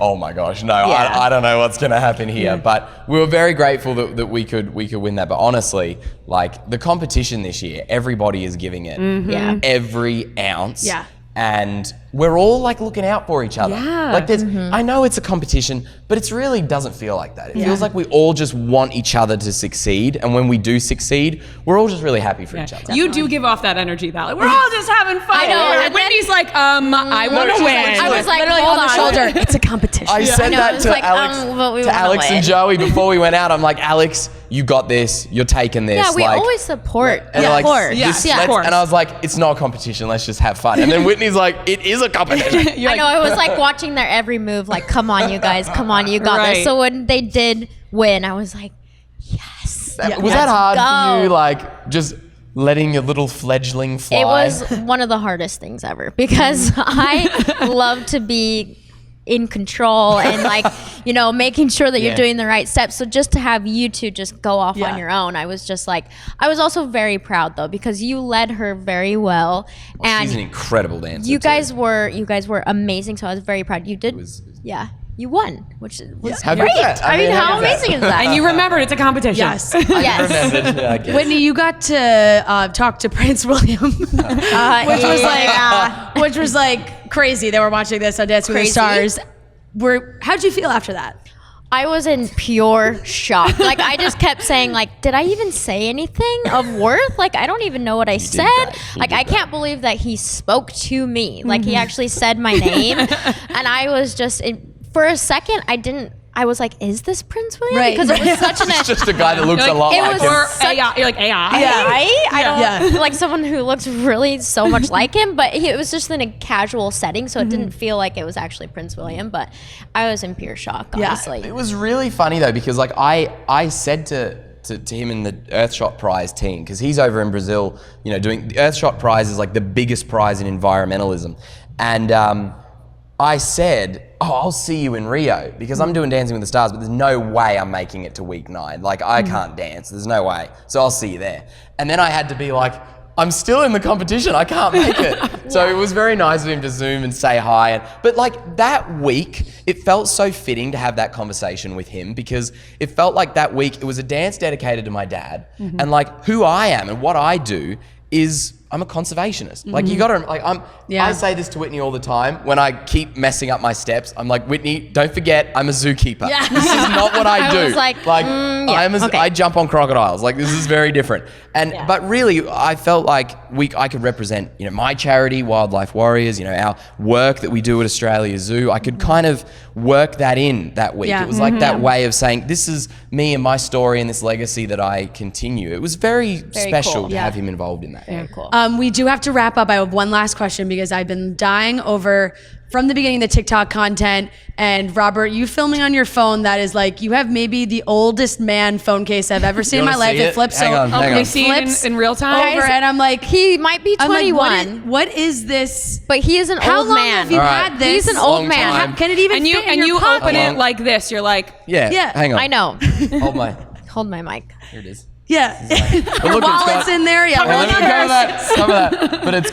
oh my gosh, no, I don't know what's going to happen here. But we were very grateful that we could win that. But honestly, like the competition this year, everybody is giving it every ounce. Yeah. And we're all like looking out for each other. Yeah. Like there's, I know it's a competition, but it really doesn't feel like that. It feels like we all just want each other to succeed. And when we do succeed, we're all just really happy for each other. You do give off that energy, Val. Like, we're all just having fun. I know. And Whitney's like, I want to win. I was like, Literally hold on the on. shoulder. It's a competition. I said I know, that it's to like, Alix, but we wanna Alix win. and Joey before we went out. I'm like, Alix, you got this. You're taking this. Yeah, we like, always support. and they're like, of course. this- Yeah, of let's- course. And I was like, it's not a competition. Let's just have fun. And then Whitney's like, it is a competition. You're I like, know, I was like watching their every move, like, come on, you guys, come on, you got Right. this. So when they did win, I was like, yes. Was that hard for you? go. Like, just letting your little fledgling fly? It was one of the hardest things ever because I love to be in control and like, you know, making sure that you're doing the right steps. So just to have you two just go off on your own, I was just like, I was also very proud though, because you led her very well. And She's an incredible dancer. you guys too. were amazing. So I was very proud. You did. You won, which was How good great. is that? I mean, how how good is that? amazing is that? and you remembered it's a competition. Yes. Yes. Remembered, yeah, I guess. Whitney, you got to talk to Prince William, which was like crazy. They were watching this on Dancing with the Crazy. Stars. How'd you feel after that? I was in pure shock. Like, I just kept saying, like, did I even say anything of worth? Like, I don't even know what I said. Like, I can't believe that he spoke to me. Like, he actually said my name. And I was just, for a second, I was like, is this Prince William? Right. Because it was such an... It's just a guy that looks Like, a lot it like was him. Or such- AI. You're like, AI? I don't Yeah. like someone who looks really so much like him, but it was just in a casual setting, so it didn't feel like it was actually Prince William. But I was in pure shock, honestly. It was really funny though, because like I said to him in the Earthshot Prize team, because he's over in Brazil, you know, doing the Earthshot Prize is like the biggest prize in environmentalism, and I said, I'll see you in Rio, because I'm doing Dancing with the Stars, but there's no way I'm making it to week 9. Like, I can't dance. There's no way. So I'll see you there. And then I had to be like, I'm still in the competition. I can't make it. So it was very nice of him to Zoom and say hi. But like that week, it felt so fitting to have that conversation with him, because it felt like that week, it was a dance dedicated to my dad. And like who I am and what I do is I'm a conservationist. Like, you gotta, like, I say this to Whitney all the time when I keep messing up my steps. I'm like, Whitney, don't forget, I'm a zookeeper. Yeah. This is not what I do. was like, I jump on crocodiles. Like, this is very different. And but really, I felt like I could represent, you know, my charity, Wildlife Warriors. You know, our work that we do at Australia Zoo. I could kind of work that in that week. Yeah. It was like that way of saying, this is me and my story and this legacy that I continue. It was very special cool. to have him involved in that. Very cool. We do have to wrap up. I have one last question because I've been dying over from the beginning the TikTok content. And Robert, you filming on your phone, that is like, you have maybe the oldest man phone case I've ever seen in my wanna life. see It it? flips Hang on, hang Can on. we see it in real time? over, and I'm like, He might be I'm like, 21, what is this? but he is an How old long man. have you All right. had this? He's an Long old man. time. Can it even And you fit in your pocket? open Hold it on. like this. You're like, Yeah. Hang on. I know. Hold my. Hold my mic. Here it is. Yeah. But look, Wallet's in there. Yeah. Yeah, let me cover that. Cover that. But it's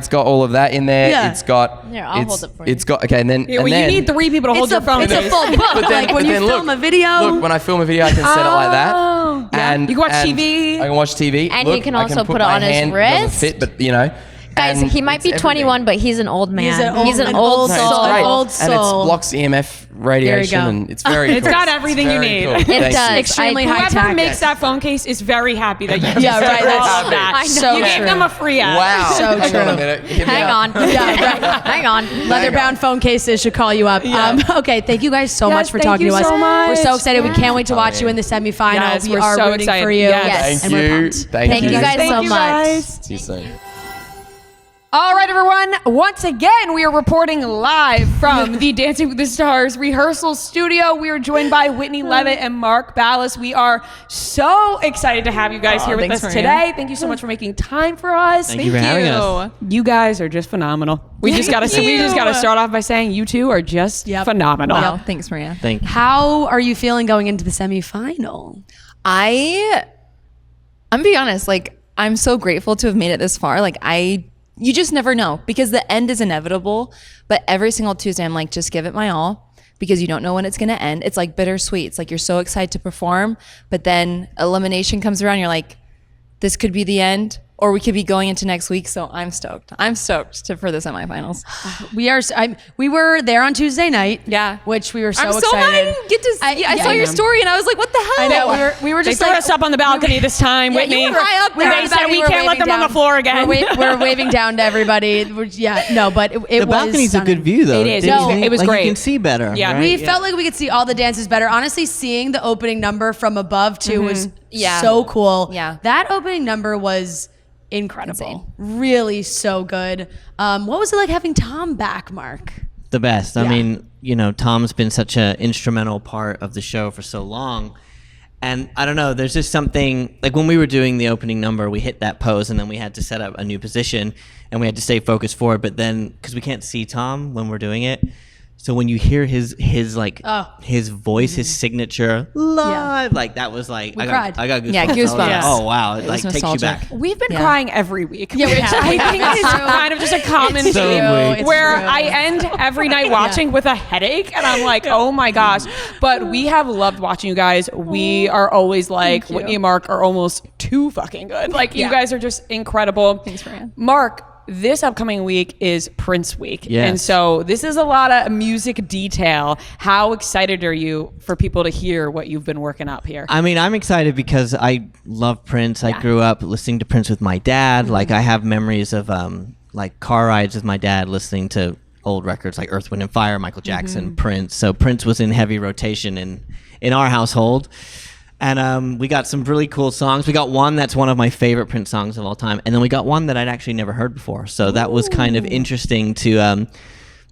got all of that in there. Yeah. It's got. Here, I'll hold it for you. It's got okay, and then yeah, and well, then, you need 3 people to hold It's your phone. it's a case. full book. But then, Like when but you then film look, a video. Look, when I film a video, I can set it like that. Oh, yeah. And You can watch and TV. I can watch TV. And Look, you can I also put it my on his hand, wrist. Doesn't fit, but you know. Guys, And he might be it's 21, but he's an old man. He's an old old soul. soul. Great. Old And soul. it blocks EMF radiation, go. and it's very It's cool. got everything you Very need. cool. It Thank does. you. Extremely high Whoever tech. makes that phone case is very happy that you Yeah, right. all of that. That's so you gave true. them a free ad. Wow. So Hang on a true. minute. Hear me Hang out. on. Yeah, right. Hang on. Leather-bound phone cases should call you up. Okay, thank you guys so Yes, much for thank talking you to us. so much. We're so excited. We can't wait to watch you in the semifinal. Yes, we we're are so rooting excited. for you. Yes. Thank And we're you. pumped. Thank you guys Thank so you much. guys. See you soon. All right, everyone. Once again, we are reporting live from the Dancing with the Stars rehearsal studio. We are joined by Whitney Leavitt and Mark Ballas. We are so excited to have you guys here with us today. Thank you so much for making time for us. Thank you for having us. You guys are just phenomenal. We just got to start off by saying you two are just phenomenal. Wow, thanks, Maria. Thank you. How are you feeling going into the semifinal? I'm gonna be honest, like I'm so grateful to have made it this far. Like you just never know because the end is inevitable. But every single Tuesday, I'm like, just give it my all because you don't know when it's gonna end. It's like bittersweet. It's like you're so excited to perform, but then elimination comes around. You're like, this could be the end, or we could be going into next week. So I'm stoked. I'm stoked for the semifinals. We were there on Tuesday night. Yeah. Which we were so I'm so excited. mad I didn't get to see. I saw I your know. story and I was like, what the hell? I know we were They just threw like us up on the balcony this time, Yeah, Whitney. you were high up there. They said we were can't let waving them on the down. floor again. We're waving down to everybody. It was The balcony's a good view, though. It is. Didn't No, you? it was Like, great. You can see better. Yeah. right? We felt like we could see all the dances better. Honestly, seeing the opening number from above too was Yeah. so cool. Yeah. That opening number was incredible. Insane. Really so good. What was it like having Tom back, Mark? the best. I Yeah. mean, you know, Tom's been such an instrumental part of the show for so long. And I don't know, there's just something, like when we were doing the opening number, we hit that pose and then we had to set up a new position and we had to stay focused forward. But then, because we can't see Tom when we're doing it, so when you hear his like his voice, his signature live, like that was like We I cried. got goosebumps. Yeah, I was like, goosebumps. oh wow, it like was takes you nostalgic. back. We've been Yeah. crying every week, Yeah, we which have. I think is kind of just a common It's so theme weird. It's where true. I end every night watching with a headache, and I'm like, oh my gosh. But we have loved watching you guys. We are always like, Whitney and Mark are almost too fucking good. Like, you guys are just incredible. Thanks, Fran. Mark, this upcoming week is Prince Week. Yes. And so this is a lot of music detail. How excited are you for people to hear what you've been working up here? I mean, I'm excited because I love Prince. I grew up listening to Prince with my dad. Like, I have memories of like car rides with my dad listening to old records like Earth, Wind and Fire, Michael Jackson, Prince. So Prince was in heavy rotation in our household. And we got some really cool songs. We got one that's one of my favorite Prince songs of all time. And then we got one that I'd actually never heard before. So that was kind of interesting to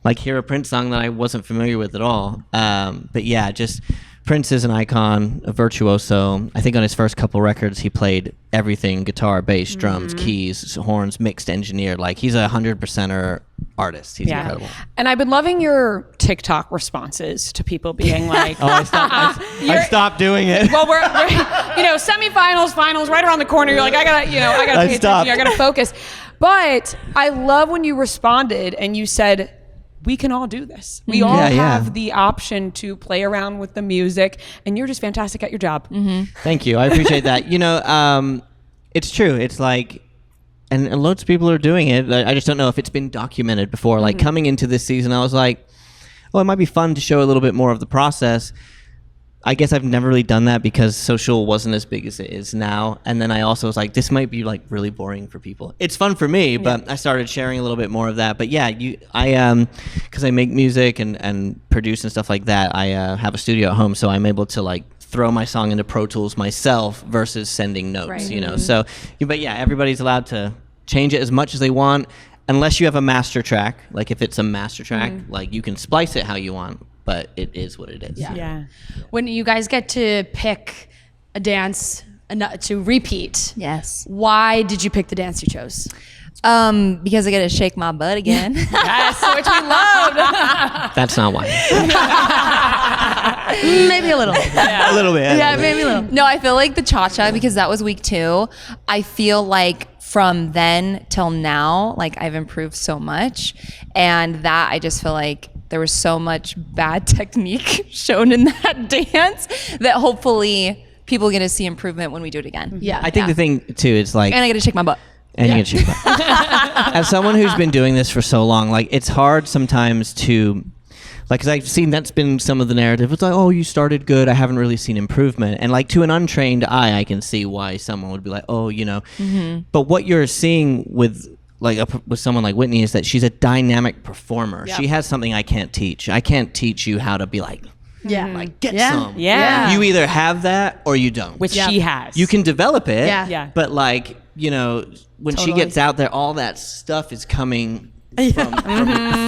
like hear a Prince song that I wasn't familiar with at all. But yeah, just Prince is an icon, a virtuoso. I think on his first couple records, he played everything: guitar, bass, drums, keys, horns, mixed, engineered. Like, he's 100%er artist. He's incredible. And I've been loving your TikTok responses to people being like, Oh, I stopped doing it. well, we're you know, semifinals, finals, right around the corner. You're like, I gotta pay attention. I gotta focus. But I love when you responded and you said, we can all do this. We all have the option to play around with the music, and you're just fantastic at your job. Thank you. I appreciate that. You know, it's true. It's like, and loads of people are doing it. I just don't know if it's been documented before. Like, coming into this season, I was like, well, it might be fun to show a little bit more of the process. I guess I've never really done that because social wasn't as big as it is now. And then I also was like, this might be like really boring for people. It's fun for me, but I started sharing a little bit more of that. But yeah, because I make music and produce and stuff like that, I have a studio at home, so I'm able to like throw my song into Pro Tools myself versus sending notes, you know? So, but yeah, everybody's allowed to change it as much as they want, unless you have a master track. Like, if it's a master track, like, you can splice it how you want, but it is what it is. Yeah. When you guys get to pick a dance to repeat, Yes. why did you pick the dance you chose? Because I get to shake my butt again. Yes, which we loved. That's not why. Maybe a little. A little bit. Yeah, maybe a little. No, I feel like the cha-cha, because that was week 2. I feel like from then till now, like, I've improved so much. And that, I just feel like there was so much bad technique shown in that dance that hopefully people get to see improvement when we do it again. Yeah. I think the thing too is like, And I get to shake my butt. And you get cheated out. As someone who's been doing this for so long, like it's hard sometimes to, like, because I've seen that's been some of the narrative. It's like, oh, you started good. I haven't really seen improvement. And like to an untrained eye, I can see why someone would be like, oh, you know. But what you're seeing with with someone like Witney is that she's a dynamic performer. She has something I can't teach. I can't teach you how to be like, get some. Yeah. You either have that or you don't. Which she has. You can develop it. Yeah. But like, you know, when she gets out there, all that stuff is coming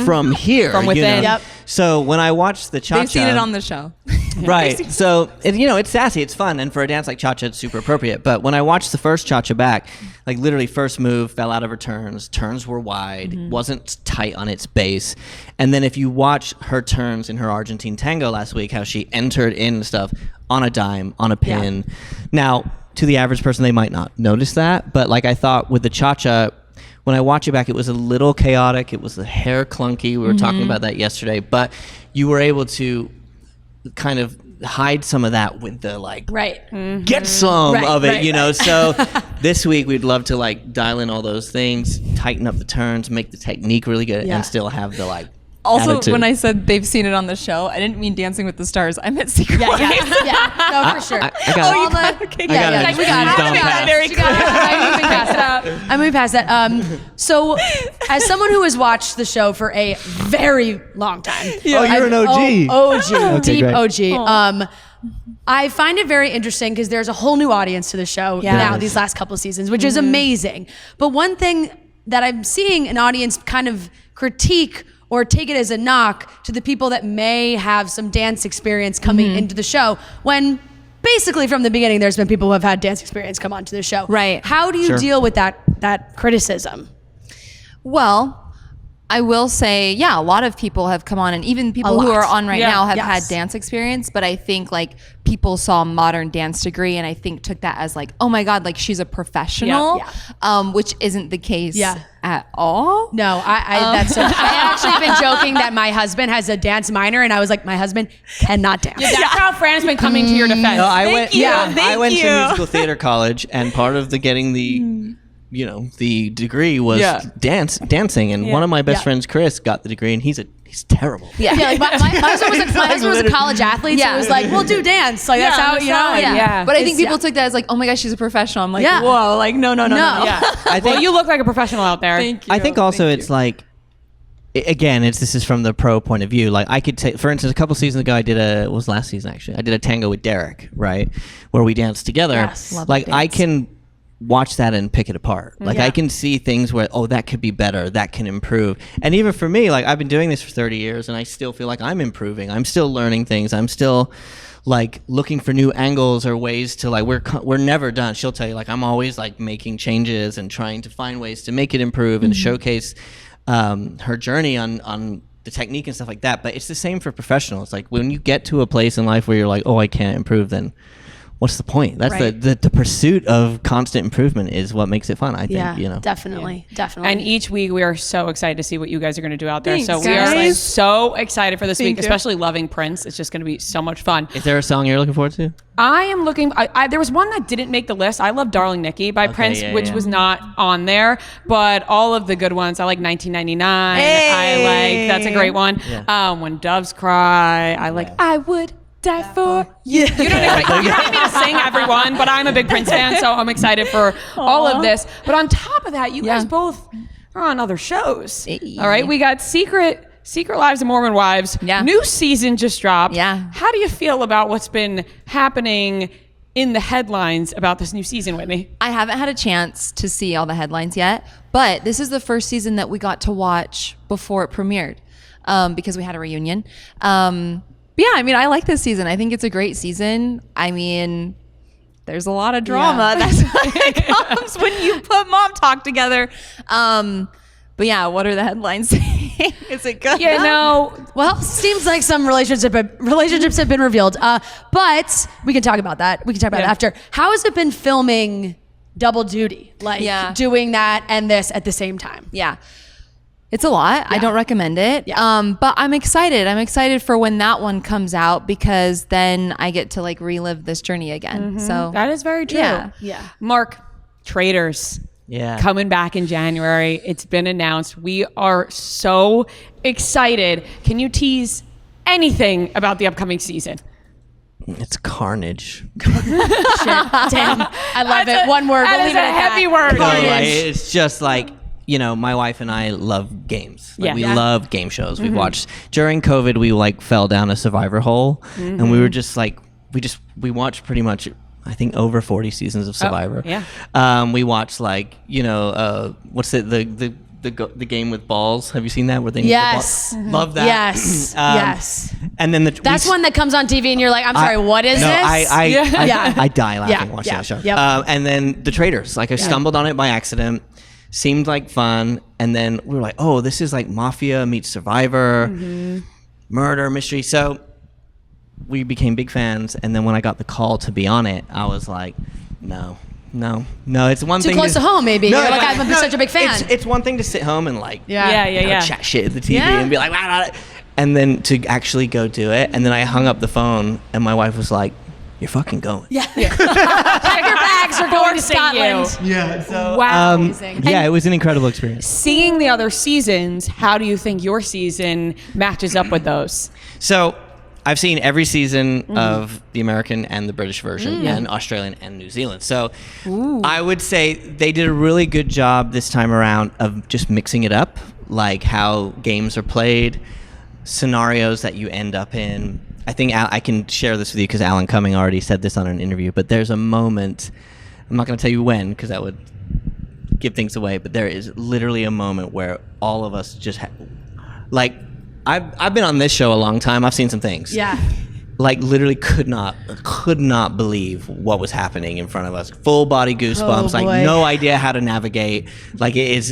from here. From within. You know? Yep. So when I watch the cha-cha. They've seen it on the show. Right. So, it's sassy. It's fun. And for a dance like cha-cha, it's super appropriate. But when I watched the first cha-cha back, like literally first move, fell out of her turns. Turns were wide. Wasn't tight on its base. And then if you watch her turns in her Argentine tango last week, how she entered in stuff on a dime, on a pin. Now, to the average person, they might not notice that. But like I thought with the cha-cha, when I watch it back, it was a little chaotic. It was the hair clunky. We were talking about that yesterday. But you were able to kind of hide some of that with the get some of it, you know. So this week we'd love to like dial in all those things, tighten up the turns, make the technique really good, and still have the like Also, attitude. when I said they've seen it on the show, I didn't mean Dancing with the Stars. I meant Secret Life. No, for sure. I got Oh, you it. got it. Okay, I got it. we got it. Down We got pat. it. Very cool. I'm moving past that. So, as someone who has watched the show for a very long time, Oh, you're an OG. OG, deep great. OG. I find it very interesting because there's a whole new audience to the show now these last couple of seasons, which is amazing. But one thing that I'm seeing an audience kind of critique or take it as a knock to the people that may have some dance experience coming into the show, when basically from the beginning there's been people who have had dance experience come onto the show. Right. How do you deal with that criticism? Well, I will say, a lot of people have come on, and even people who are on right now have had dance experience, but I think like people saw modern dance degree and I think took that as like, oh my God, like she's a professional, which isn't the case at all. No, I actually been joking that my husband has a dance minor, and I was like, my husband cannot dance. That's how Fran's been coming to your defense. No, I went Thank to you. musical theater college, and part of the getting the the degree was dancing, and one of my best friends, Chris, got the degree, and he's terrible. Like my husband was a college athlete, so it was like, we'll do dance. Like that's how, you know. Yeah. But I think people took that as like, oh my gosh, she's a professional. I'm like, whoa, like no. Yeah. I think you look like a professional out there. Thank you. I think also it's like, again, this is from the pro point of view. Like I could take, for instance, a couple seasons ago, I did last season actually. I did a tango with Derek, right, where we danced together. Yes. Love Like that I dance. can watch that and pick it apart. Like I can see things where, that could be better, that can improve. And even for me, like I've been doing this for 30 years and I still feel like I'm improving. I'm still learning things. I'm still like looking for new angles or ways to like, we're never done. She'll tell you, like, I'm always like making changes and trying to find ways to make it improve and showcase her journey on the technique and stuff like that. But it's the same for professionals. Like when you get to a place in life where you're like, I can't improve, then what's the point? That's the pursuit of constant improvement is what makes it fun, I think. Definitely. And each week we are so excited to see what you guys are going to do out there. Thanks, so we are like guys. so excited for this week, you. especially loving Prince. It's just going to be so much fun. Is there a song you're looking forward to? I am looking. There was one that didn't make the list. I love "Darling Nikki" by Prince, which was not on there, but all of the good ones. I like 1999. I like that's a great one. When Doves Cry. I like I Would Die For You. You don't need me to sing everyone, but I'm a big Prince fan, so I'm excited for all of this. But on top of that, you guys both are on other shows. All right, we got Secret Lives of Mormon Wives. New season just dropped. How do you feel about what's been happening in the headlines about this new season, Whitney? I haven't had a chance to see all the headlines yet, but this is the first season that we got to watch before it premiered because we had a reunion. Yeah, I mean, I like this season. I think it's a great season. I mean, there's a lot of drama. That's what comes when you put mom talk together. But yeah, what are the headlines saying? Is it good? Yeah, no. Well, seems like some relationships have been revealed. But we can talk about that. We can talk about it after. How has it been filming double duty? Like doing that and this at the same time? Yeah. It's a lot. I don't recommend it. But I'm excited. I'm excited for when that one comes out because then I get to like relive this journey again. So that is very true. Yeah. Yeah. Mark, Traitors. Yeah. coming back in January. It's been announced. We are so excited. Can you tease anything about the upcoming season? It's carnage. Damn. I love it. One word. That We'll is leave it a at that. heavy word. No, Carnage. like, it's just like, you know, my wife and I love games. Like, Yeah. we Yeah. love game shows. We watched during COVID. We like fell down a Survivor hole, and we were just like, we watched pretty much, I think, over 40 seasons of Survivor. yeah. We watched like, you know, what's it the game with balls? Have you seen that? Where they Yes. love that. Yes. Yes. And then That's one that comes on TV and you're like, I'm sorry, what is no, this? I die laughing Yeah, watching yeah, that show. yep. And then The Traitors, like I stumbled on it by accident, seemed like fun, and then we were like, oh, this is like Mafia meets Survivor, murder mystery. So we became big fans, and then when I got the call to be on it, I was like, no. It's one Too thing close to home, maybe. You're like, I'm such a big fan. It's one thing to sit home and like, Yeah. chat shit at the TV Yeah. and be like, and then to actually go do it. And then I hung up the phone, and my wife was like, "You're fucking going." Pack your bags. We're going to Forcing you. Scotland. Yeah. So Wow. yeah, it was an incredible experience. Seeing the other seasons, how do you think your season matches up with those? So I've seen every season of the American and the British version, and Australian and New Zealand. So I would say they did a really good job this time around of just mixing it up, like how games are played, scenarios that you end up in. I think I can share this with you because Alan Cumming already said this on an interview, but there's a moment, I'm not going to tell you when because that would give things away, but there is literally a moment where all of us just like, I've been on this show a long time. I've seen some things. Yeah. Like literally could not believe what was happening in front of us. Full body goosebumps. Oh, boy. Like no idea how to navigate. Like it's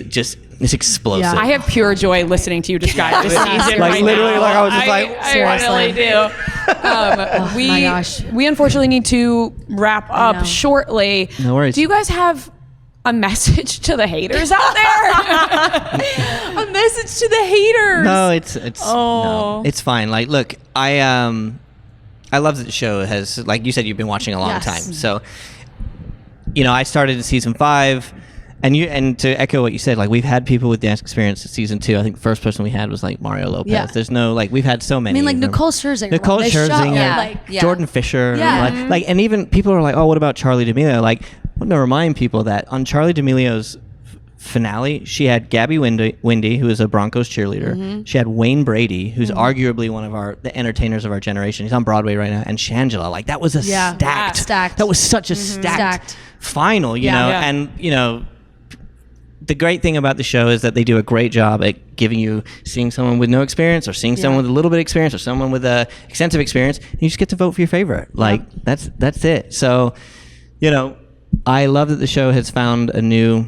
explosive. Yeah. I have pure joy listening to you describe this season Like, right literally, now. like, I was just like, I really do. my gosh. We unfortunately need to wrap know. up shortly. No worries. Do you guys have a message to the haters out there? A message to the haters. No, no, it's fine. Like, look, I love that the show has, like you said, you've been watching a long Yes. time. So, you know, I started in season 5, and to echo what you said, like we've had people with dance experience at season 2. I think the first person we had was like Mario Lopez. Yeah. There's no like we've had so I many. mean, like of them. Nicole Scherzinger. Nicole They shot, Scherzinger, like, Jordan Fisher, Yeah. like, and even people are like, oh, what about Charlie D'Amelio? Like, I want to remind people that on Charlie D'Amelio's finale, she had Gabby Windy, who is a Broncos cheerleader. She had Wayne Brady, who's arguably one of the entertainers of our generation. He's on Broadway right now, and Shangela. Like that was a stacked. That was such a stacked final, you know. Yeah. And you know, the great thing about the show is that they do a great job at giving you seeing someone with no experience, or seeing someone with a little bit of experience, or someone with extensive experience, and you just get to vote for your favorite. Like that's it. So, you know, I love that the show has found a new.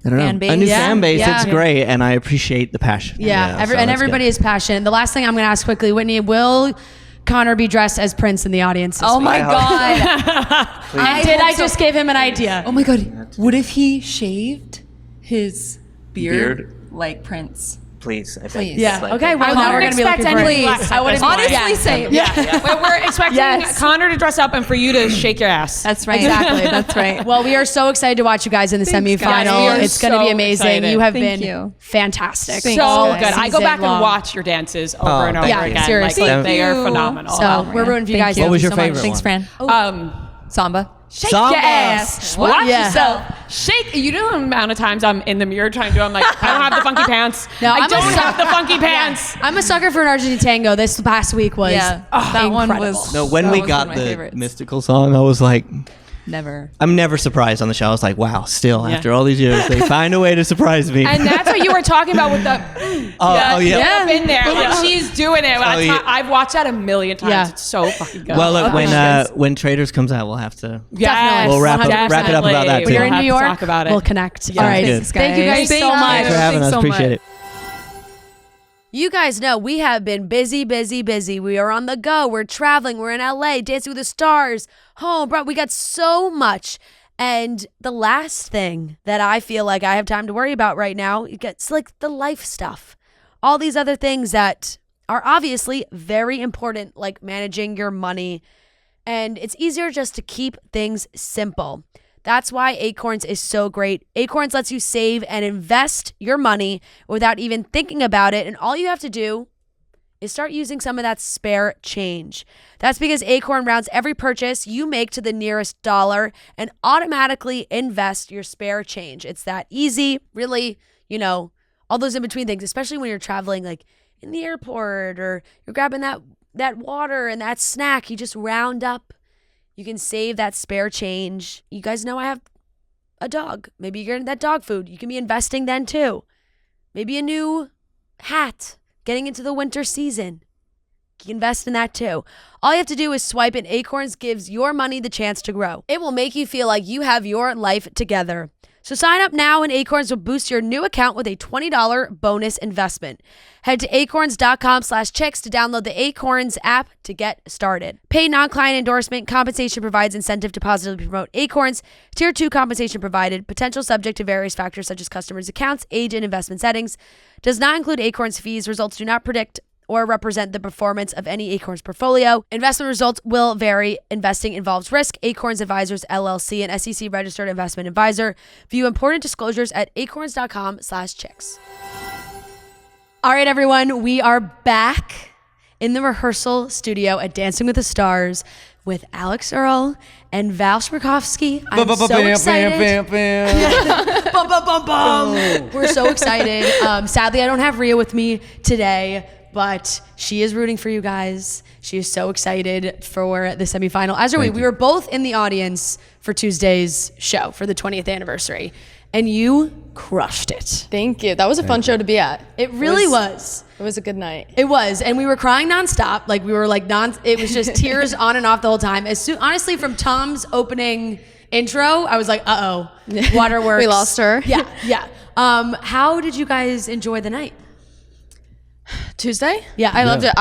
I don't Fan know. base. A new Yeah. fan base. Yeah. It's great, and I appreciate the passion. Yeah, You know, so and that's everybody good. is passionate. The last thing I'm going to ask quickly, Whitney, will Connor be dressed as Prince in the audience this Oh week? my god. I just gave him an idea? Oh my god. What if he shaved his beard, Beard? like Prince? Please. I Please. Yeah. Like, Okay. Well, I now wouldn't we're going to be expect looking for anything it. less. I wouldn't. Honestly, same. Yeah. We're expecting Yes. Connor to dress up and for you to shake your ass. That's right. Exactly. That's right. Well, we are so excited to watch you guys in the Thanks, guys. semifinal. We are It's going to so be amazing. excited. You have Thank been you. fantastic. Thanks, so guys. good. I go Season back long. and watch your dances over and over Yeah, again. seriously. Like, they are Thank you. phenomenal. So we're rooting for you Thank guys. you. What was your Thank you so favorite much. Thanks, one? Fran. Samba. Shake Samba. your ass. What? Watch Yeah. yourself. Shake. You know the amount of times I'm in the mirror trying to do. I'm like, I don't have the funky pants. No, I I'm a don't sucker- have the funky pants. I'm a sucker for an Argentine tango. This past week was Yeah. That one incredible. was. No, when that we was got one of my the favorites. mystical song, I was like, Never. I'm never surprised on the show. I was like, wow, still, Yeah. after all these years, they find a way to surprise me. And that's what you were talking about with the. oh, yeah. Get up in there. Like she's doing it. That's yeah. I've watched that a million times. Yeah. It's so fucking good. Well, look, Oh, when Traitors comes out, we'll have to. yes, We'll wrap it up about that, definitely. too. You're in We'll New have to York. talk about it. We'll connect. Yeah. All right. Good. Thank you guys Thank so you. much. Thanks for having us. so Appreciate much. it. You guys know we have been busy. We are on the go. We're traveling. We're in LA, Dancing with the Stars, home, bro. We got so much. And the last thing that I feel like I have time to worry about right now, it's like the life stuff. All these other things that are obviously very important, like managing your money. And it's easier just to keep things simple. That's why Acorns is so great. Acorns lets you save and invest your money without even thinking about it. And all you have to do is start using some of that spare change. That's because Acorn rounds every purchase you make to the nearest dollar and automatically invest your spare change. It's that easy, really, all those in between things, especially when you're traveling like in the airport or you're grabbing that water and that snack. You just round up. You can save that spare change. You guys know I have a dog. Maybe you're getting that dog food. You can be investing then too. Maybe a new hat, getting into the winter season. You can invest in that too. All you have to do is swipe, and Acorns gives your money the chance to grow. It will make you feel like you have your life together. So sign up now and Acorns will boost your new account with a $20 bonus investment. Head to acorns.com/chicks to download the Acorns app to get started. Paid non-client endorsement compensation provides incentive to positively promote Acorns. Tier 2 compensation provided. Potential subject to various factors such as customers' accounts, age, and investment settings. Does not include Acorns fees. Results do not predict or represent the performance of any Acorns portfolio. Investment results will vary. Investing involves risk. Acorns Advisors LLC, an SEC registered investment advisor. View important disclosures at acorns.com/chicks. All right, everyone, we are back in the rehearsal studio at Dancing with the Stars with Alix Earle and Val Chmerkovskiy. I'm so excited. Bum, bum, bum, bum. We're so excited. Sadly, I don't have Rhea with me today, but she is rooting for you guys. She is so excited for the semifinal. As are we. We were both in the audience for Tuesday's show for the 20th anniversary, and you crushed it. Thank you. That was a fun show to be at. It really was. It was a good night. It was, and we were crying nonstop. Like we were like it was just tears on and off the whole time. Honestly, from Tom's opening intro, I was like, waterworks. We lost her. Yeah. How did you guys enjoy the night? Tuesday? Yeah, I loved it.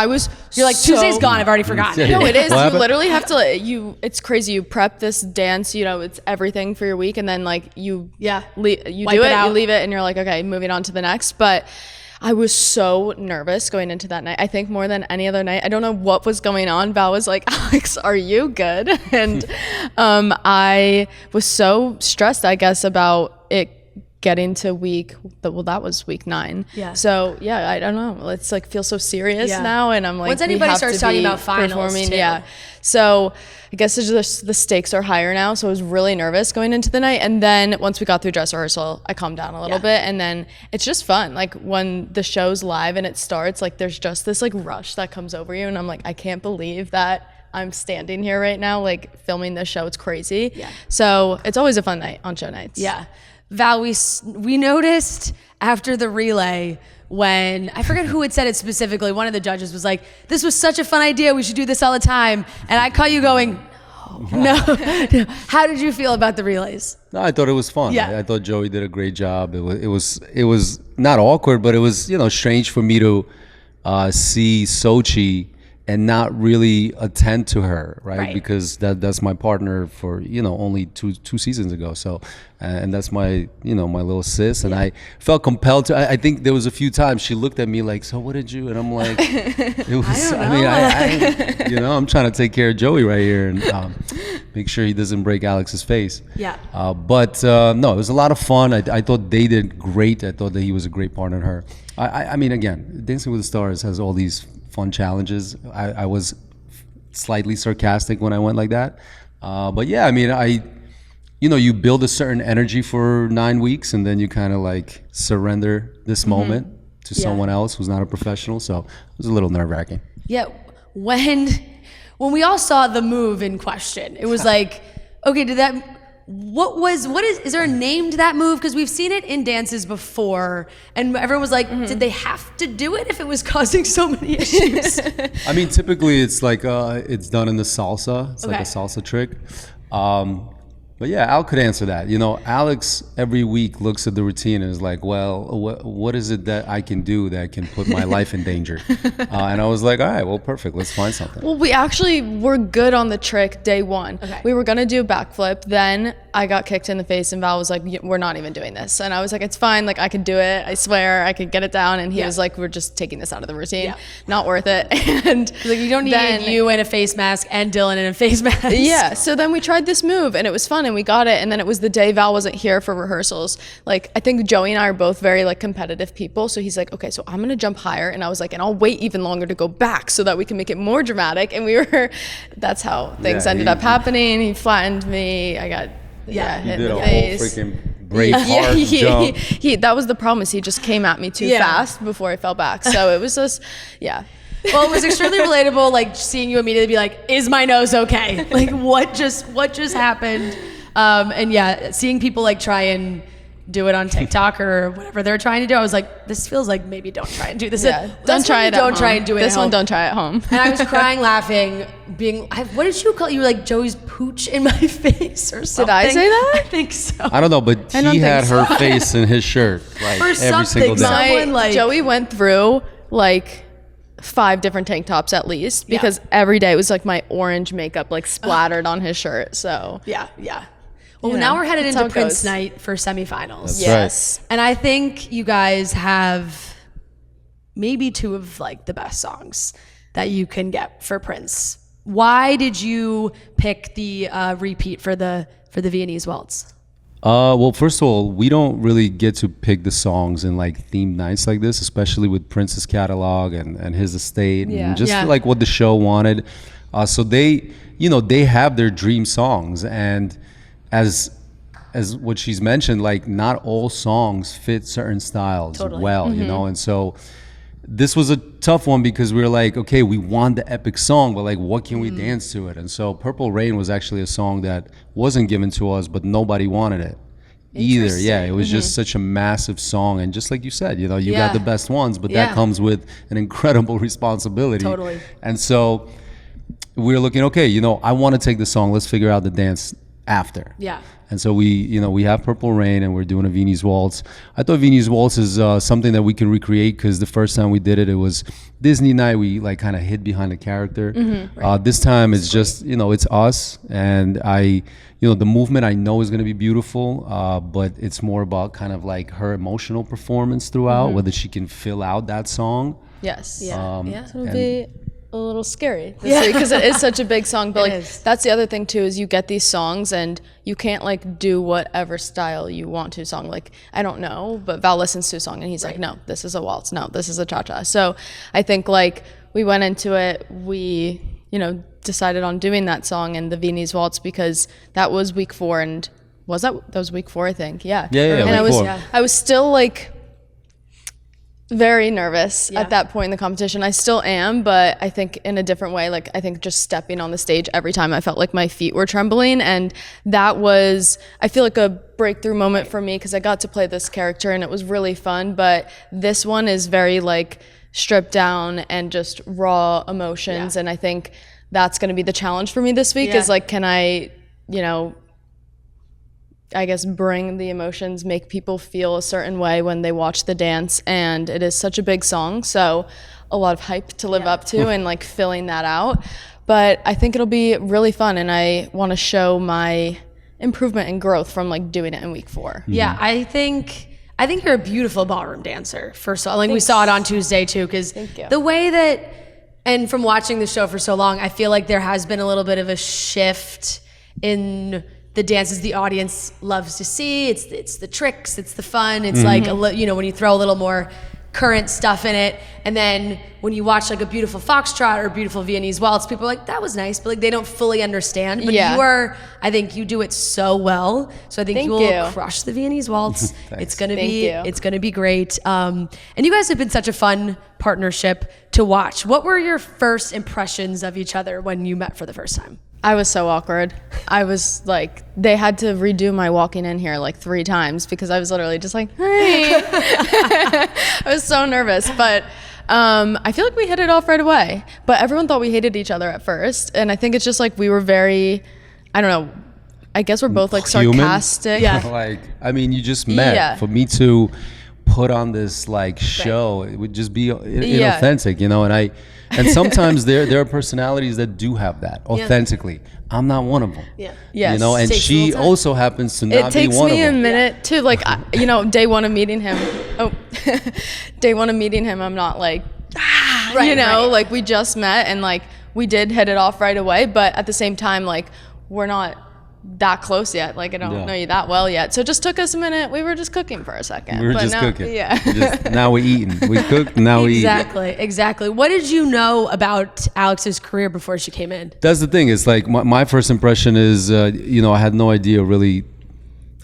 You're like, Tuesday's gone. I've already forgotten. No, it is. You literally have to. It's crazy. You prep this dance. It's everything for your week, and then you do it. You leave it, and you're like, okay, moving on to the next. But I was so nervous going into that night. I think more than any other night. I don't know what was going on. Val was like, Alix, are you good? And I was so stressed, I guess, about it getting to that was week 9. Yeah. So I don't know. It's feels so serious now, and I'm like, once anybody starts talking about finals, performing, too. So I guess it's just the stakes are higher now. So I was really nervous going into the night, and then once we got through dress rehearsal, I calmed down a little bit, and then it's just fun. Like when the show's live and it starts, there's just this rush that comes over you, and I'm like, I can't believe that I'm standing here right now, filming this show. It's crazy. Yeah. So it's always a fun night on show nights. Yeah. Val, we noticed after the relay when, I forget who had said it specifically, one of the judges was like, this was such a fun idea, we should do this all the time. And I caught you going, no. How did you feel about the relays? No, I thought it was fun. Yeah. I thought Joey did a great job. It was not awkward, but it was strange for me to see Sochi and not really attend to her, right? Because that's my partner for only two seasons ago. So, and that's my my little sis, and I felt compelled to. I think there was a few times she looked at me like, "So what did you?" And I'm like, "It was." I'm trying to take care of Joey right here and make sure he doesn't break Alix's face. Yeah. But no, it was a lot of fun. I thought they did great. I thought that he was a great partner in her. I mean, again, Dancing with the Stars has all these fun challenges. I was slightly sarcastic when I went like that. But yeah, I mean, you build a certain energy for 9 weeks, and then you kind of surrender this moment to someone else who's not a professional. So it was a little nerve-wracking. Yeah. When we all saw the move in question, it was like, okay, is there a name to that move? Because we've seen it in dances before, and everyone was like, did they have to do it if it was causing so many issues? I mean, typically it's it's done in the salsa. It's like a salsa trick. But yeah, Al could answer that. Alix every week looks at the routine and is like, well, what is it that I can do that can put my life in danger? And I was like, all right, well, perfect. Let's find something. Well, we actually were good on the trick day 1. Okay. We were going to do a backflip. Then I got kicked in the face and Val was like, we're not even doing this. And I was like, it's fine. Like I could do it. I swear I could get it down. And he was like, we're just taking this out of the routine. Yeah. Not worth it. And like, you don't need you in a face mask and Dylan in a face mask. Yeah. So then we tried this move and it was fun and we got it. And then it was the day Val wasn't here for rehearsals. Like I think Joey and I are both very like competitive people. So he's like, okay, so I'm going to jump higher. And I was like, and I'll wait even longer to go back so that we can make it more dramatic. And that's how things ended up happening. He flattened me. I got hit in the face. Freaking brave hard jump. That was the problem, is he just came at me too fast before I fell back. So it was just, Well, it was extremely relatable, like seeing you immediately be like, is my nose okay? Like what just happened? And seeing people like try and do it on TikTok or whatever they're trying to do, I was like, this feels like maybe don't try and do this. Don't try it at home. Don't try and do it This at home. one, don't try at home. And I was crying, laughing, what did you call it? You were like Joey's pooch in my face or something. Did I say that? I think so. I don't know, but he had her face in his shirt like every single day. Joey went through like 5 different tank tops at least, because every day it was like my orange makeup like splattered on his shirt. So yeah. Well, now we're headed into Prince night for semifinals. Yes. Right. And I think you guys have maybe 2 of like the best songs that you can get for Prince. Why did you pick the repeat for the Viennese Waltz? Well, first of all, we don't really get to pick the songs in like themed nights like this, especially with Prince's catalog and his estate and just like what the show wanted. So they have their dream songs, and as what she's mentioned, like not all songs fit certain styles well, and so this was a tough one because we were like, okay, we want the epic song, but like what can we dance to it? And so Purple Rain was actually a song that wasn't given to us, but nobody wanted it either. Yeah, it was just such a massive song, and just like you said, you got the best ones, but that comes with an incredible responsibility. Totally. And so we were looking, okay, I want to take the song, let's figure out the dance after. Yeah. And so we have Purple Rain and we're doing a Viennese Waltz. I thought Viennese Waltz is something that we can recreate, because the first time we did it was Disney night. We like kind of hid behind the character. This time it's just, it's us, and the movement I know is going to be beautiful, but it's more about kind of like her emotional performance throughout, whether she can fill out that song. Yes. Yeah. So it'll be a little scary this week, because it is such a big song, but like that's the other thing too, is you get these songs and you can't like do whatever style you want to song. Like I don't know, but Val listens to a song and he's like, no, this is a waltz, no, this is a cha-cha. So I think like we went into it, we decided on doing that song and the Viennese Waltz, because that was week 4, and that was week 4, I think. Yeah. And I was still like very nervous at that point in the competition. I still am, but I think in a different way. Like I think just stepping on the stage every time, I felt like my feet were trembling, and that was, I feel like, a breakthrough moment for me, because I got to play this character and it was really fun. But this one is very like stripped down and just raw emotions, and I think that's going to be the challenge for me this week. Is like, can I, I guess, bring the emotions, make people feel a certain way when they watch the dance. And it is such a big song, so a lot of hype to live up to and like filling that out. But I think it'll be really fun, and I want to show my improvement and growth from like doing it in week 4. Yeah, I think you're a beautiful ballroom dancer. First of all, like we saw it on Tuesday too, because the way that, and from watching the show for so long, I feel like there has been a little bit of a shift in the dances the audience loves to see. It's the tricks, it's the fun, it's like when you throw a little more current stuff in it, and then when you watch like a beautiful foxtrot or a beautiful Viennese Waltz, people are like, that was nice, but like they don't fully understand. But I think you do it so well. So I think you will crush the Viennese Waltz. It's gonna be great. And you guys have been such a fun partnership to watch. What were your first impressions of each other when you met for the first time? I was so awkward. I was like, they had to redo my walking in here like 3 times, because I was literally just like, hey. I was so nervous, but I feel like we hit it off right away. But everyone thought we hated each other at first, and I think it's just like we were very, I don't know, I guess we're both like sarcastic. Like, I mean, you just met. For me to put on this like show. It would just be inauthentic, you know. And sometimes there are personalities that do have that authentically. I'm not one of them. Yeah. You know, and she also happens to not be one of them. It takes me a minute to like, you know, day one of meeting him. I'm not like, you know, like we just met and like we did hit it off right away. But at the same time, like we're not that close yet. Like I don't know you that well yet. So it just took us a minute. We were just cooking for a second. We were just cooking. Yeah. Now we're eating. We cooked, now we eat. Exactly. What did you know about Alix's career before she came in? That's the thing. It's like my first impression is, you know, I had no idea really.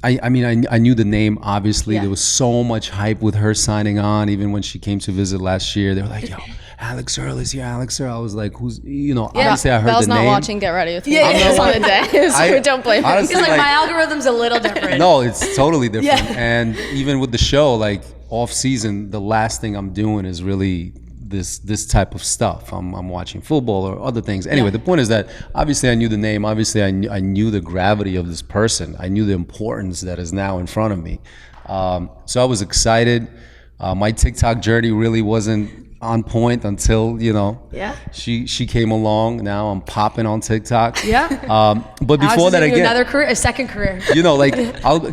I mean, I knew the name, obviously. There was so much hype with her signing on. Even when she came to visit last year, they were like, yo, Alix Earle is here, Alix Earle. I was like, who's, you know, obviously I heard Val's the name. not watching Get Ready with me on the day, so don't blame him. He's like, my algorithm's a little different. No, it's totally different. And even with the show, like off season, the last thing I'm doing is really this type of stuff. I'm watching football or other things. Anyway, the point is that obviously I knew the name. Obviously I knew the gravity of this person. I knew the importance that is now in front of me. So I was excited. My TikTok journey really wasn't on point until, you know, she came along. Now I'm popping on TikTok. But before that, again, another career, a second career. You know, like,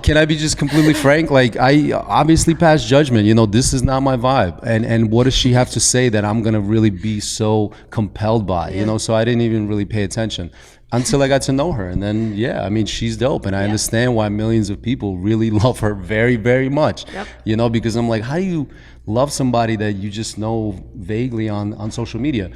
can I be just completely frank? Like, I obviously passed judgment. You know, this is not my vibe. And what does she have to say that I'm gonna really be so compelled by? You know, so I didn't even really pay attention until I got to know her. And then, I mean, she's dope. And I understand why millions of people really love her very, very much. You know, because I'm like, how do you love somebody that you just know vaguely on social media?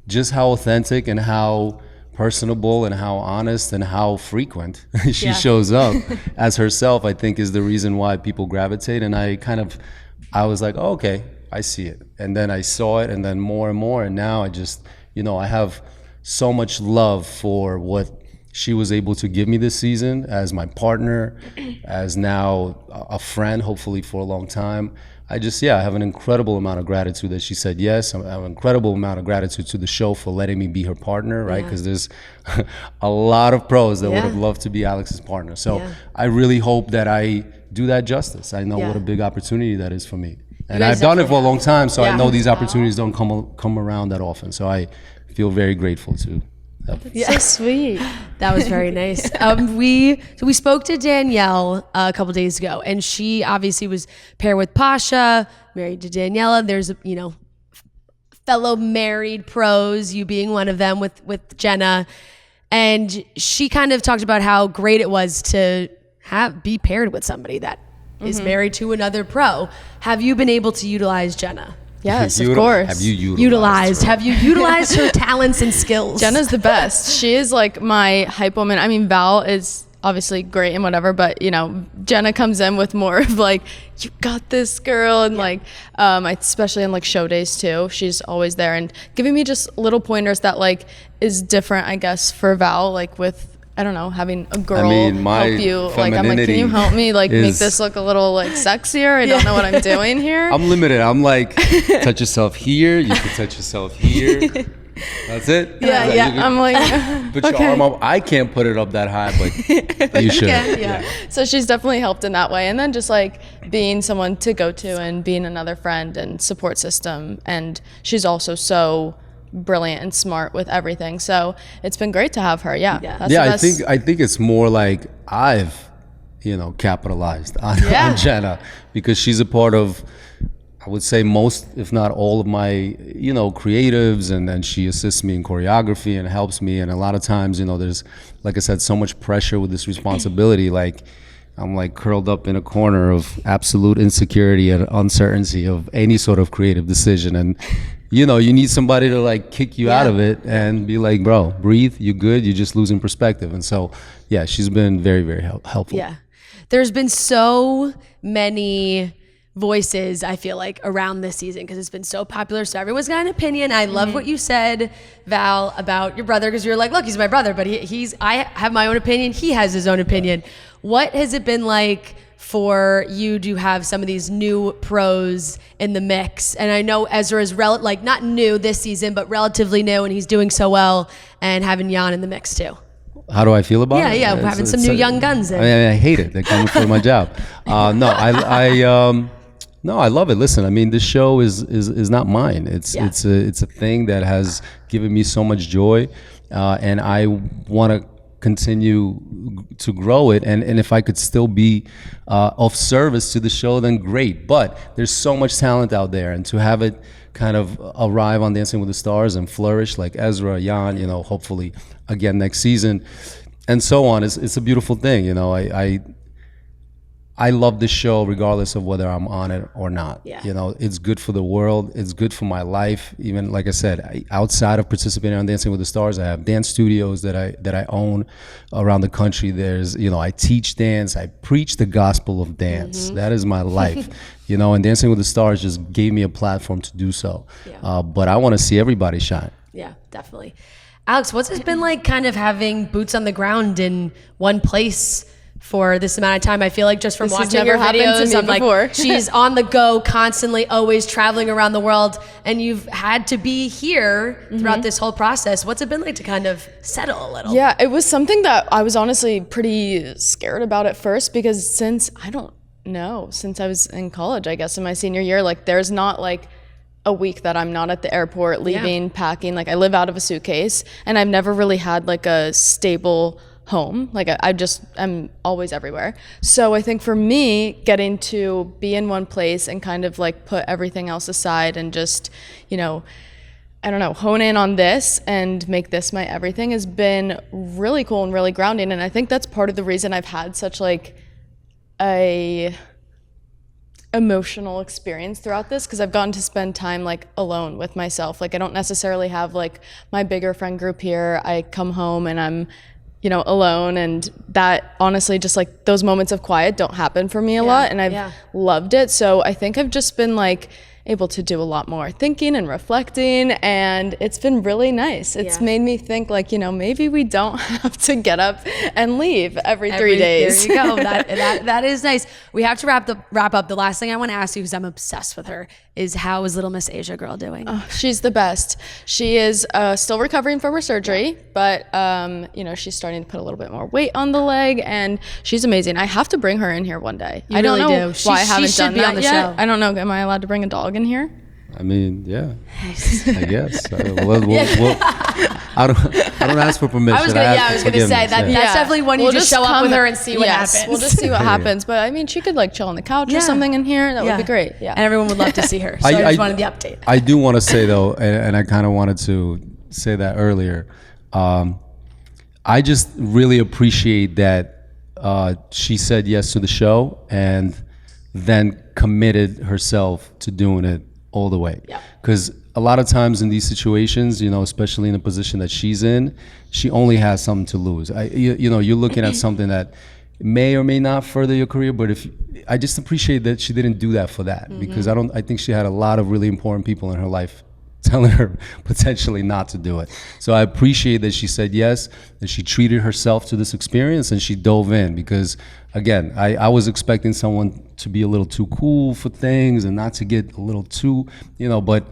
Just how authentic and how personable and how honest and how frequent she shows up as herself, I think is the reason why people gravitate. And I was like, oh, okay, I see it. And then I saw it, and then more and more. And now I just, you know, I have so much love for what she was able to give me this season as my partner, as now a friend, hopefully for a long time. I have an incredible amount of gratitude that she said yes. I have an incredible amount of gratitude to the show for letting me be her partner, right? Because there's a lot of pros that would have loved to be Alix's partner. So I really hope that I do that justice. I know what a big opportunity that is for me. And I've done it for a long time, so I know these opportunities don't come around that often. So I feel very grateful to So sweet. That was very nice. We spoke to Danielle a couple days ago, and she obviously was paired with Pasha, married to Daniela. There's, you know, fellow married pros, you being one of them with Jenna, and she kind of talked about how great it was to be paired with somebody that is married to another pro. Have you been able to utilize Jenna? Yes, of course. Have you utilized her? Have you utilized her talents and skills? Jenna's the best. She is like my hype woman. I mean, Val is obviously great and whatever, but you know, Jenna comes in with more of like, you got this, girl, and like, especially on like show days too. She's always there and giving me just little pointers that like is different, I guess, for Val, like with, I don't know, having a girl help you. Like, I'm like, can you help me like make this look a little like sexier? I don't know what I'm doing here. I'm limited. I'm like, touch yourself here. You can touch yourself here. That's it. I'm like, put your arm up. I can't put it up that high, but you should. So she's definitely helped in that way. And then just like being someone to go to and being another friend and support system. And she's also so brilliant and smart with everything, so it's been great to have her. I think it's more like I've, you know, capitalized on Jenna, because she's a part of, I would say, most if not all of my, you know, creatives, and then she assists me in choreography and helps me. And a lot of times, you know, there's, like I said, so much pressure with this responsibility. Like, I'm like curled up in a corner of absolute insecurity and uncertainty of any sort of creative decision. And, you know, you need somebody to like kick you out of it and be like, bro, breathe, you good, you're just losing perspective. And so, she's been very, very helpful. Yeah. There's been so many voices, I feel like, around this season because it's been so popular. So everyone's got an opinion. I love what you said, Val, about your brother, because you're like, look, he's my brother, but I have my own opinion. He has his own opinion. What has it been like for you to have some of these new pros in the mix? And I know Ezra is not new this season, but relatively new, and he's doing so well, and having Jan in the mix too. How do I feel about it? Yeah, having new young guns in. I hate it. They're coming for my job. No, No, I love it. Listen, I mean, this show is not mine. It's a thing that has given me so much joy, and I want to continue to grow it. And if I could still be of service to the show, then great. But there's so much talent out there, and to have it kind of arrive on Dancing with the Stars and flourish like Ezra, Jan, hopefully again next season, and so on. It's a beautiful thing. I love this show regardless of whether I'm on it or not. Yeah. It's good for the world. It's good for my life. Even like I said, outside of participating on Dancing with the Stars, I have dance studios that I own around the country. There's, I teach dance. I preach the gospel of dance. That is my life. And Dancing with the Stars just gave me a platform to do so. Yeah. But I want to see everybody shine. Yeah, definitely. Alix, what's it been like kind of having boots on the ground in one place for this amount of time? I feel like just from watching your videos, I'm like, she's on the go constantly, always traveling around the world, and you've had to be here throughout this whole process. What's it been like to kind of settle a little? Yeah, it was something that I was honestly pretty scared about at first, because since I was in college, I guess in my senior year, like there's not like a week that I'm not at the airport, leaving, packing. Like I live out of a suitcase, and I've never really had like a stable home. Like I'm always everywhere. So I think for me, getting to be in one place and kind of like put everything else aside and just, hone in on this and make this my everything has been really cool and really grounding. And I think that's part of the reason I've had such like a emotional experience throughout this, because I've gotten to spend time like alone with myself. Like I don't necessarily have like my bigger friend group here. I come home and I'm alone, and that honestly, just like those moments of quiet don't happen for me a lot, and I've loved it. So I think I've just been like able to do a lot more thinking and reflecting, and it's been really nice. It's made me think like, maybe we don't have to get up and leave every 3 days. There you go. That is nice. We have to wrap up. The last thing I want to ask you, because I'm obsessed with her, is how is little Miss Asia girl doing? Oh, she's the best. She is still recovering from her surgery, but she's starting to put a little bit more weight on the leg, and she's amazing. I have to bring her in here one day. I don't know why I haven't done that yet. I don't know. Am I allowed to bring a dog in here? I mean, yeah, I guess. I don't ask for permission. I was going to say that's definitely when you just show up with her and see what happens. We'll just see what happens. But I mean, she could like chill on the couch or something in here. That would be great. Yeah, and everyone would love to see her. So I just wanted the update. I do want to say though, and I kind of wanted to say that earlier. I just really appreciate that she said yes to the show and then committed herself to doing it all the way. Because a lot of times in these situations, especially in the position that she's in, she only has something to lose. You're looking at something that may or may not further your career, but I just appreciate that she didn't do that for that, because I think she had a lot of really important people in her life telling her potentially not to do it. So I appreciate that she said yes, that she treated herself to this experience, and she dove in, because again, I was expecting someone to be a little too cool for things and not to get a little too, but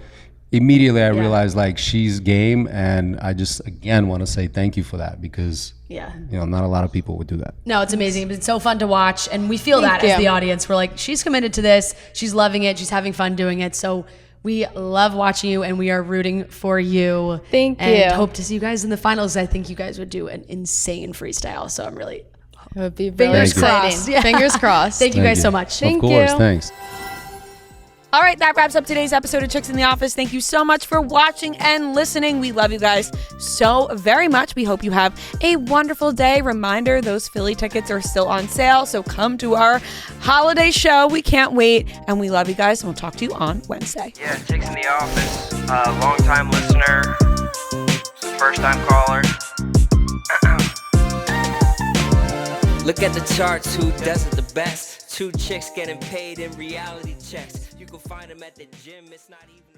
immediately I realized like she's game, and I just again want to say thank you for that, because not a lot of people would do that. No, it's amazing. It's so fun to watch, and we feel that as the audience. We're like, she's committed to this, she's loving it, she's having fun doing it. So we love watching you, and we are rooting for you. Thank you. And hope to see you guys in the finals. I think you guys would do an insane freestyle. So I'm really it would be really exciting. Fingers crossed. Thank you guys so much. Of course, thanks. All right, that wraps up today's episode of Chicks in the Office. Thank you so much for watching and listening. We love you guys so very much. We hope you have a wonderful day. Reminder, those Philly tickets are still on sale, so come to our holiday show. We can't wait, and we love you guys, and we'll talk to you on Wednesday. Yeah, Chicks in the Office, long-time listener, first-time caller. Look at the charts, who does it the best? 2 chicks getting paid in reality checks. You can find them at the gym, it's not even